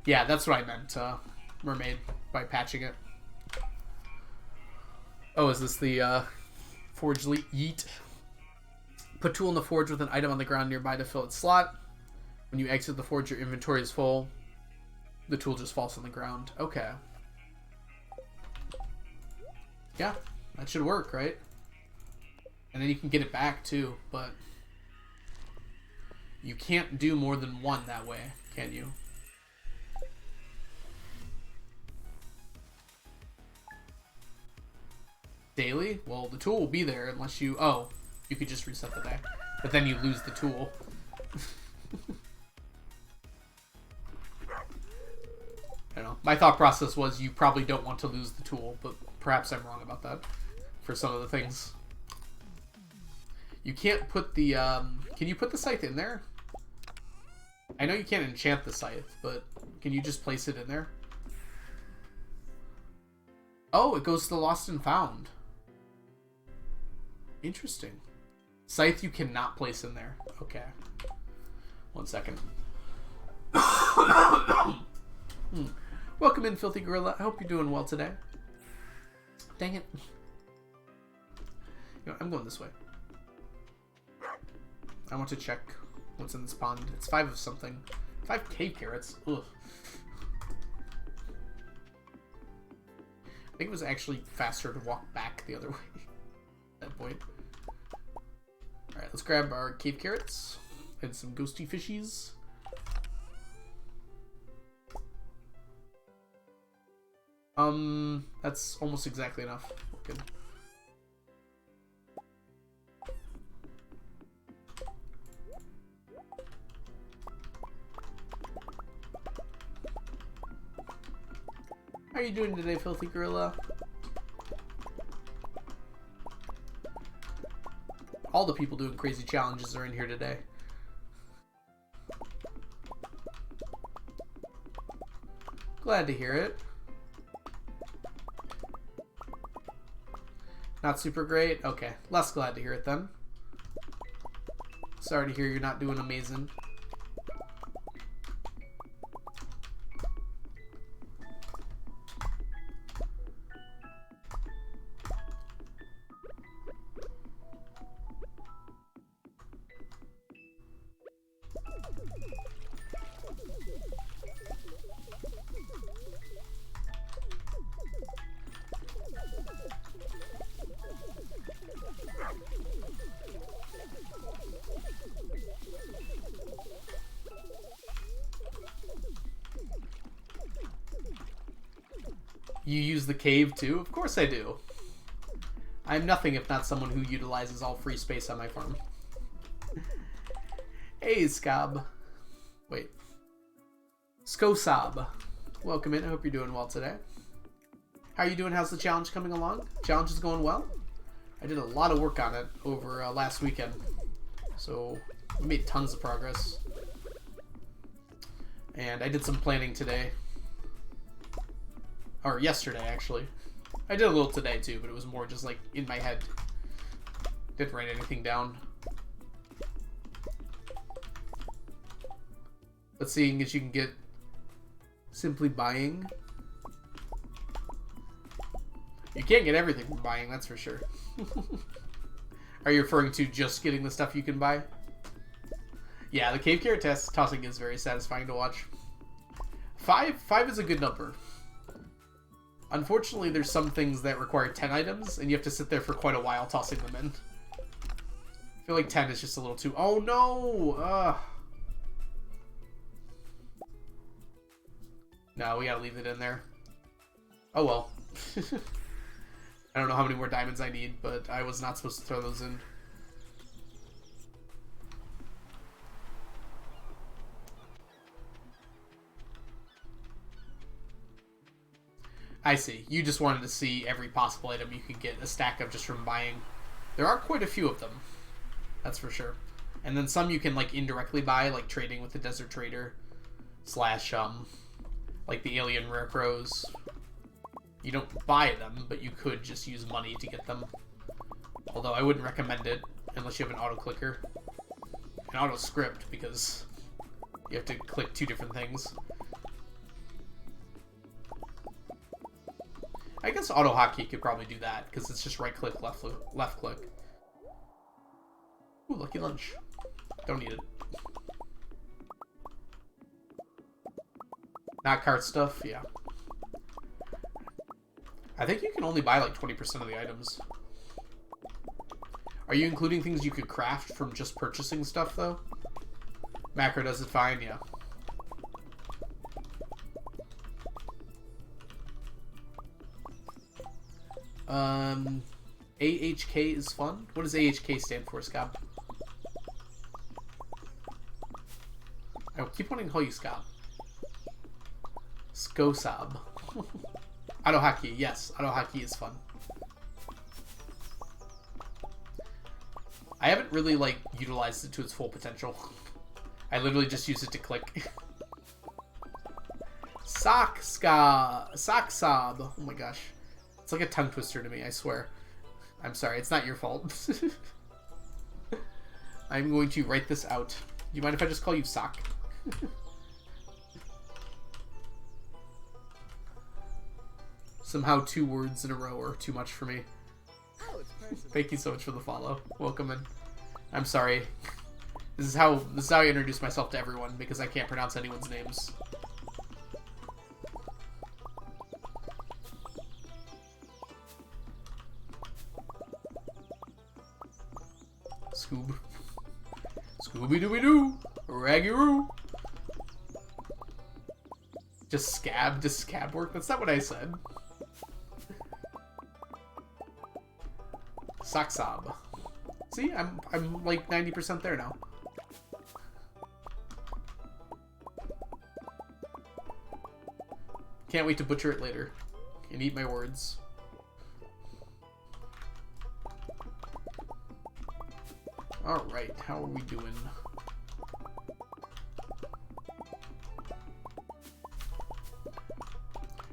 Yeah, that's what I meant, Mermaid, by patching it. Oh, is this the Forge Yeet? Put tool in the forge with an item on the ground nearby to fill its slot. When you exit the forge, your inventory is full. The tool just falls on the ground. Okay. Yeah, that should work, right? And then you can get it back too, but you can't do more than one that way, can you? Daily? Well, the tool will be there unless you... Oh, you could just reset the day. But then you lose the tool. I don't know. My thought process was you probably don't want to lose the tool, but perhaps I'm wrong about that for some of the things. You can't put the... Can you put the scythe in there? I know you can't enchant the scythe, but can you just place it in there? Oh, it goes to the Lost and Found. Interesting. Scythe you cannot place in there. Okay. 1 second. Welcome in, Filthy Gorilla. I hope you're doing well today. Dang it. You know, I'm going this way. I want to check what's in this pond. It's 5 of something. 5 cave carrots. Ugh. I think it was actually faster to walk back the other way at that point. Alright, let's grab our cave carrots and some ghosty fishies. That's almost exactly enough. Good. How are you doing today, Filthy Gorilla? All the people doing crazy challenges are in here today. Glad to hear it. Not super great? Okay, less glad to hear it then. Sorry to hear you're not doing amazing. You use the cave too? Of course I do. I'm nothing if not someone who utilizes all free space on my farm. Hey, Scob. Wait. Skosab. Welcome in. I hope you're doing well today. How are you doing? How's the challenge coming along? Challenge is going well? I did a lot of work on it over last weekend. So, we made tons of progress. And I did some planning today. Or yesterday, actually. I did a little today, too, but it was more just, like, in my head. Didn't write anything down. But seeing as you can get simply buying. You can't get everything from buying, that's for sure. Are you referring to just getting the stuff you can buy? Yeah, the cave carrot tossing is very satisfying to watch. Five is a good number. Unfortunately, there's some things that require 10 items, and you have to sit there for quite a while tossing them in. I feel like 10 is just a little too... Oh, no! No, we gotta leave it in there. Oh, well. I don't know how many more diamonds I need, but I was not supposed to throw those in. I see. You just wanted to see every possible item you could get a stack of just from buying. There are quite a few of them. That's for sure. And then some you can like indirectly buy, like trading with the Desert Trader. Slash, like the Alien Rare Crows. You don't buy them, but you could just use money to get them. Although I wouldn't recommend it unless you have an auto clicker. An auto script, because you have to click 2 different things. I guess auto hotkey could probably do that, because it's just right click, left click. Ooh, lucky lunch. Don't need it. Not cart stuff, yeah. I think you can only buy like 20% of the items. Are you including things you could craft from just purchasing stuff, though? Macro does it fine, yeah. AHK is fun? What does AHK stand for, Scott? I keep wanting to call you Scott. Skosab. Auto hockey, yes. Auto hockey is fun. I haven't really, like, utilized it to its full potential. I literally just use it to click. Socksab. Oh my gosh. It's like a tongue twister to me, I swear. I'm sorry, it's not your fault. I'm going to write this out. Do you mind if I just call you Sock? Somehow 2 words in a row are too much for me. Oh, it's personal. Thank you so much for the follow. Welcome in. I'm sorry. This is how I introduce myself to everyone, because I can't pronounce anyone's names. Scoob. Scooby-Dooby-Doo. Raggy-Roo. Just scab? Does scab work? That's not what I said. Sock-sob. See? I'm like 90% there now. Can't wait to butcher it later. And eat my words. Alright, how are we doing?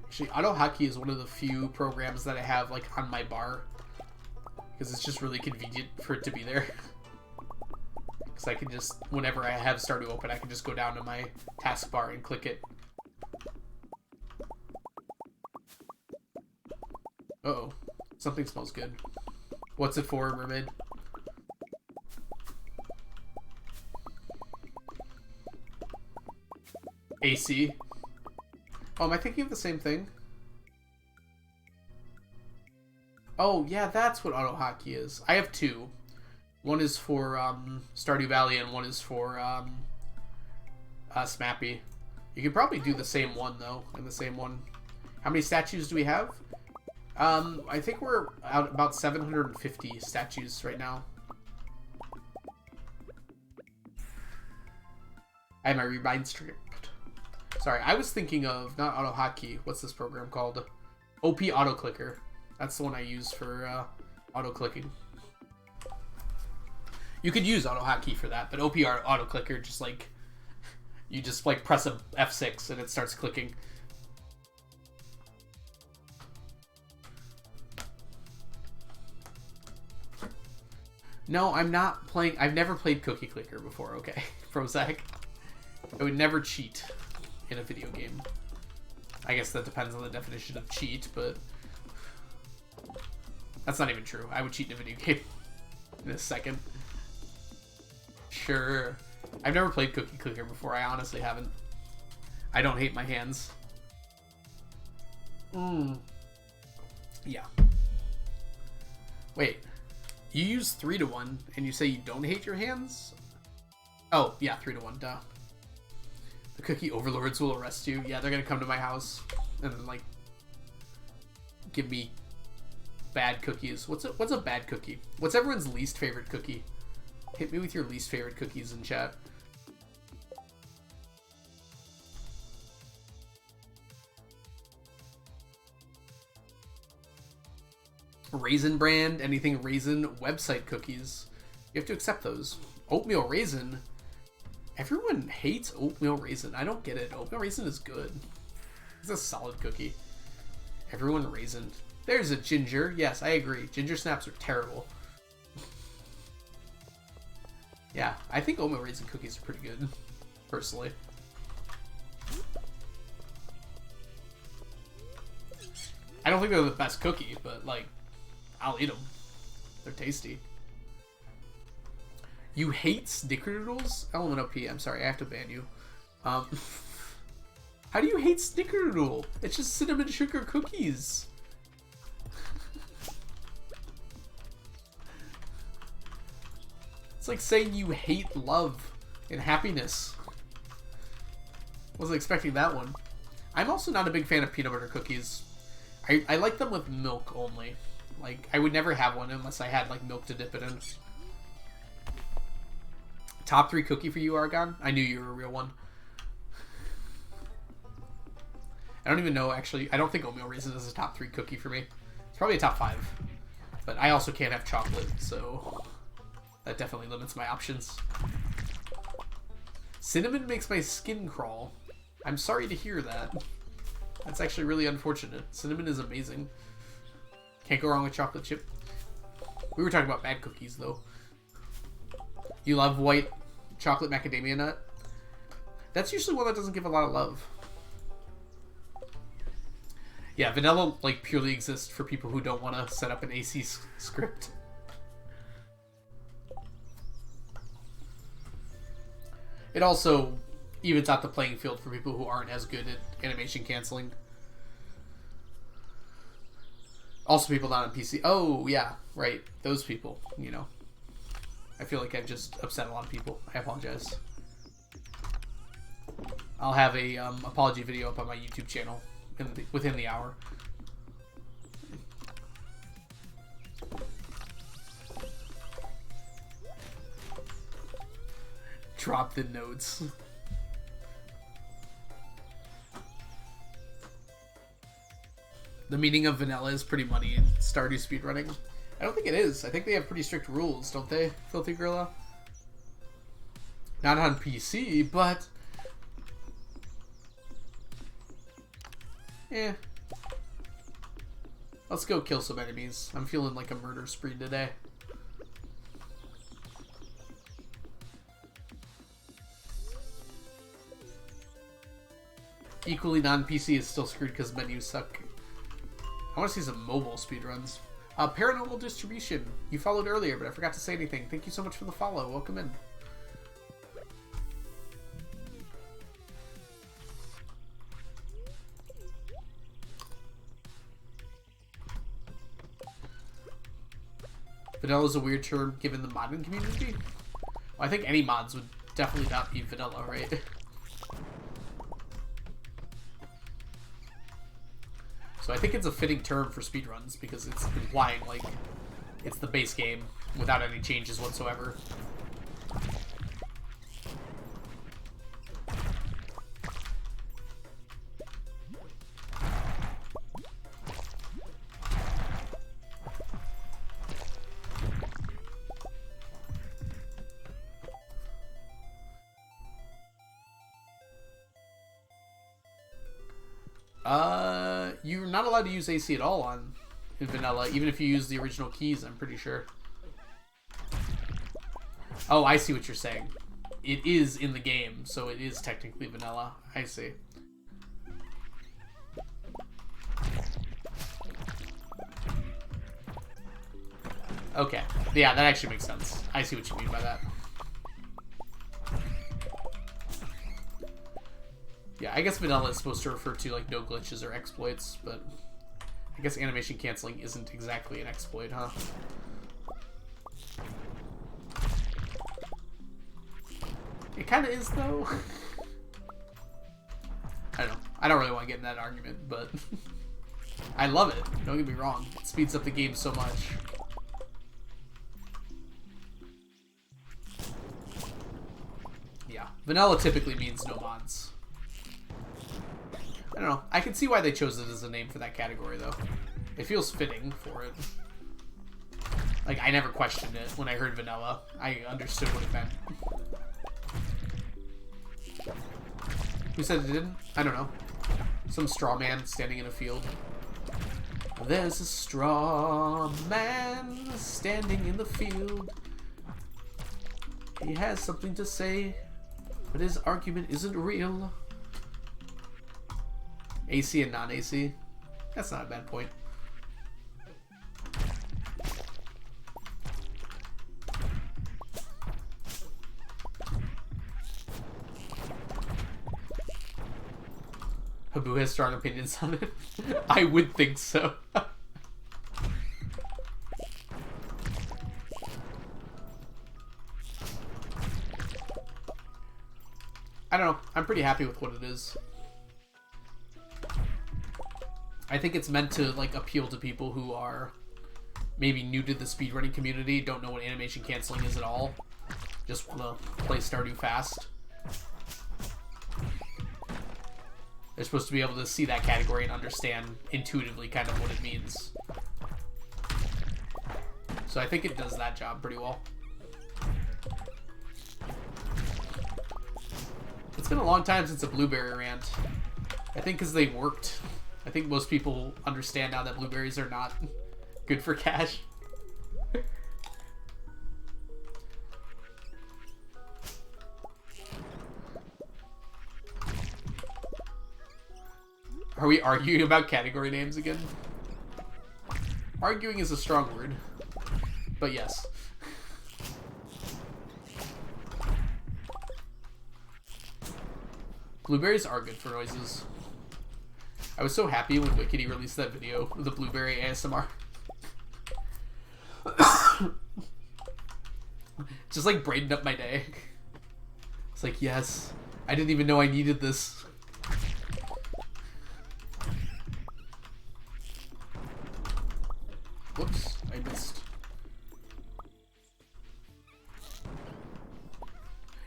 Actually, AutoHotkey is one of the few programs that I have like on my bar. Because it's just really convenient for it to be there. Because I can just, whenever I have Stardew open, I can just go down to my taskbar and click it. Uh-oh. Something smells good. What's it for, mermaid? AC. Oh, am I thinking of the same thing? Oh, yeah, that's what AutoHotkey is. I have two. One is for Stardew Valley and one is for Smappy. You could probably do the same one, though, in the same one. How many statues do we have? I think we're at about 750 statues right now. I have my rebind script. Sorry, I was thinking of, not AutoHotkey, what's this program called? OP Auto Clicker. That's the one I use for auto clicking. You could use AutoHotkey for that, but OP Auto Clicker just like, you just like press a F6 and it starts clicking. No, I'm not playing. I've never played Cookie Clicker before, okay? Prozac. I would never cheat in a video game. I guess that depends on the definition of cheat, but that's not even true. I would cheat in a video game in a second. Sure. I've never played Cookie Clicker before. I honestly haven't. I don't hate my hands. Yeah. Wait. You use 3-to-1, and you say you don't hate your hands? Oh, yeah, 3-to-1, duh. The cookie overlords will arrest you. Yeah, they're gonna come to my house and, like, give me bad cookies. What's a bad cookie? What's everyone's least favorite cookie? Hit me with your least favorite cookies in chat. Raisin brand, anything raisin, website cookies. You have to accept those. Oatmeal raisin. Everyone hates oatmeal raisin. I don't get it. Oatmeal raisin is good. It's a solid cookie. Everyone raisin. There's a ginger. Yes, I agree. Ginger snaps are terrible. Yeah, I think oatmeal raisin cookies are pretty good, personally. I don't think they're the best cookie, but, like, I'll eat them. They're tasty. You hate snickerdoodles? LMNOP, I'm sorry, I have to ban you. How do you hate snickerdoodle? It's just cinnamon sugar cookies. It's like saying you hate love and happiness. Wasn't expecting that one. I'm also not a big fan of peanut butter cookies. I like them with milk only. Like, I would never have one unless I had, like, milk to dip it in. Top 3 cookie for you, Argon? I knew you were a real one. I don't even know, actually. I don't think oatmeal raisin is a top 3 cookie for me. It's probably a top 5. But I also can't have chocolate, so that definitely limits my options. Cinnamon makes my skin crawl. I'm sorry to hear that. That's actually really unfortunate. Cinnamon is amazing. Can't go wrong with chocolate chip. We were talking about bad cookies, though. You love white chocolate macadamia nut? That's usually one that doesn't give a lot of love. Yeah, vanilla, like, purely exists for people who don't want to set up an AC script. It also evens out the playing field for people who aren't as good at animation canceling. Also people not on PC. Oh, yeah, right. Those people, you know. I feel like I've just upset a lot of people. I apologize. I'll have a apology video up on my YouTube channel within the hour. Drop the notes. The meaning of vanilla is pretty muddy in Stardew speedrunning. I don't think it is. I think they have pretty strict rules, don't they, Filthy Gorilla? Not on PC, but... eh. Let's go kill some enemies. I'm feeling like a murder spree today. Equally non-PC is still screwed because menus suck. I want to see some mobile speedruns. Paranormal Distribution. You followed earlier, but I forgot to say anything. Thank you so much for the follow. Welcome in. Vanilla is a weird term given the modding community. Well, I think any mods would definitely not be vanilla, right? So I think it's a fitting term for speedruns because it's implying like it's the base game without any changes whatsoever. You're not allowed to use AC at all in vanilla, even if you use the original keys, I'm pretty sure. Oh, I see what you're saying. It is in the game, so it is technically vanilla. I see. Okay. Yeah, that actually makes sense. I see what you mean by that. Yeah, I guess vanilla is supposed to refer to like no glitches or exploits, but I guess animation canceling isn't exactly an exploit, huh? It kind of is, though. I don't know. I don't really want to get in that argument, but I love it. Don't get me wrong. It speeds up the game so much. Yeah, vanilla typically means no mods. I don't know. I can see why they chose it as a name for that category, though. It feels fitting for it. Like, I never questioned it when I heard vanilla. I understood what it meant. Who said it didn't? I don't know. Some straw man standing in a field. There's a straw man standing in the field. He has something to say, but his argument isn't real. AC and non-AC. That's not a bad point. Habu has strong opinions on it. I would think so. I don't know. I'm pretty happy with what it is. I think it's meant to like appeal to people who are maybe new to the speedrunning community, don't know what animation canceling is at all, just want to play Stardew fast. They're supposed to be able to see that category and understand intuitively kind of what it means. So I think it does that job pretty well. It's been a long time since a blueberry rant. I think because they worked. I think most people understand now that blueberries are not good for cash. Are we arguing about category names again? Arguing is a strong word, but yes. Blueberries are good for noises. I was so happy when Wickedy released that video of the blueberry ASMR. Just like brightened up my day. It's like, yes, I didn't even know I needed this. Whoops, I missed.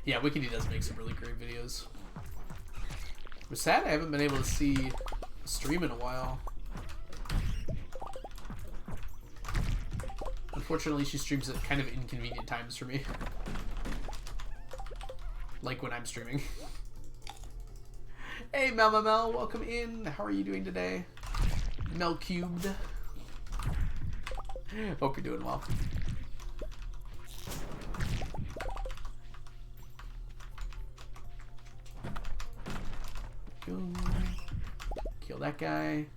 Yeah, Wickedy does make some really great videos. I'm sad I haven't been able to see a stream in a while. Unfortunately, she streams at kind of inconvenient times for me. Like when I'm streaming. Hey, Mel, welcome in. How are you doing today? Mel Cubed. Hope you're doing well. Kill that guy.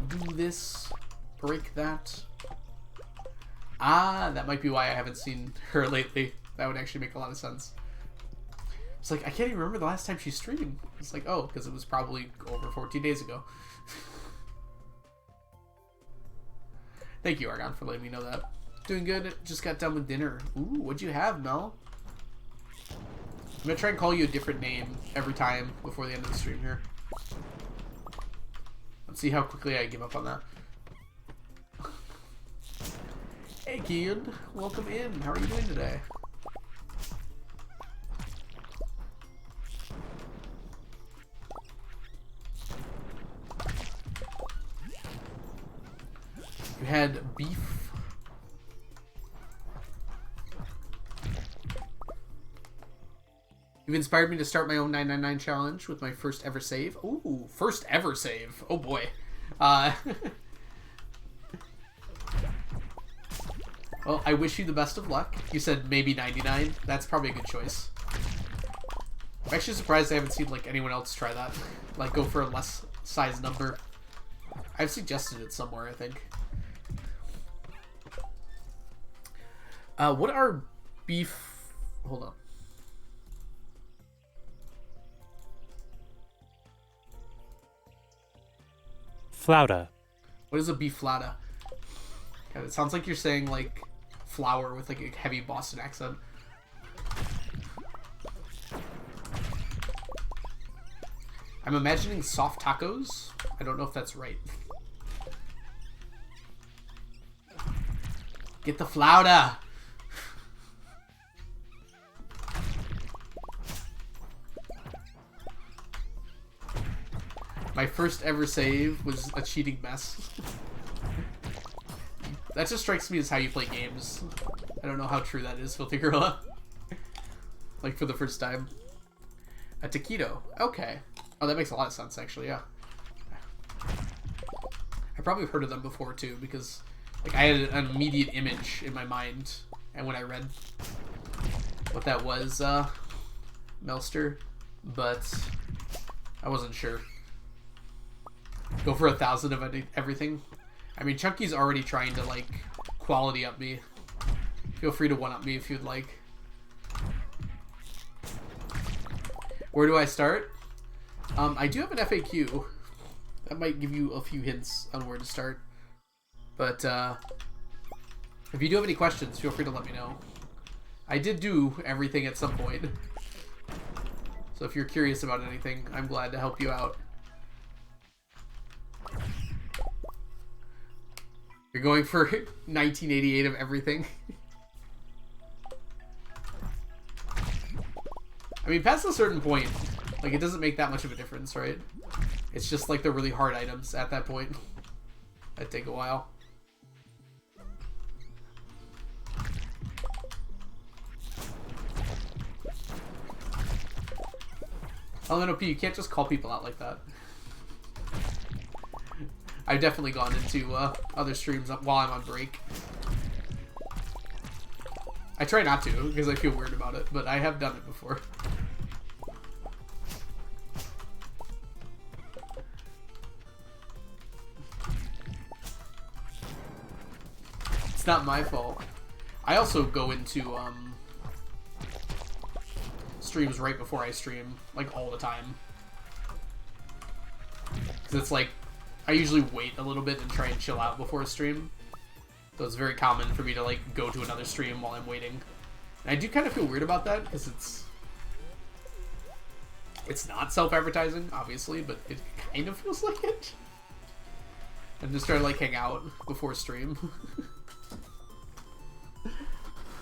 Do this. Break that. Ah, that might be why I haven't seen her lately. That would actually make a lot of sense. It's like, I can't even remember the last time she streamed. It's like, oh, because it was probably over 14 days ago. Thank you, Argon, for letting me know that. Doing good. Just got done with dinner. Ooh, what'd you have, Mel? I'm going to try and call you a different name every time before the end of the stream here. Let's see how quickly I give up on that. Hey, kid. Welcome in. How are you doing today? You had beef. You've inspired me to start my own 999 challenge with my first ever save. Ooh, first ever save. Oh boy. Well, I wish you the best of luck. You said maybe 99. That's probably a good choice. I'm actually surprised I haven't seen like anyone else try that. Like go for a less size number. I've suggested it somewhere, I think. What are beef... Hold on. Flauta. What is a beef flauta? God, it sounds like you're saying like flour with like a heavy Boston accent. I'm imagining soft tacos. I don't know if that's right. Get the flauta! My first ever save was a cheating mess. That just strikes me as how you play games. I don't know how true that is, Filthy Gorilla. Like for the first time. A taquito. Okay. Oh, that makes a lot of sense, actually, yeah. I probably heard of them before, too, because like I had an immediate image in my mind, and when I read what that was, Melster, but I wasn't sure. Go for 1,000 of everything. I mean, Chunky's already trying to, like, quality up me. Feel free to one-up me if you'd like. Where do I start? I do have an FAQ. That might give you a few hints on where to start. But, if you do have any questions, feel free to let me know. I did do everything at some point. So if you're curious about anything, I'm glad to help you out. You're going for 1988 of everything. I mean, past a certain point, like, it doesn't make that much of a difference, right? It's just, like, the really hard items at that point. That take a while. LNOP, you can't just call people out like that. I've definitely gone into other streams while I'm on break. I try not to, because I feel weird about it, but I have done it before. It's not my fault. I also go into streams right before I stream, like all the time. Because it's like, I usually wait a little bit and try and chill out before a stream. So it's very common for me to like go to another stream while I'm waiting. And I do kind of feel weird about that because it's not self-advertising, obviously, but it kind of feels like it. I'm just trying to like hang out before stream.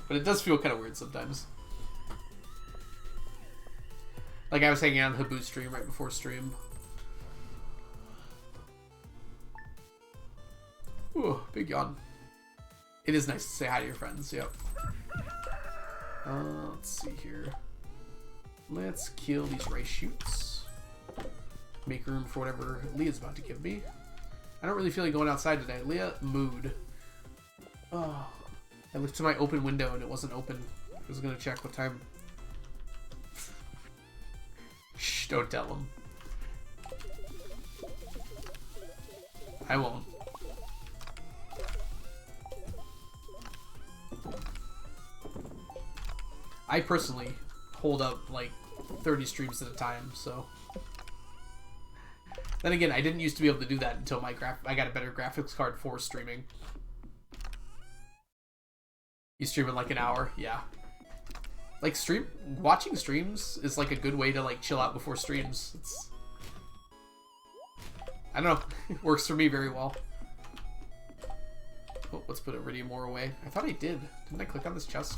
But it does feel kind of weird sometimes. Like I was hanging out on Habu stream right before stream. Ooh, big yawn. It is nice to say hi to your friends, yep. Let's see here. Let's kill these rice shoots. Make room for whatever Leah's about to give me. I don't really feel like going outside today. Leah, mood. Oh, I looked to my open window and it wasn't open. I was gonna check what time. Shh, don't tell him. I won't. I personally hold up like 30 streams at a time, so. Then again, I didn't used to be able to do that until I got a better graphics card for streaming. You stream in like an hour? Yeah. Like watching streams is like a good way to like chill out before streams. I don't know, it works for me very well. Oh, let's put Iridium Ore away. I thought I did. Didn't I click on this chest?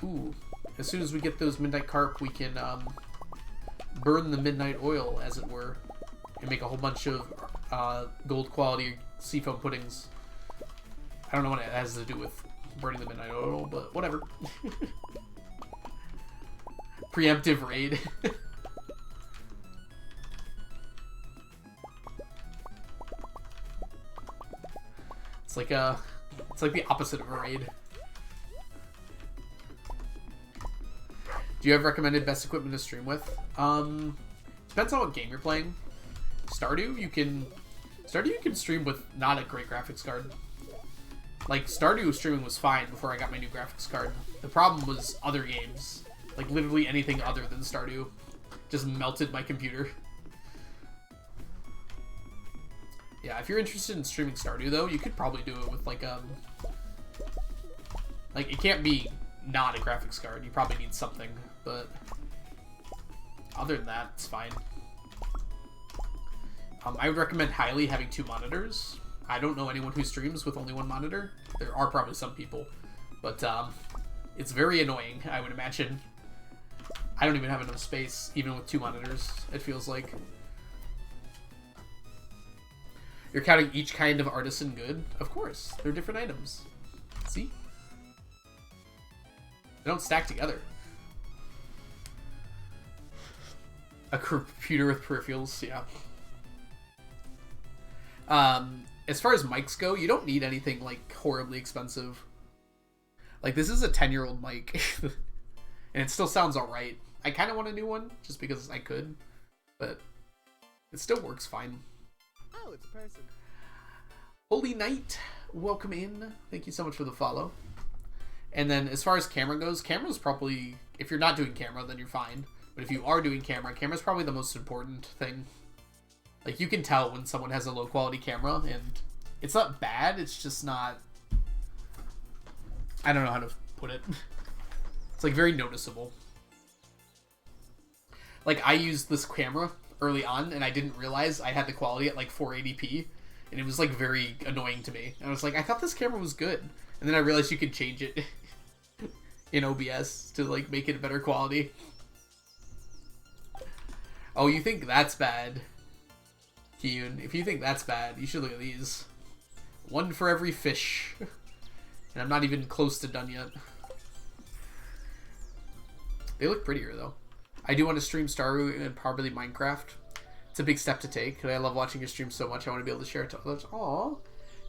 Ooh, as soon as we get those midnight carp, we can burn the midnight oil, as it were, and make a whole bunch of gold quality seafoam puddings. I don't know what it has to do with burning the midnight oil, but whatever. Preemptive raid. It's like the opposite of a raid. Do you have recommended best equipment to stream with? Depends on what game you're playing. Stardew, you can stream with not a great graphics card. Like, Stardew streaming was fine before I got my new graphics card. The problem was other games. Like, literally anything other than Stardew just melted my computer. Yeah, if you're interested in streaming Stardew, though, you could probably do it with, like, it can't be not a graphics card. You probably need something, but other than that, it's fine. I would recommend highly having 2 monitors. I don't know anyone who streams with only 1 monitor. There are probably some people, but it's very annoying, I would imagine. I don't even have enough space, even with 2 monitors, it feels like. You're counting each kind of artisan good? Of course, they're different items. See? They don't stack together. A computer with peripherals, yeah. As far as mics go, you don't need anything like horribly expensive. Like, this is a 10-year-old mic, and it still sounds alright. I kind of want a new one, just because I could, but it still works fine. Oh, it's a person. Holy Knight, welcome in. Thank you so much for the follow. And then as far as camera goes, camera's probably, if you're not doing camera, then you're fine. But if you are doing camera, camera's probably the most important thing. Like, you can tell when someone has a low quality camera, and it's not bad, it's just not, I don't know how to put it. It's like very noticeable. Like, I used this camera early on, and I didn't realize I had the quality at like 480p, and it was like very annoying to me. And I was like, I thought this camera was good. And then I realized you could change it in OBS to like make it a better quality. Oh, you think that's bad? Kiyun, if you think that's bad, you should look at these. 1 for every fish. And I'm not even close to done yet. They look prettier though. I do want to stream Stardew and probably Minecraft. It's a big step to take, and I love watching your stream so much I want to be able to share it to others. Aww.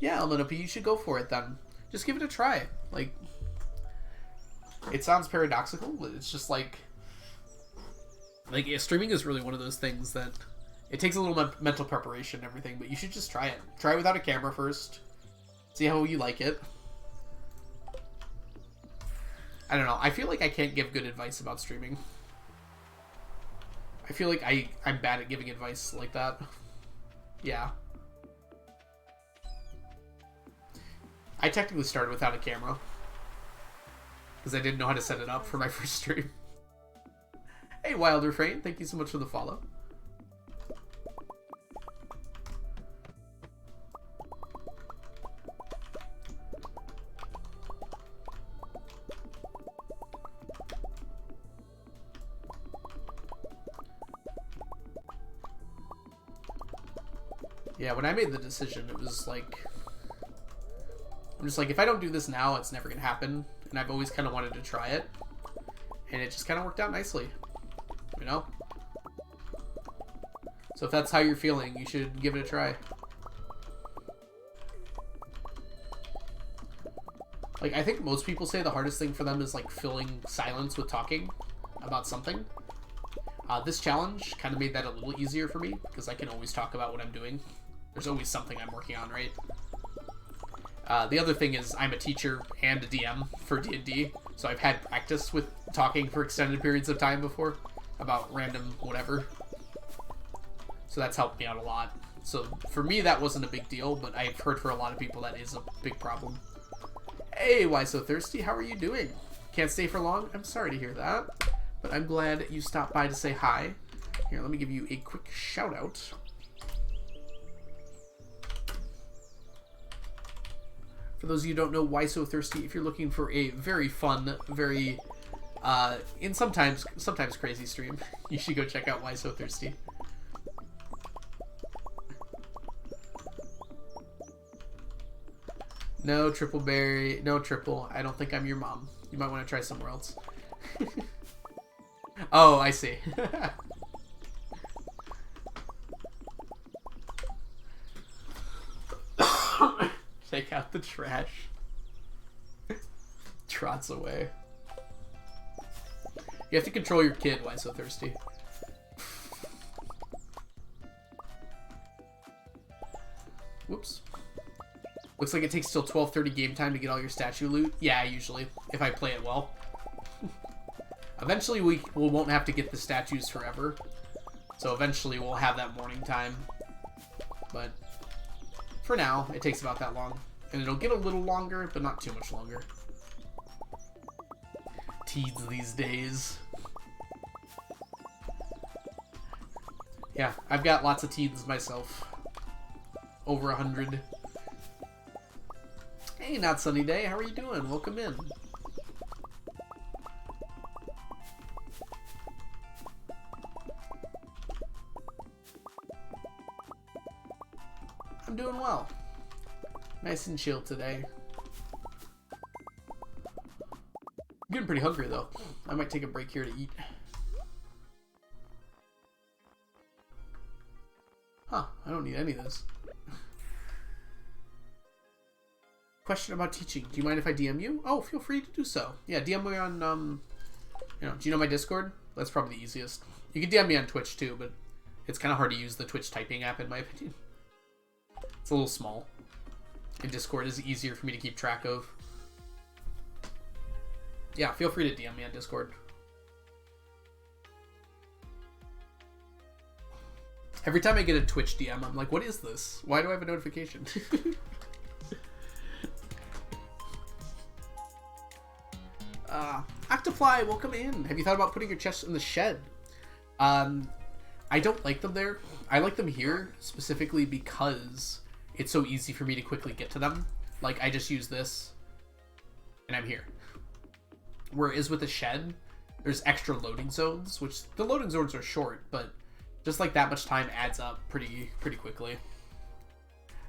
Yeah, Elminopi, you should go for it then. Just give it a try. Like, it sounds paradoxical, but it's just like yeah, streaming is really one of those things that it takes a little mental preparation and everything, but you should just try it. Try it without a camera first. See how you like it. I don't know. I feel like I can't give good advice about streaming. I feel like I'm bad at giving advice like that. Yeah. I technically started without a camera. Because I didn't know how to set it up for my first stream. Hey, Wild Refrain, thank you so much for the follow. Yeah, when I made the decision, it was like... I'm just like, if I don't do this now, it's never going to happen. And I've always kind of wanted to try it. And it just kind of worked out nicely. You know? So if that's how you're feeling, you should give it a try. Like, I think most people say the hardest thing for them is, like, filling silence with talking about something. This challenge kind of made that a little easier for me, because I can always talk about what I'm doing. There's always something I'm working on, right? The other thing is I'm a teacher and a DM for D&D, so I've had practice with talking for extended periods of time before about random whatever. So that's helped me out a lot. So for me, that wasn't a big deal, but I've heard for a lot of people that is a big problem. Hey, why so thirsty? How are you doing? Can't stay for long? I'm sorry to hear that, but I'm glad you stopped by to say hi. Here, let me give you a quick shout out. For those of you who don't know Why So Thirsty, if you're looking for a very fun, very, and sometimes crazy stream, you should go check out Why So Thirsty. No, Triple Berry, no Triple. I don't think I'm your mom. You might want to try somewhere else. Oh, I see. Take out the trash. Trots away. You have to control your kid. Why so thirsty? Whoops. Looks like it takes till 12:30 game time to get all your statue loot. Yeah, usually, if I play it well. Eventually, we won't have to get the statues forever. So eventually, we'll have that morning time. But for now, it takes about that long. And it'll get a little longer, but not too much longer. Teens these days. Yeah, I've got lots of teens myself. Over 100. Hey, Not Sunny Day, how are you doing? Welcome in. I'm doing well. Nice and chill today. I'm getting pretty hungry though. I might take a break here to eat. Huh, I don't need any of this. Question about teaching. Do you mind if I DM you? Oh, feel free to do so. Yeah, DM me on, do you know my Discord? That's probably the easiest. You can DM me on Twitch too, but it's kind of hard to use the Twitch typing app in my opinion. It's a little small. And Discord is easier for me to keep track of. Yeah, feel free to DM me on Discord. Every time I get a Twitch DM, I'm like, what is this? Why do I have a notification? Octofly, welcome in. Have you thought about putting your chests in the shed? I don't like them there. I like them here specifically because it's so easy for me to quickly get to them. Like, I just use this and I'm here. Whereas with the shed, there's extra loading zones, which the loading zones are short, but just like that much time adds up pretty quickly.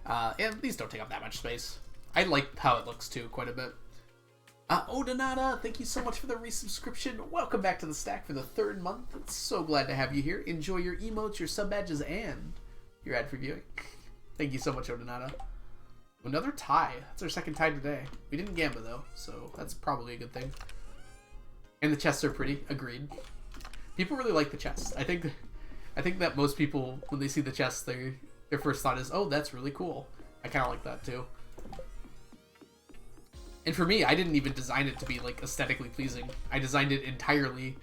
And these don't take up that much space. I like how it looks too quite a bit. Odonata, thank you so much for the resubscription. Welcome back to the stack for the 3rd month. It's so glad to have you here. Enjoy your emotes, your sub badges, and your ad-free viewing. Thank you so much, Odonata. Another tie. That's our 2nd tie today. We didn't gamba though, so that's probably a good thing. And the chests are pretty. Agreed. People really like the chests. I think that most people, when they see the chests, their first thought is, oh, that's really cool. I kind of like that too. And for me, I didn't even design it to be like aesthetically pleasing. I designed it entirely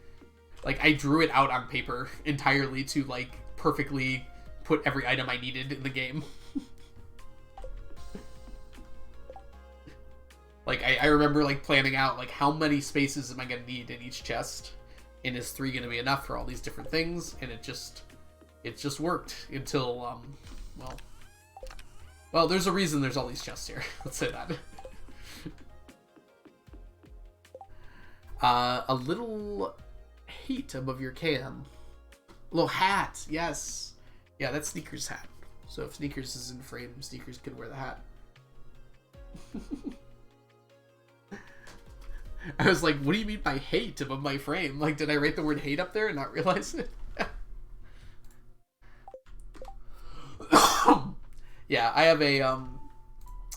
Like, I drew it out on paper entirely to, like, perfectly put every item I needed in the game. Like, I remember, like, planning out, like, how many spaces am I going to need in each chest? And is 3 going to be enough for all these different things? And it just worked until, well, there's a reason there's all these chests here. Let's say that. A little hate above your cam. A little hat, yes. Yeah, that's Sneakers' hat. So if Sneakers is in frame, Sneakers can wear the hat. I was like, what do you mean by hate above my frame? Like, did I write the word hate up there and not realize it? Yeah, I have a,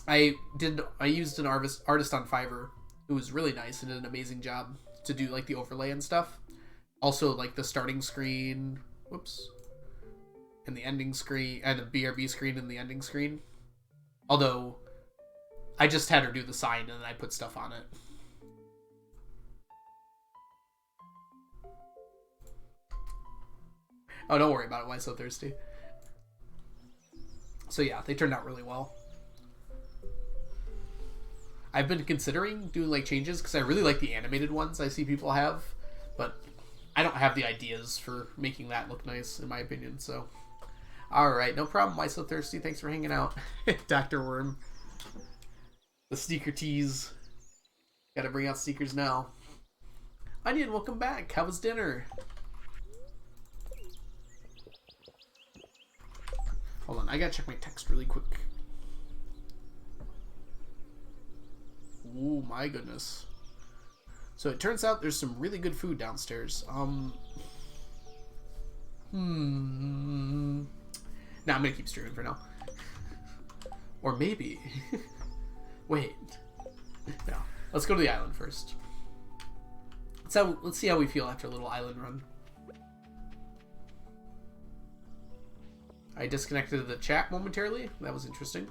I used an artist on Fiverr who was really nice and did an amazing job to do, like, the overlay and stuff. Also, like, the starting screen, whoops, and the ending screen, and the BRB screen and the ending screen. Although, I just had her do the sign and then I put stuff on it. Oh, don't worry about it. Why so thirsty? So yeah, they turned out really well. I've been considering doing like changes because I really like the animated ones I see people have, but I don't have the ideas for making that look nice in my opinion. So, all right, no problem. Why so thirsty? Thanks for hanging out, Dr. Worm. The sneaker tease. Got to bring out sneakers now. Onion, welcome back. How was dinner? Hold on, I gotta check my text really quick. Oh my goodness. So it turns out there's some really good food downstairs. Nah, I'm gonna keep streaming for now. Or maybe. Wait. No. Let's go to the island first. Let's see how we feel after a little island run. I disconnected the chat momentarily. That was interesting.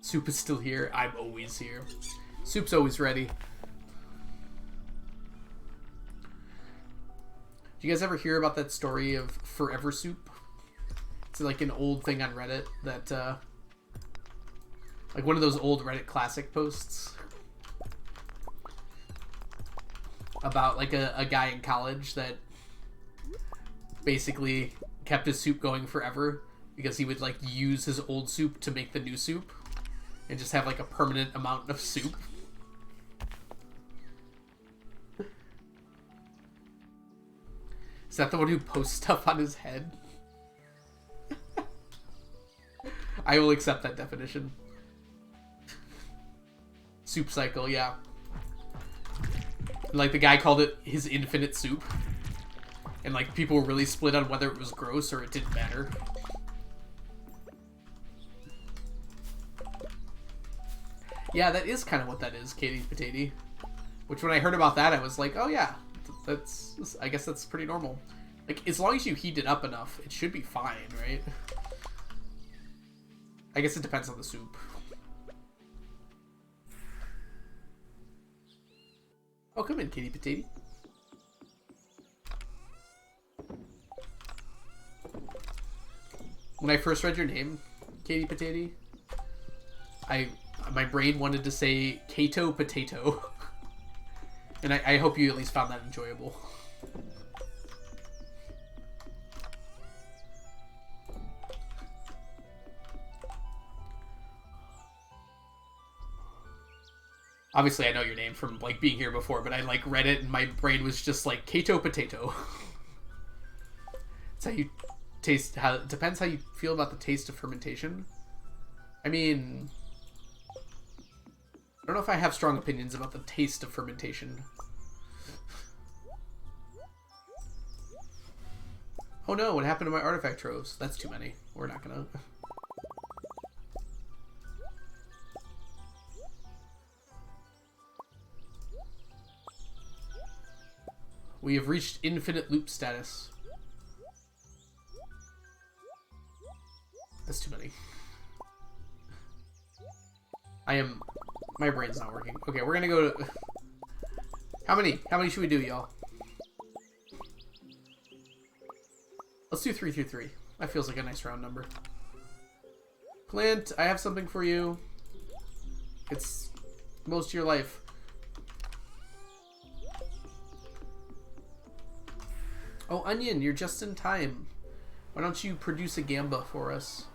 Soup is still here. I'm always here. Soup's always ready. Do you guys ever hear about that story of Forever Soup? It's like an old thing on Reddit that, like one of those old Reddit classic posts about like a guy in college that basically kept his soup going forever because he would like use his old soup to make the new soup and just have like a permanent amount of soup. Is that the one who posts stuff on his head? I will accept that definition. Soup cycle, yeah. Like the guy called it his infinite soup. And like people were really split on whether it was gross or it didn't matter. Yeah, that is kind of what that is, Katie Potato. Which when I heard about that, I was like, oh yeah, I guess that's pretty normal. Like, as long as you heat it up enough, it should be fine, right? I guess it depends on the soup. Oh, come in, Katie Potato. When I first read your name, Katie Potato, my brain wanted to say Kato Potato. And I hope you at least found that enjoyable. Obviously, I know your name from like being here before, but I like read it and my brain was just like Kato Potato. It's how you taste. How it depends how you feel about the taste of fermentation. I mean, I don't know if I have strong opinions about the taste of fermentation. Oh no, what happened to my artifact troves? That's too many. We're not gonna... We have reached infinite loop status. That's too many. My brain's not working. Okay, we're gonna go to... How many? How many should we do, y'all? Let's do 3 through 3. That feels like a nice round number. Clint, I have something for you. It's most of your life. Oh, Onion, you're just in time. Why don't you produce a gamba for us?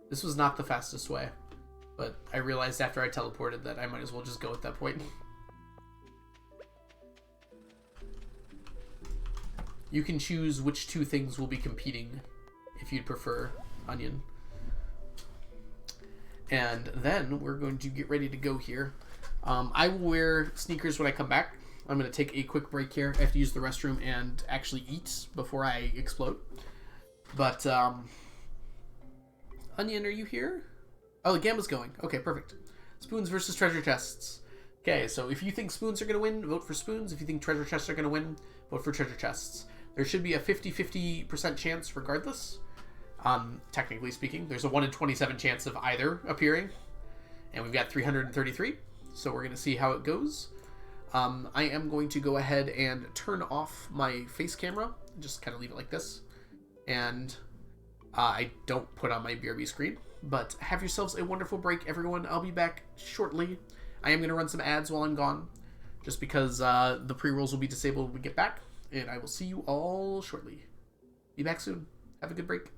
This was not the fastest way, but I realized after I teleported that I might as well just go at that point. You can choose which two things will be competing if you'd prefer, Onion. And then we're going to get ready to go here. I will wear sneakers when I come back. I'm going to take a quick break here. I have to use the restroom and actually eat before I explode. But, Onion, are you here? Oh, the gamba's going. Okay, perfect. Spoons versus treasure chests. Okay, so if you think spoons are going to win, vote for spoons. If you think treasure chests are going to win, vote for treasure chests. There should be a 50-50% chance regardless. Technically speaking, there's a 1 in 27 chance of either appearing. And we've got 333, so we're going to see how it goes. I am going to go ahead and turn off my face camera. Just kind of leave it like this. And I don't put on my BRB screen. But have yourselves a wonderful break, everyone. I'll be back shortly. I am going to run some ads while I'm gone. Just because the pre-rolls will be disabled when we get back. And I will see you all shortly. Be back soon. Have a good break.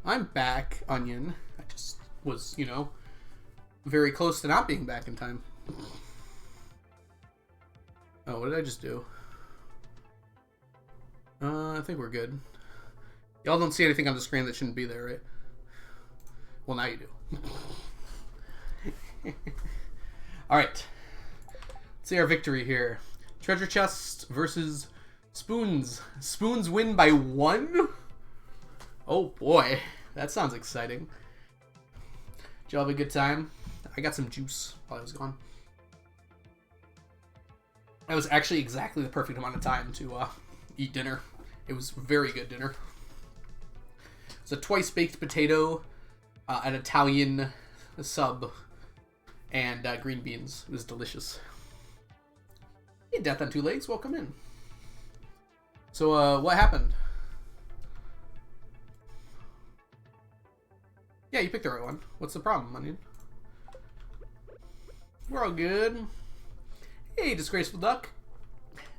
I'm back, Onion. I just was, you know, very close to not being back in time. Oh, what did I just do? I think we're good. Y'all don't see anything on the screen that shouldn't be there, right? Well, now you do. Alright. Let's see our victory here. Treasure chest versus spoons. Spoons win by 1? Oh boy. That sounds exciting. Did y'all have a good time? I got some juice while I was gone. That was actually exactly the perfect amount of time to eat dinner. It was very good dinner. It's a twice baked potato, an Italian sub, and green beans. It was delicious. Hey, Death on Two Legs, welcome in. So, what happened? Yeah, you picked the right one. What's the problem, Onion? We're all good. Hey, Disgraceful Duck.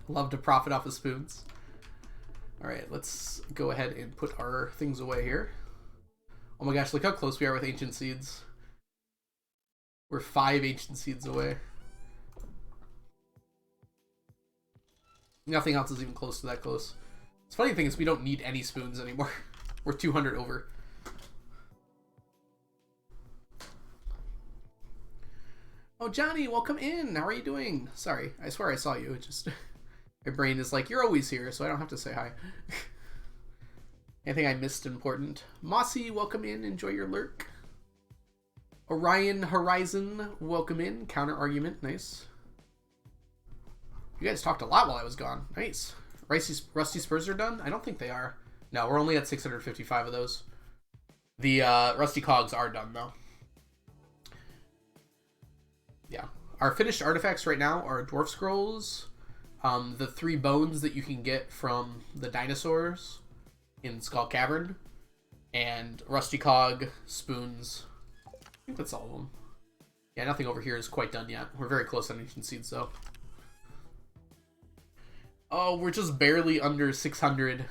Love to profit off of spoons. Alright, let's go ahead and put our things away here. Oh my gosh, look how close we are with Ancient Seeds. We're 5 Ancient Seeds away. Nothing else is even close to that close. The funny thing is we don't need any spoons anymore. We're 200 over. Oh, Johnny, welcome in. How are you doing? Sorry, I swear I saw you. It just my brain is like, you're always here, so I don't have to say hi. Anything I missed important? Mossy, welcome in. Enjoy your lurk. Orion Horizon, welcome in. Counter argument, nice. You guys talked a lot while I was gone. Nice. Rusty Spurs are done? I don't think they are. No, we're only at 655 of those. The Rusty Cogs are done, though. Yeah. Our finished artifacts right now are Dwarf Scrolls, the 3 bones that you can get from the dinosaurs in Skull Cavern, and Rusty Cog, spoons. I think that's all of them. Yeah, nothing over here is quite done yet. We're very close on Ancient Seeds, though. Oh, we're just barely under 600.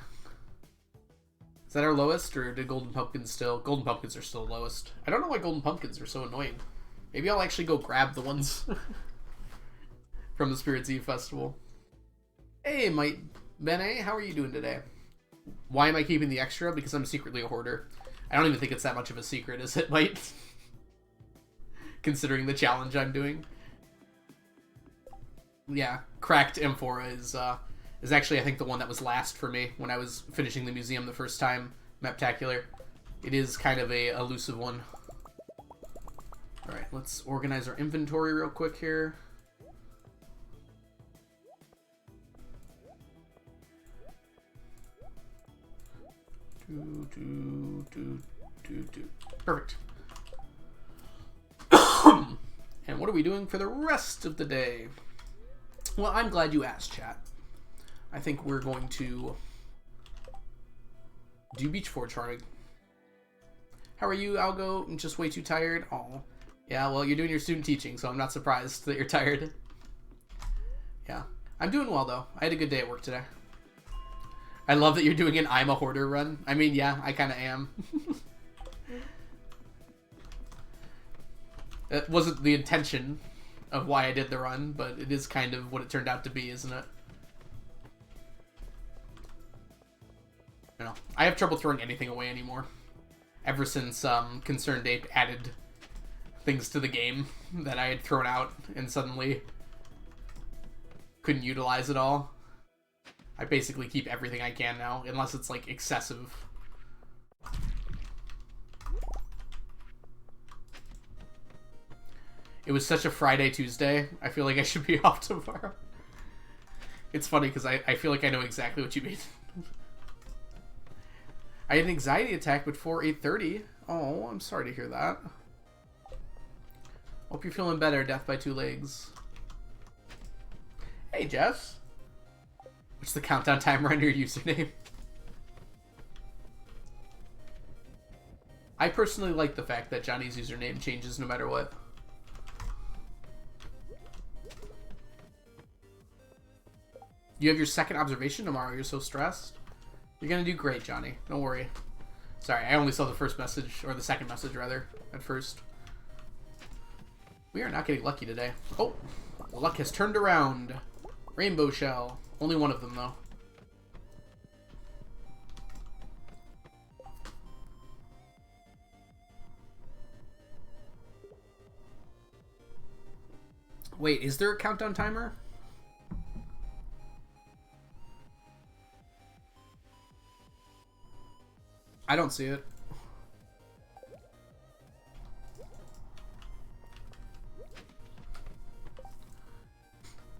Is that our lowest, or did Golden Pumpkins still? Golden Pumpkins are still lowest. I don't know why Golden Pumpkins are so annoying. Maybe I'll actually go grab the ones from the Spirits Eve Festival. Hey, Mike Bene, how are you doing today? Why am I keeping the extra? Because I'm secretly a hoarder. I don't even think it's that much of a secret, is it, Mike? Considering the challenge I'm doing. Yeah, Cracked Amphora is actually, I think, the one that was last for me when I was finishing the museum the first time. Maptacular. It is kind of a elusive one. Alright, let's organize our inventory real quick here. Perfect. And what are we doing for the rest of the day? Well, I'm glad you asked, chat. I think we're going to do Beach Forge farming. How are you, Algo? I'm just way too tired. Oh. Yeah, well, you're doing your student teaching, so I'm not surprised that you're tired. Yeah. I'm doing well, though. I had a good day at work today. I love that you're doing an I'm a Hoarder run. I mean, yeah, I kind of am. That wasn't the intention of why I did the run, but it is kind of what it turned out to be, isn't it? You know, I have trouble throwing anything away anymore. Ever since Concerned Ape added things to the game that I had thrown out and suddenly couldn't utilize it all. I basically keep everything I can now, unless it's like excessive. It was such a Friday, Tuesday. I feel like I should be off tomorrow. It's funny because I feel like I know exactly what you mean. I had an anxiety attack before 8:30. Oh, I'm sorry to hear that. Hope you're feeling better, Death by Two Legs. Hey, Jess. What's the countdown timer on your username? I personally like the fact that Johnny's username changes no matter what. You have your second observation tomorrow. You're so stressed. You're gonna do great, Johnny. Don't worry. Sorry, I only saw the first message, or the second message, rather, at first. We are not getting lucky today. Oh, luck has turned around. Rainbow shell. Only one of them, though. Wait, is there a countdown timer? I don't see it.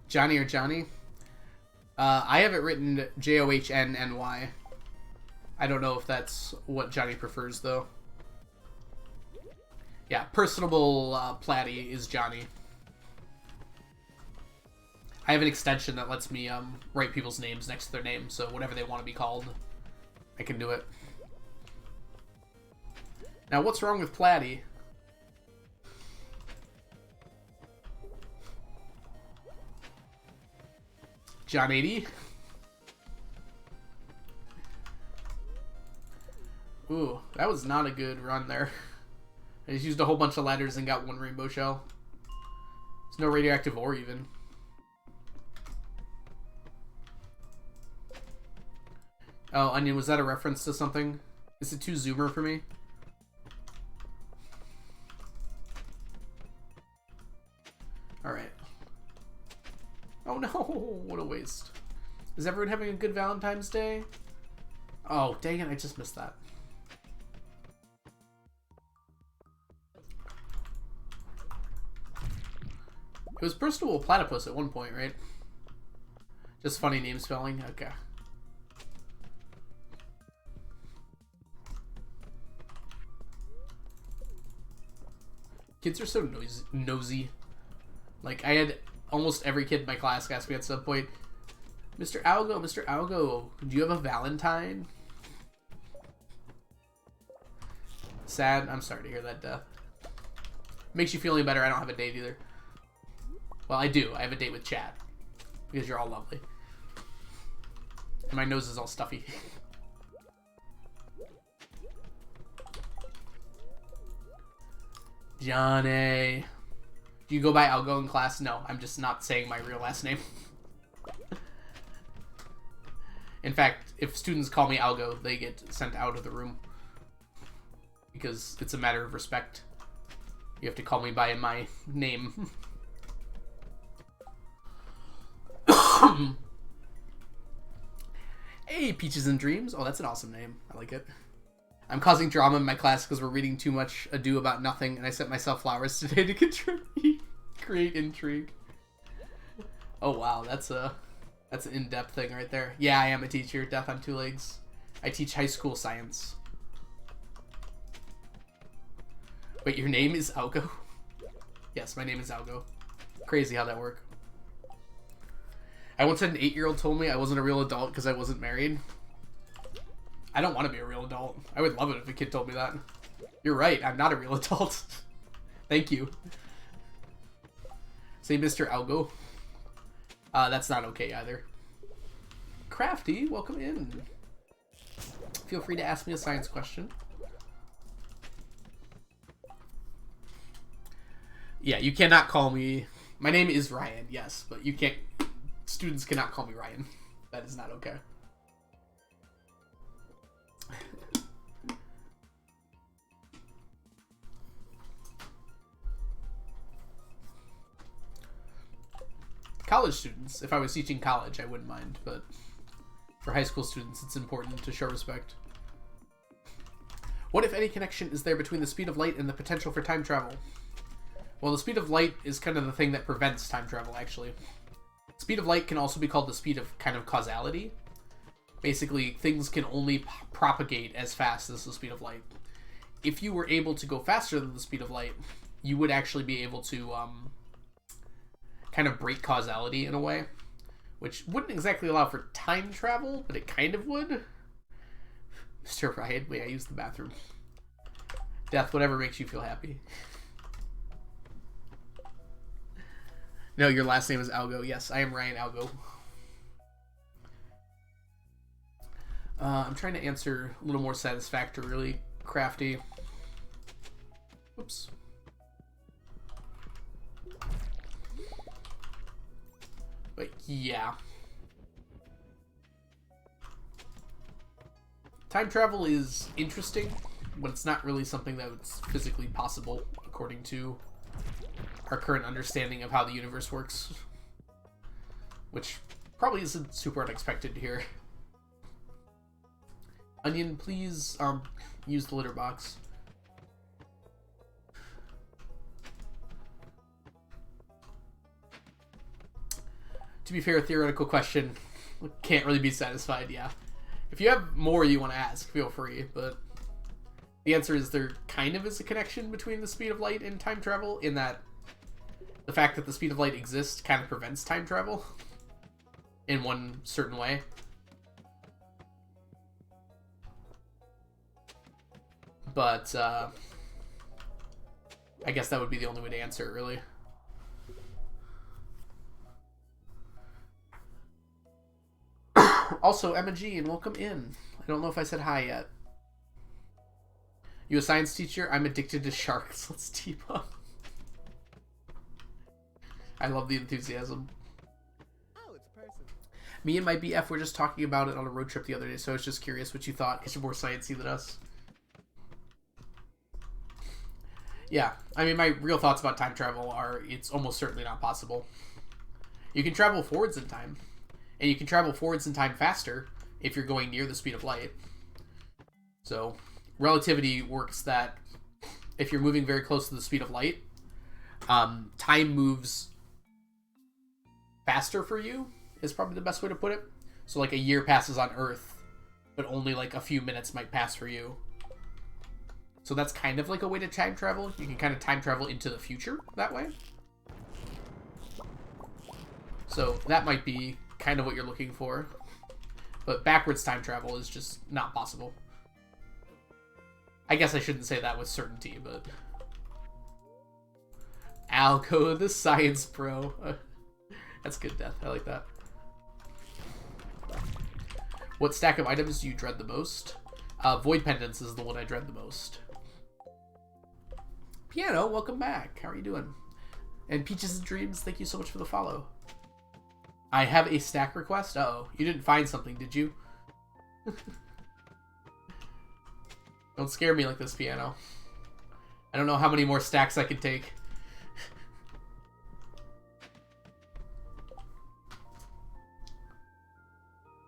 Johnny or Johnny? I have it written Johnnny. I don't know if that's what Johnny prefers, though. Yeah, personable Platty is Johnny. I have an extension that lets me write people's names next to their name, so whatever they want to be called, I can do it. Now, what's wrong with Platty? John 80? Ooh, that was not a good run there. I just used a whole bunch of ladders and got one rainbow shell. There's no radioactive ore even. Oh, Onion, was that a reference to something? Is it too zoomer for me? Alright. Oh no, what a waste. Is everyone having a good Valentine's Day? Oh, dang it, I just missed that. It was personable platypus at one point, right? Just funny name spelling? Okay. Kids are so nosy. Like, I had almost every kid in my class ask me at some point, Mr. Algo, do you have a Valentine? Sad. I'm sorry to hear that death. Makes you feel any better. I don't have a date either. Well, I do. I have a date with Chad. Because you're all lovely. And my nose is all stuffy. Johnny. Do you go by Algo in class? No, I'm just not saying my real last name. In fact, if students call me Algo, they get sent out of the room. Because it's a matter of respect. You have to call me by my name. Hey, Peaches and Dreams. Oh, that's an awesome name. I like it. I'm causing drama in my class because we're reading too much ado about nothing, and I sent myself flowers today to contribute. Create intrigue. Oh wow, that's an in-depth thing right there. Yeah, I am a teacher. Death on two legs. I teach high school science. Wait, your name is Algo? Yes, my name is Algo. Crazy how that worked. I once had an 8-year-old told me I wasn't a real adult because I wasn't married. I don't want to be a real adult. I would love it if a kid told me that. You're right, I'm not a real adult. Thank you. Say Mr. Algo. That's not okay either. Crafty, welcome in. Feel free to ask me a science question. Yeah, you cannot call me... My name is Ryan, yes, but you can't... Students cannot call me Ryan. That is not okay. College students, if I was teaching college, I wouldn't mind, but for high school students, it's important to show respect. What, if any, connection is there between the speed of light and the potential for time travel? Well, the speed of light is kind of the thing that prevents time travel, actually. Speed of light can also be called the speed of kind of causality. Basically, things can only propagate as fast as the speed of light. If you were able to go faster than the speed of light, you would actually be able to kind of break causality in a way, which wouldn't exactly allow for time travel, but it kind of would. Mr. Ryan, wait, I used the bathroom. Death, whatever makes you feel happy. No, your last name is Algo. Yes, I am Ryan Algo. I'm trying to answer a little more satisfactorily, Crafty. Oops. But yeah. Time travel is interesting, but it's not really something that's physically possible according to our current understanding of how the universe works. Which probably isn't super unexpected to hear. Onion, please use the litter box. To be fair, a theoretical question can't really be satisfied, yeah. If you have more you want to ask, feel free, but the answer is there kind of is a connection between the speed of light and time travel, in that the fact that the speed of light exists kind of prevents time travel in one certain way. But I guess that would be the only way to answer it, really. Also, Emma G, and welcome in. I don't know if I said hi yet. You a science teacher? I'm addicted to sharks. Let's team up. I love the enthusiasm. Oh, it's a person. Me and my BF were just talking about it on a road trip the other day, so I was just curious what you thought, because you're more sciencey than us. Yeah, I mean, my real thoughts about time travel are it's almost certainly not possible. You can travel forwards in time, and you can travel forwards in time faster if you're going near the speed of light. So, relativity works that if you're moving very close to the speed of light, time moves faster for you, is probably the best way to put it. So, like, a year passes on Earth, but only, like, a few minutes might pass for you. So that's kind of like a way to time travel. You can kind of time travel into the future that way. So that might be kind of what you're looking for. But backwards time travel is just not possible. I guess I shouldn't say that with certainty, but... Alco, the science pro. That's good, Death. I like that. What stack of items do you dread the most? Void Pendants is the one I dread the most. Piano, welcome back. How are you doing? And Peaches and Dreams, thank you so much for the follow. I have a stack request? Uh-oh. You didn't find something, did you? Don't scare me like this, Piano. I don't know how many more stacks I can take.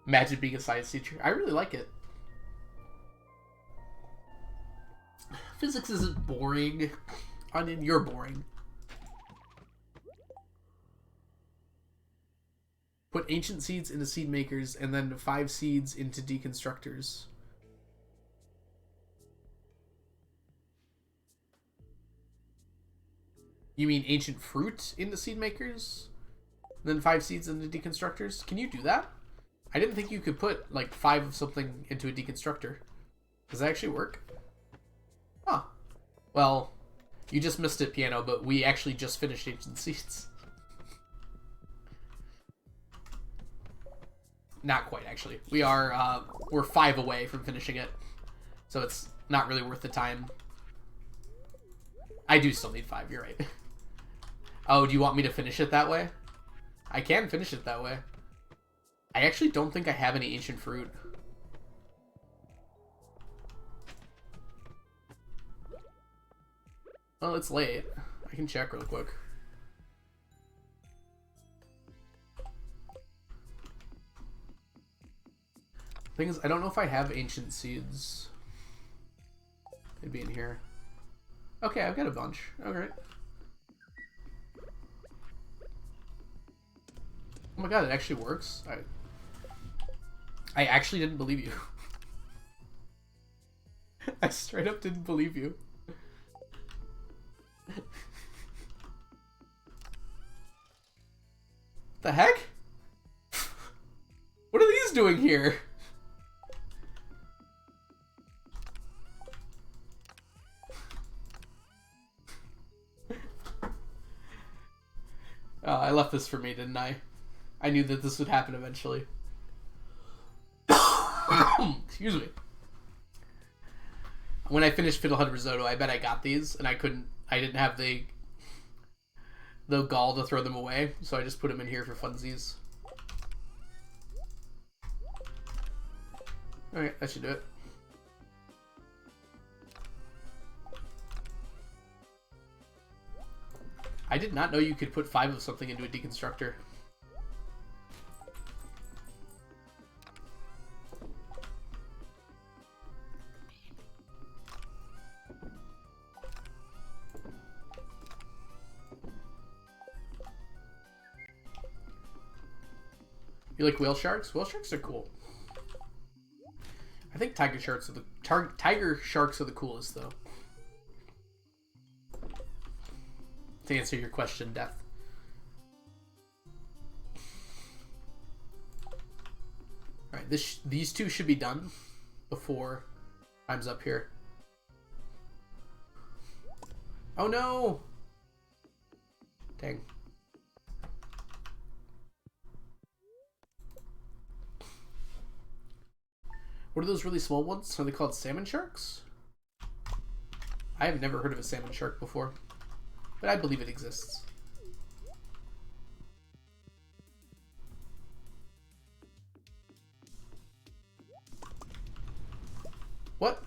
Imagine being a science teacher. I really like it. Physics isn't boring. I mean, you're boring. Put ancient seeds into seed makers and then 5 seeds into deconstructors. You mean ancient fruit into seed makers? Then 5 seeds into deconstructors? Can you do that? I didn't think you could put like 5 of something into a deconstructor. Does that actually work? Huh. Well, you just missed it, Piano, but we actually just finished Ancient Seeds. Not quite, actually. We're 5 away from finishing it. So it's not really worth the time. I do still need 5, you're right. Oh, do you want me to finish it that way? I can finish it that way. I actually don't think I have any ancient fruit. Well, it's late. I can check real quick. Thing is, I don't know if I have ancient seeds. They'd be in here. Okay, I've got a bunch. Alright. Oh my god, it actually works. I actually didn't believe you. I straight up didn't believe you. The heck? What are these doing here? I left this for me, didn't I? I knew that this would happen eventually. Excuse me. When I finished Fiddlehead Risotto, I bet I got these, and I didn't have the gall to throw them away, so I just put them in here for funsies. Alright, that should do it. I did not know you could put 5 of something into a deconstructor. You like whale sharks? Whale sharks are cool. I think tiger sharks are the coolest, though. To answer your question, Death. Alright, these two should be done before time's up here. Oh no! Dang. What are those really small ones? Are they called salmon sharks? I have never heard of a salmon shark before, but I believe it exists. What?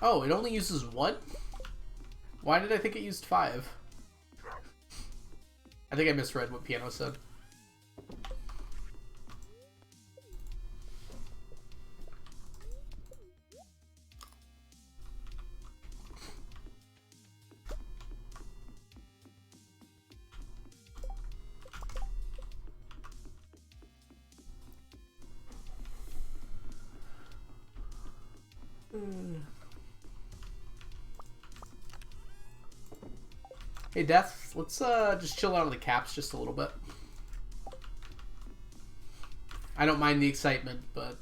Oh, it only uses one? Why did I think it used 5? I think I misread what Piano said. Hey, Death, let's just chill out on the caps just a little bit. I don't mind the excitement, but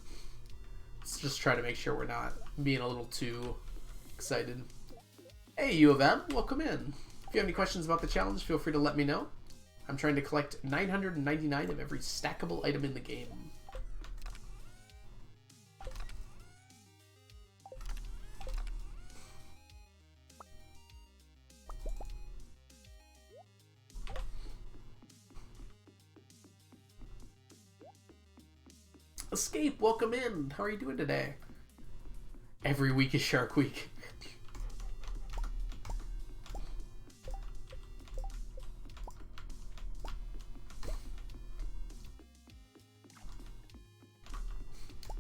let's just try to make sure we're not being a little too excited. Hey, U of M, welcome in. If you have any questions about the challenge, feel free to let me know. I'm trying to collect 999 of every stackable item in the game. Escape, welcome in. How are you doing today? Every week is Shark Week.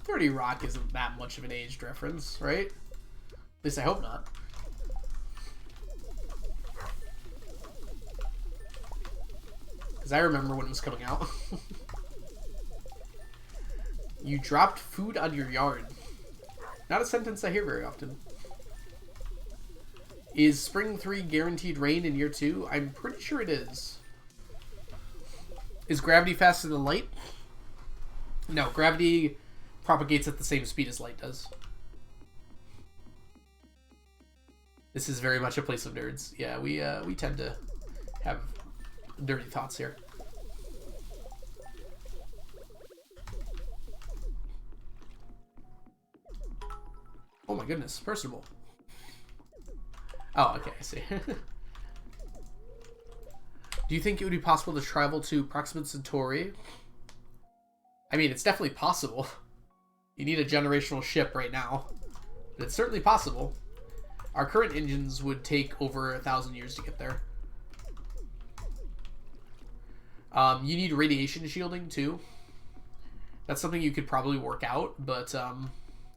"30 Rock isn't that much of an aged reference, right? At least I hope not. Because I remember when it was coming out. You dropped food on your yard. Not a sentence I hear very often. Is Spring 3 guaranteed rain in year 2? I'm pretty sure it is. Is gravity faster than light? No, gravity propagates at the same speed as light does. This is very much a place of nerds. Yeah, we tend to have dirty thoughts here. Oh my goodness, personable. Oh, okay, I see. Do you think it would be possible to travel to Proxima Centauri? I mean, it's definitely possible. You need a generational ship right now. But it's certainly possible. Our current engines would take over 1,000 years to get there. You need radiation shielding, too. That's something you could probably work out, but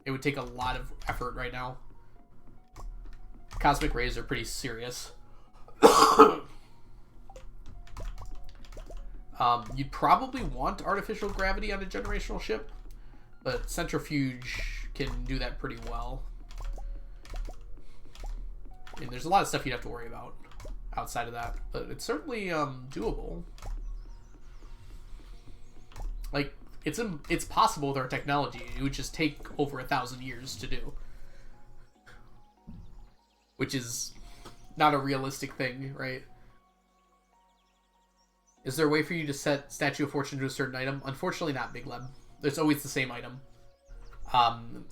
it would take a lot of effort right now. Cosmic rays are pretty serious. You'd probably want artificial gravity on a generational ship, but centrifuge can do that pretty well. And there's a lot of stuff you'd have to worry about outside of that, but it's certainly doable. Like, it's possible with our technology. It would just take over 1,000 years to do, which is not a realistic thing, right? Is there a way for you to set Statue of Fortune to a certain item? Unfortunately not, Big Leb. There's always the same item.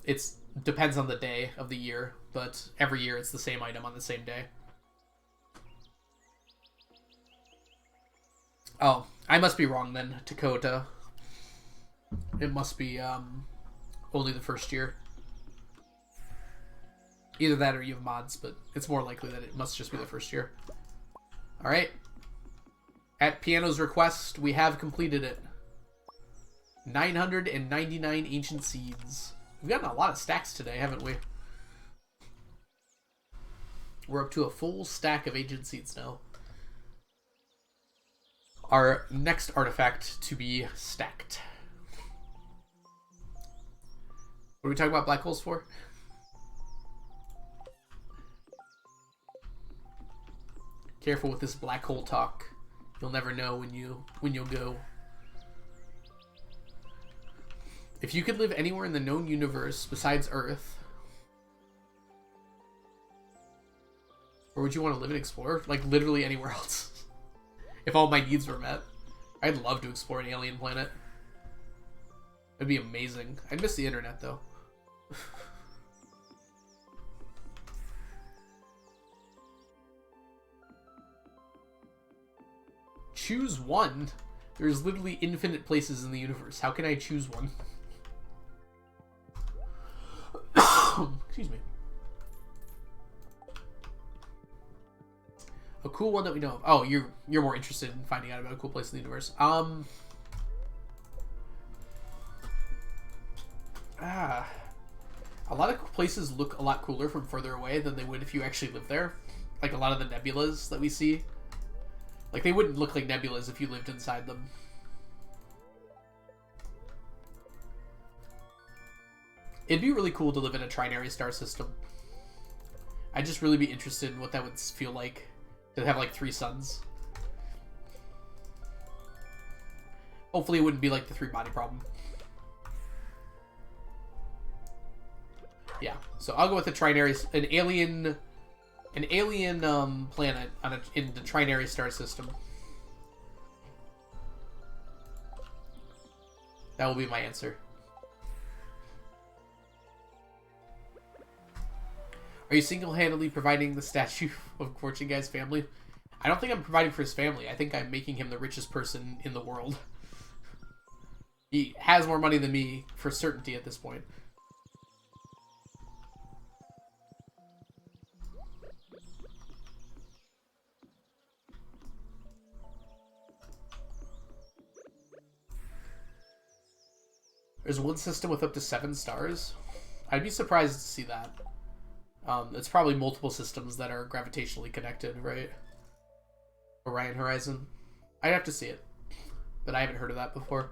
It's depends on the day of the year, but every year it's the same item on the same day. Oh, I must be wrong then, Dakota. It must be only the first year. Either that or you have mods, but it's more likely that it must just be the first year. Alright. At Piano's request, we have completed it. 999 ancient seeds. We've gotten a lot of stacks today, haven't we? We're up to a full stack of ancient seeds now. Our next artifact to be stacked. What are we talking about black holes for? Careful with this black hole talk. You'll never know when you'll go. If you could live anywhere in the known universe besides Earth, where would you want to live and explore? Like literally anywhere else. If all my needs were met, I'd love to explore an alien planet. It'd be amazing. I'd miss the internet though. Choose one. There's literally infinite places in the universe. How can I choose one? Excuse me. A cool one that we know of. Oh, you're more interested in finding out about a cool place in the universe. A lot of places look a lot cooler from further away than they would if you actually lived there. Like a lot of the nebulas that we see. Like they wouldn't look like nebulas if you lived inside them. It'd be really cool to live in a trinary star system. I'd just really be interested in what that would feel like to have like 3 suns. Hopefully it wouldn't be like the 3-body problem. Yeah, so I'll go with the trinary, an alien planet on in the trinary star system. That will be my answer. Are you single-handedly providing the statue of Fortune Guy's family? I don't think I'm providing for his family. I think I'm making him the richest person in the world. He has more money than me for certainty at this point. There's one system with up to 7 stars. I'd be surprised to see that. It's probably multiple systems that are gravitationally connected, right? Orion Horizon. I'd have to see it. But I haven't heard of that before.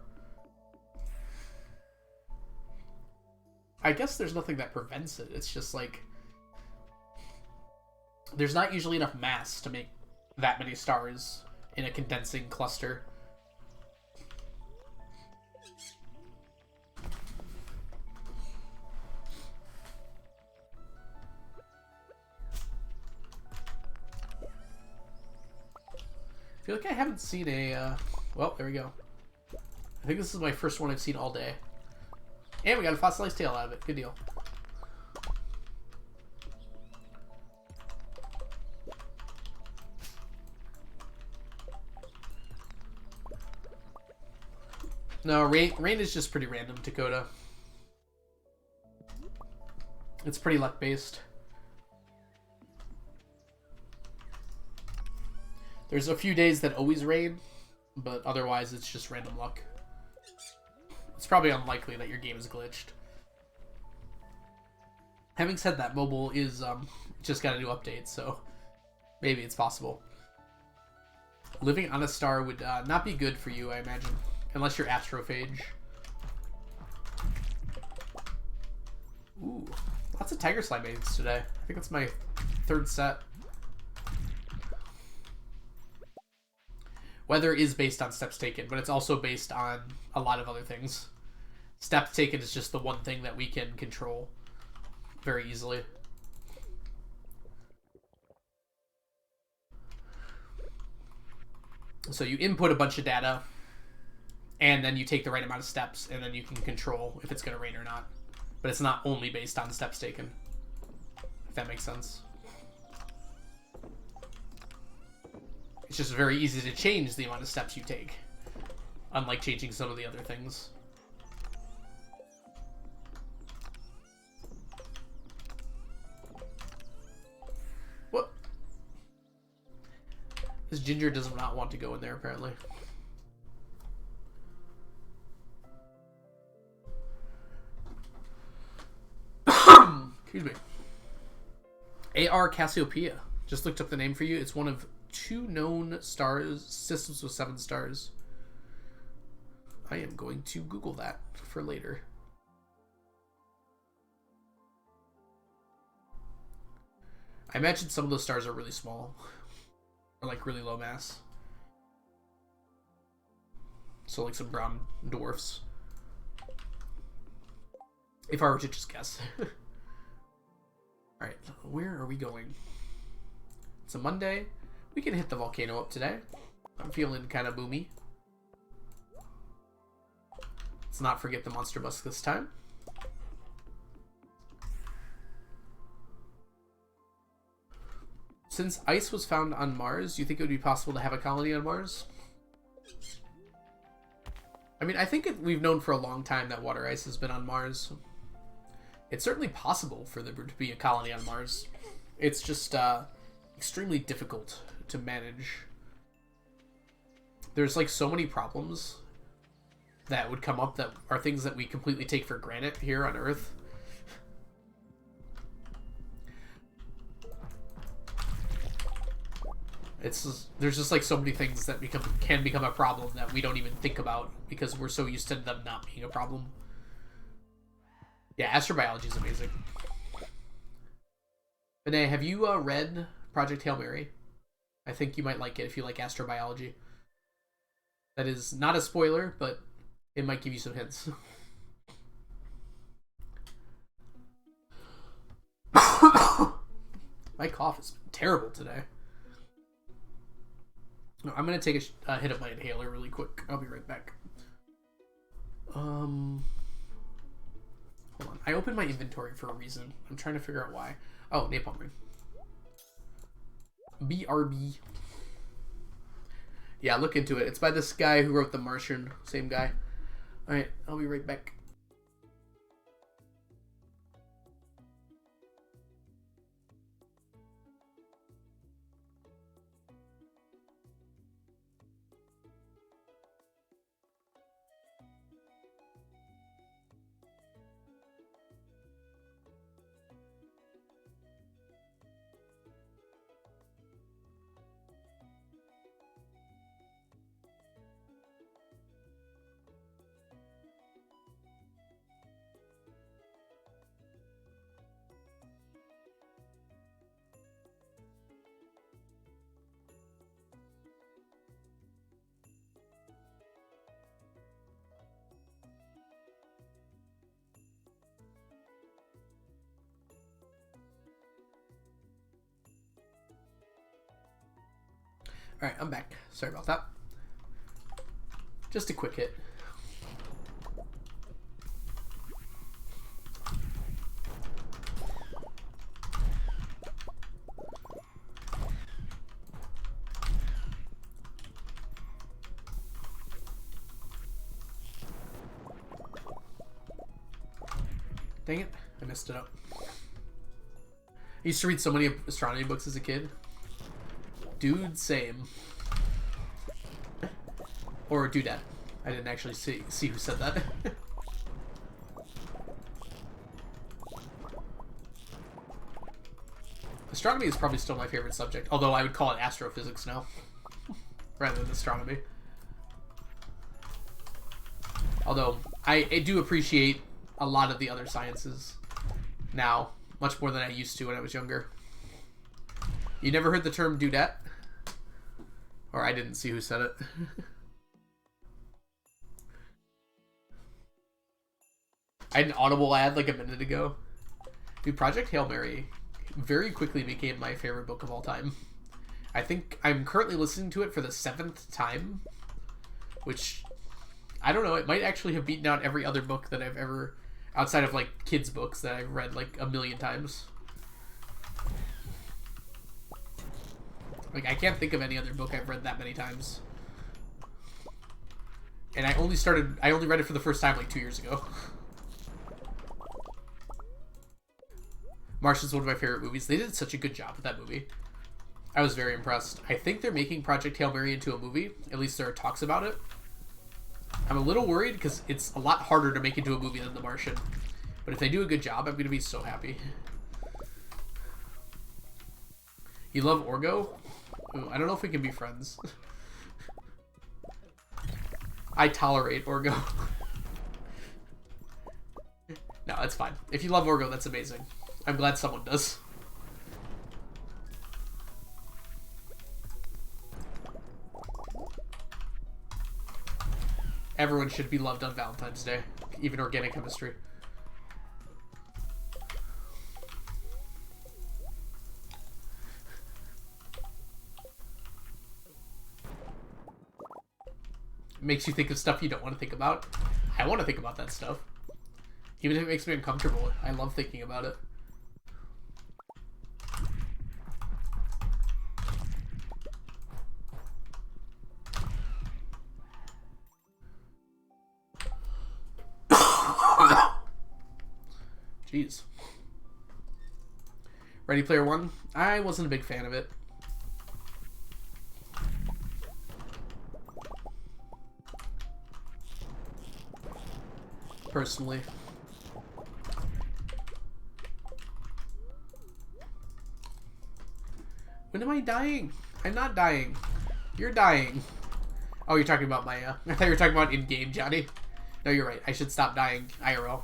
I guess there's nothing that prevents it. It's just like... there's not usually enough mass to make that many stars in a condensing cluster. I feel like I haven't seen a, well, there we go. I think this is my first one I've seen all day. And we got a fossilized tail out of it. Good deal. No, rain is just pretty random, Dakota. It's pretty luck-based. There's a few days that always rain, but otherwise it's just random luck. It's probably unlikely that your game is glitched. Having said that, mobile is just got a new update, so maybe it's possible. Living on a star would not be good for you, I imagine, unless you're astrophage. Ooh, lots of tiger slime eggs today. I think that's my 3rd set. Weather is based on steps taken, but it's also based on a lot of other things. Steps taken is just the one thing that we can control very easily. So you input a bunch of data, and then you take the right amount of steps, and then you can control if it's going to rain or not. But it's not only based on steps taken, if that makes sense. It's just very easy to change the amount of steps you take, unlike changing some of the other things. What? This ginger does not want to go in there, apparently. Excuse me. AR Cassiopeia. Just looked up the name for you. It's one of 2 known stars, systems with 7 stars. I am going to Google that for later. I imagine some of those stars are really small. Or like really low mass. So like some brown dwarfs. If I were to just guess. Alright, where are we going? It's a Monday. We can hit the volcano up today. I'm feeling kind of boomy. Let's not forget the monster bus this time. Since ice was found on Mars, do you think it would be possible to have a colony on Mars? I mean, I think we've known for a long time that water ice has been on Mars. It's certainly possible for there to be a colony on Mars. It's just extremely difficult to manage. There's like so many problems that would come up that are things that we completely take for granted here on Earth. There's just like so many things that can become a problem that we don't even think about because we're so used to them not being a problem. Yeah, astrobiology is amazing. Vinay, have you read Project Hail Mary? I think you might like it if you like astrobiology. That is not a spoiler, but it might give you some hints. My cough is terrible today. No, I'm going to take a hit of my inhaler really quick. I'll be right back. Hold on. I opened my inventory for a reason. I'm trying to figure out why. Oh, napalm ring. BRB. Yeah, look into it. It's by this guy who wrote The Martian. Same guy. Alright, I'll be right back. Alright, I'm back. Sorry about that. Just a quick hit. Dang it, I messed it up. I used to read so many astronomy books as a kid. Dude, same. Or dudette. I didn't actually see who said that. Astronomy is probably still my favorite subject, although I would call it astrophysics now, rather than astronomy. Although, I do appreciate a lot of the other sciences now, much more than I used to when I was younger. You never heard the term dudette? Or I didn't see who said it. I had an Audible ad like a minute ago. Dude, Project Hail Mary very quickly became my favorite book of all time. I think I'm currently listening to it for the 7th time, which, I don't know, it might actually have beaten out every other book that I've ever, outside of, like, kids' books that I've read, like, a million times. Like, I can't think of any other book I've read that many times. And I only read it for the first time, like, 2 years ago. Martian's one of my favorite movies. They did such a good job with that movie. I was very impressed. I think they're making Project Hail Mary into a movie. At least there are talks about it. I'm a little worried because it's a lot harder to make into a movie than The Martian. But if they do a good job, I'm going to be so happy. You love Orgo? Ooh, I don't know if we can be friends. I tolerate Orgo. No, that's fine. If you love Orgo, that's amazing. I'm glad someone does. Everyone should be loved on Valentine's Day, even organic chemistry. Makes you think of stuff you don't want to think about. I want to think about that stuff. Even if it makes me uncomfortable, I love thinking about it. Jeez. Ready Player One? I wasn't a big fan of it. Personally. When am I dying? I'm not dying. You're dying. Oh, you're talking about my, I thought you were talking about in-game, Johnny. No, you're right. I should stop dying IRL.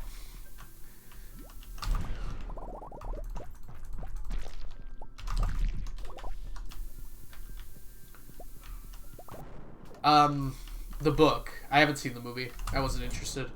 The book. I haven't seen the movie. I wasn't interested.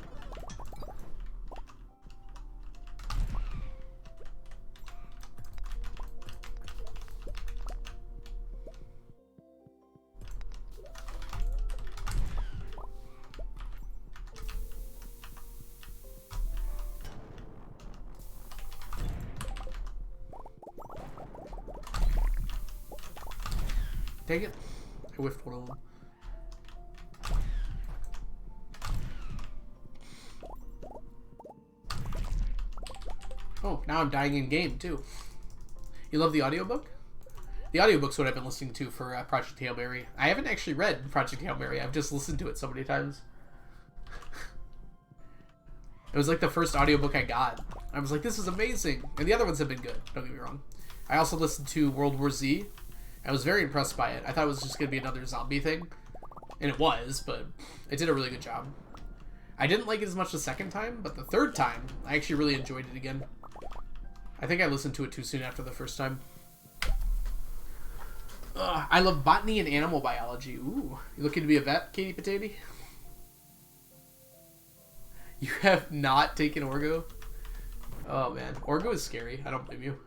Dang it. I whiffed one of them. Oh, now I'm dying in game too. You love the audiobook? The audiobook's what I've been listening to for Project Hail Mary. I haven't actually read Project Hail Mary. I've just listened to it so many times. It was like the first audiobook I got. I was like, this is amazing. And the other ones have been good, don't get me wrong. I also listened to World War Z. I was very impressed by it. I thought it was just going to be another zombie thing. And it was, but it did a really good job. I didn't like it as much the second time, but the third time, I actually really enjoyed it again. I think I listened to it too soon after the first time. I love botany and animal biology. Ooh, you looking to be a vet, Katie Potato? You have not taken Orgo? Oh man, Orgo is scary. I don't blame you.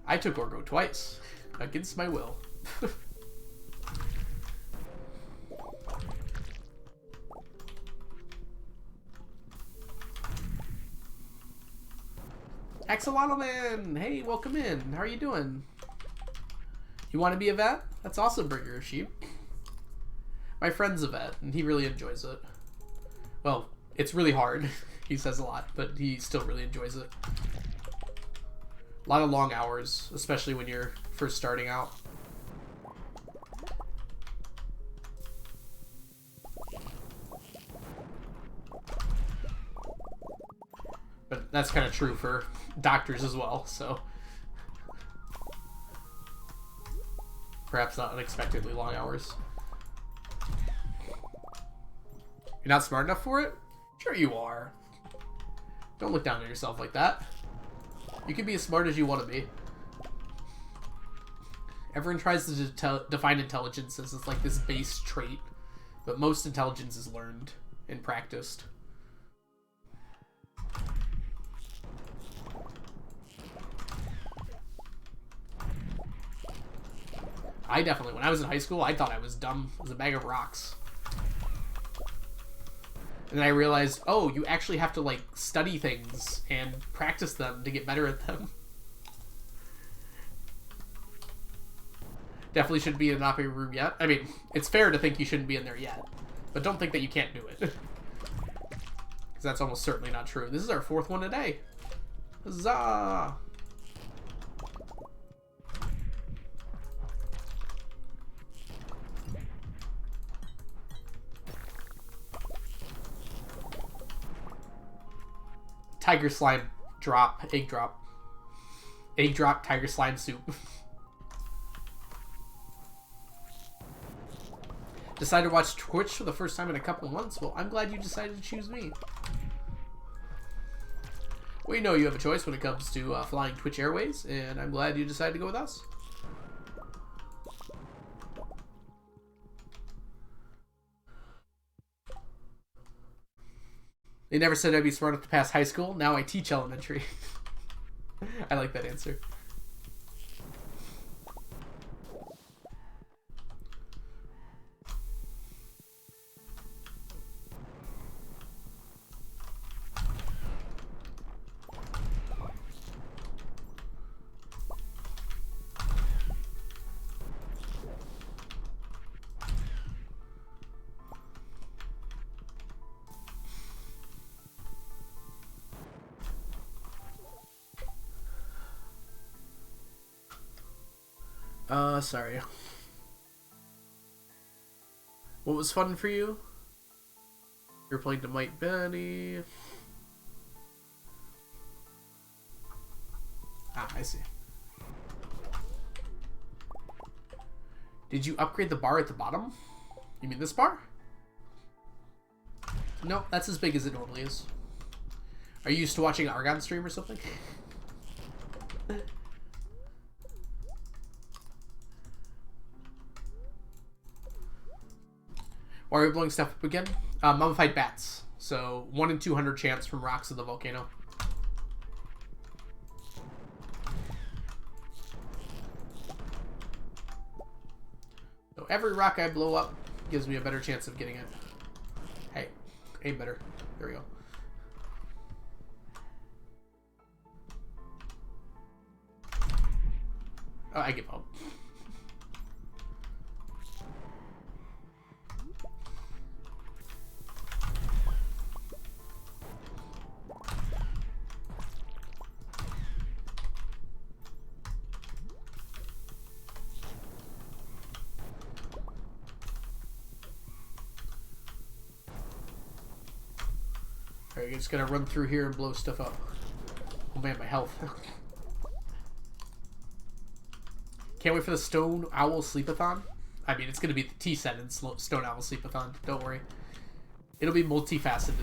I took Orgo twice, against my will. Axolotl Man! Hey, welcome in. How are you doing? You want to be a vet? That's awesome, Burger of Sheep. My friend's a vet, and he really enjoys it. Well, it's really hard. He says a lot, but he still really enjoys it. A lot of long hours, especially when you're first starting out. But that's kind of true for doctors as well, so perhaps not unexpectedly long hours. You're not smart enough for it? Sure you are. Don't look down on yourself like that. You can be as smart as you want to be. Everyone tries to define intelligence as it's like this base trait, but most intelligence is learned and practiced. I definitely, when I was in high school, I thought I was dumb as a bag of rocks. And then I realized, oh, you actually have to, like, study things and practice them to get better at them. Definitely shouldn't be in an operating room yet. I mean, it's fair to think you shouldn't be in there yet. But don't think that you can't do it. Because that's almost certainly not true. This is our 4th one today. Huzzah! Tiger slime drop. Egg drop. Egg drop tiger slime soup. Decided to watch Twitch for the first time in a couple months? Well, I'm glad you decided to choose me. We know you have a choice when it comes to flying Twitch Airways, and I'm glad you decided to go with us. They never said I'd be smart enough to pass high school. Now I teach elementary. I like that answer. Sorry. What was fun for you? You're playing to Mike Benny. Ah, I see. Did you upgrade the bar at the bottom? You mean this bar? No, that's as big as it normally is. Are you used to watching Argon stream or something? Why are we blowing stuff up again? Mummified bats. So 1 in 200 chance from rocks of the volcano. So every rock I blow up gives me a better chance of getting it. Hey, aim better. There we go. Oh, I give up. Alright, just gonna run through here and blow stuff up. Oh man, my health. Can't wait for the Stone Owl Sleepathon. I mean, it's gonna be the T-set in Stone Owl Sleepathon. Don't worry. It'll be multifaceted.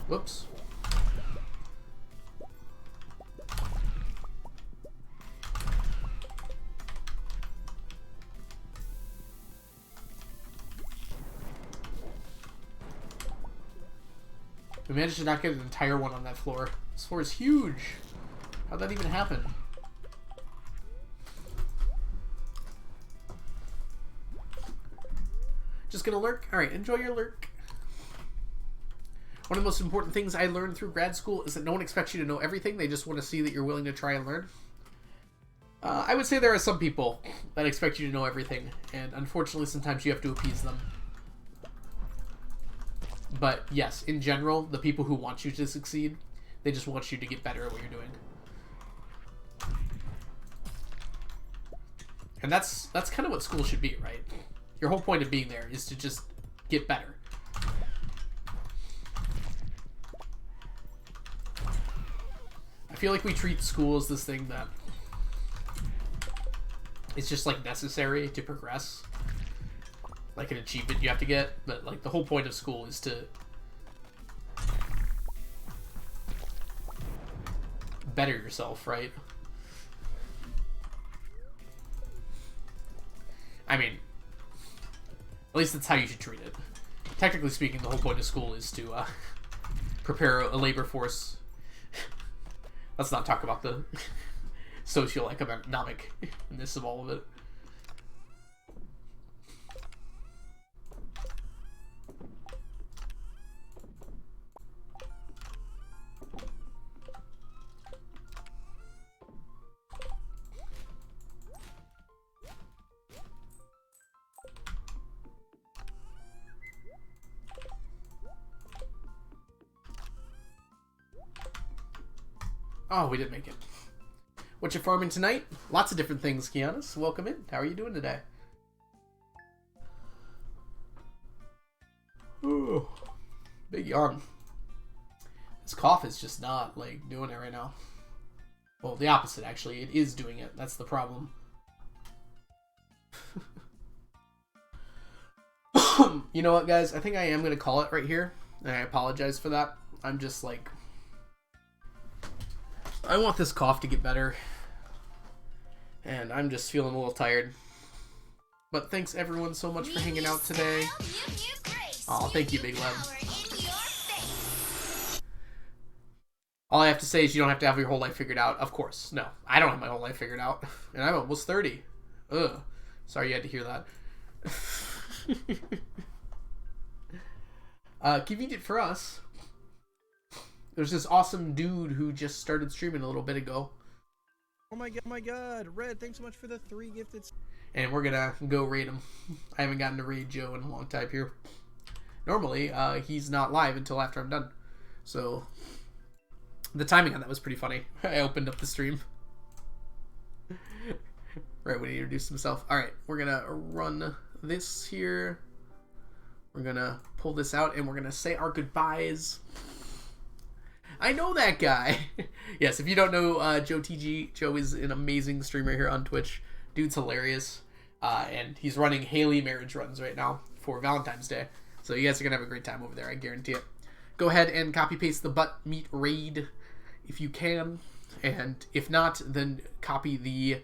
Whoops. We managed to not get an entire one on that floor. This floor is huge. How'd that even happen? Just gonna lurk? Alright, enjoy your lurk. One of the most important things I learned through grad school is that no one expects you to know everything. They just want to see that you're willing to try and learn. I would say there are some people that expect you to know everything, and unfortunately sometimes you have to appease them. But yes, in general, the people who want you to succeed, they just want you to get better at what you're doing. And that's kind of what school should be, right? Your whole point of being there is to just get better. I feel like we treat school as this thing that it's just like necessary to progress. Like an achievement you have to get, but like the whole point of school is to better yourself, right? I mean, At least that's how you should treat it. Technically speaking, the whole point of school is to prepare a labor force. Let's not talk about the socioeconomicness of all of it. Oh, we did make it. What you farming tonight? Lots of different things, Kianis. Welcome in. How are you doing today? Ooh, big yawn. This cough is just not, like, doing it right now. Well, the opposite, actually. It is doing it. That's the problem. You know what, guys? I think I am going to call it right here. And I apologize for that. I'm just, like... I want this cough to get better. And I'm just feeling a little tired. But thanks, everyone, so much for hanging out today. Oh, thank you, Big Leb. All I have to say is you don't have to have your whole life figured out. Of course. No, I don't have my whole life figured out. And I'm almost 30. Ugh. Sorry you had to hear that. Convenient for us. There's this awesome dude who just started streaming a little bit ago. Oh my god, Red, thanks so much for the 3 gifted. And we're gonna go raid him. I haven't gotten to raid Joe in a long time here. Normally, he's not live until after I'm done. So, the timing on that was pretty funny. I opened up the stream right when he introduced himself. Alright, we're gonna run this here. We're gonna pull this out and we're gonna say our goodbyes. I know that guy. Yes, if you don't know Joe TG, Joe is an amazing streamer here on Twitch. Dude's hilarious. And he's running Haley marriage runs right now for Valentine's Day. So you guys are going to have a great time over there, I guarantee it. Go ahead and copy paste the butt meat raid if you can. And if not, then copy the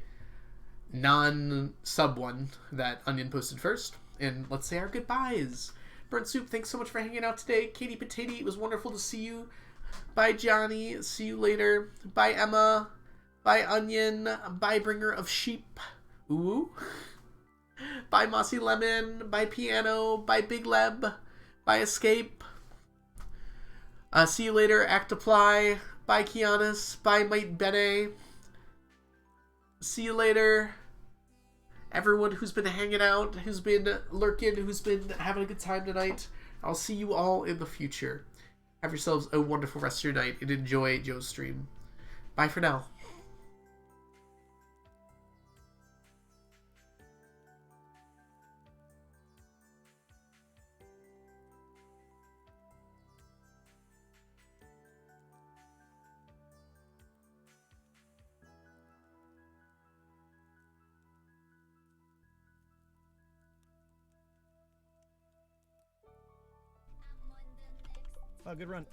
non-sub one that Onion posted first. And let's say our goodbyes. Burnt Soup, thanks so much for hanging out today. Katie Potato, it was wonderful to see you. Bye, Johnny. See you later. Bye, Emma. Bye, Onion. Bye, Bringer of Sheep. Ooh. Bye, Mossy Lemon. Bye, Piano. Bye, Big Leb. Bye, Escape. See you later, Actaply. Bye, Kianis. Bye, Might Bene. See you later. Everyone who's been hanging out, who's been lurking, who's been having a good time tonight. I'll see you all in the future. Have yourselves a wonderful rest of your night and enjoy Joe's stream. Bye for now. Oh, good run.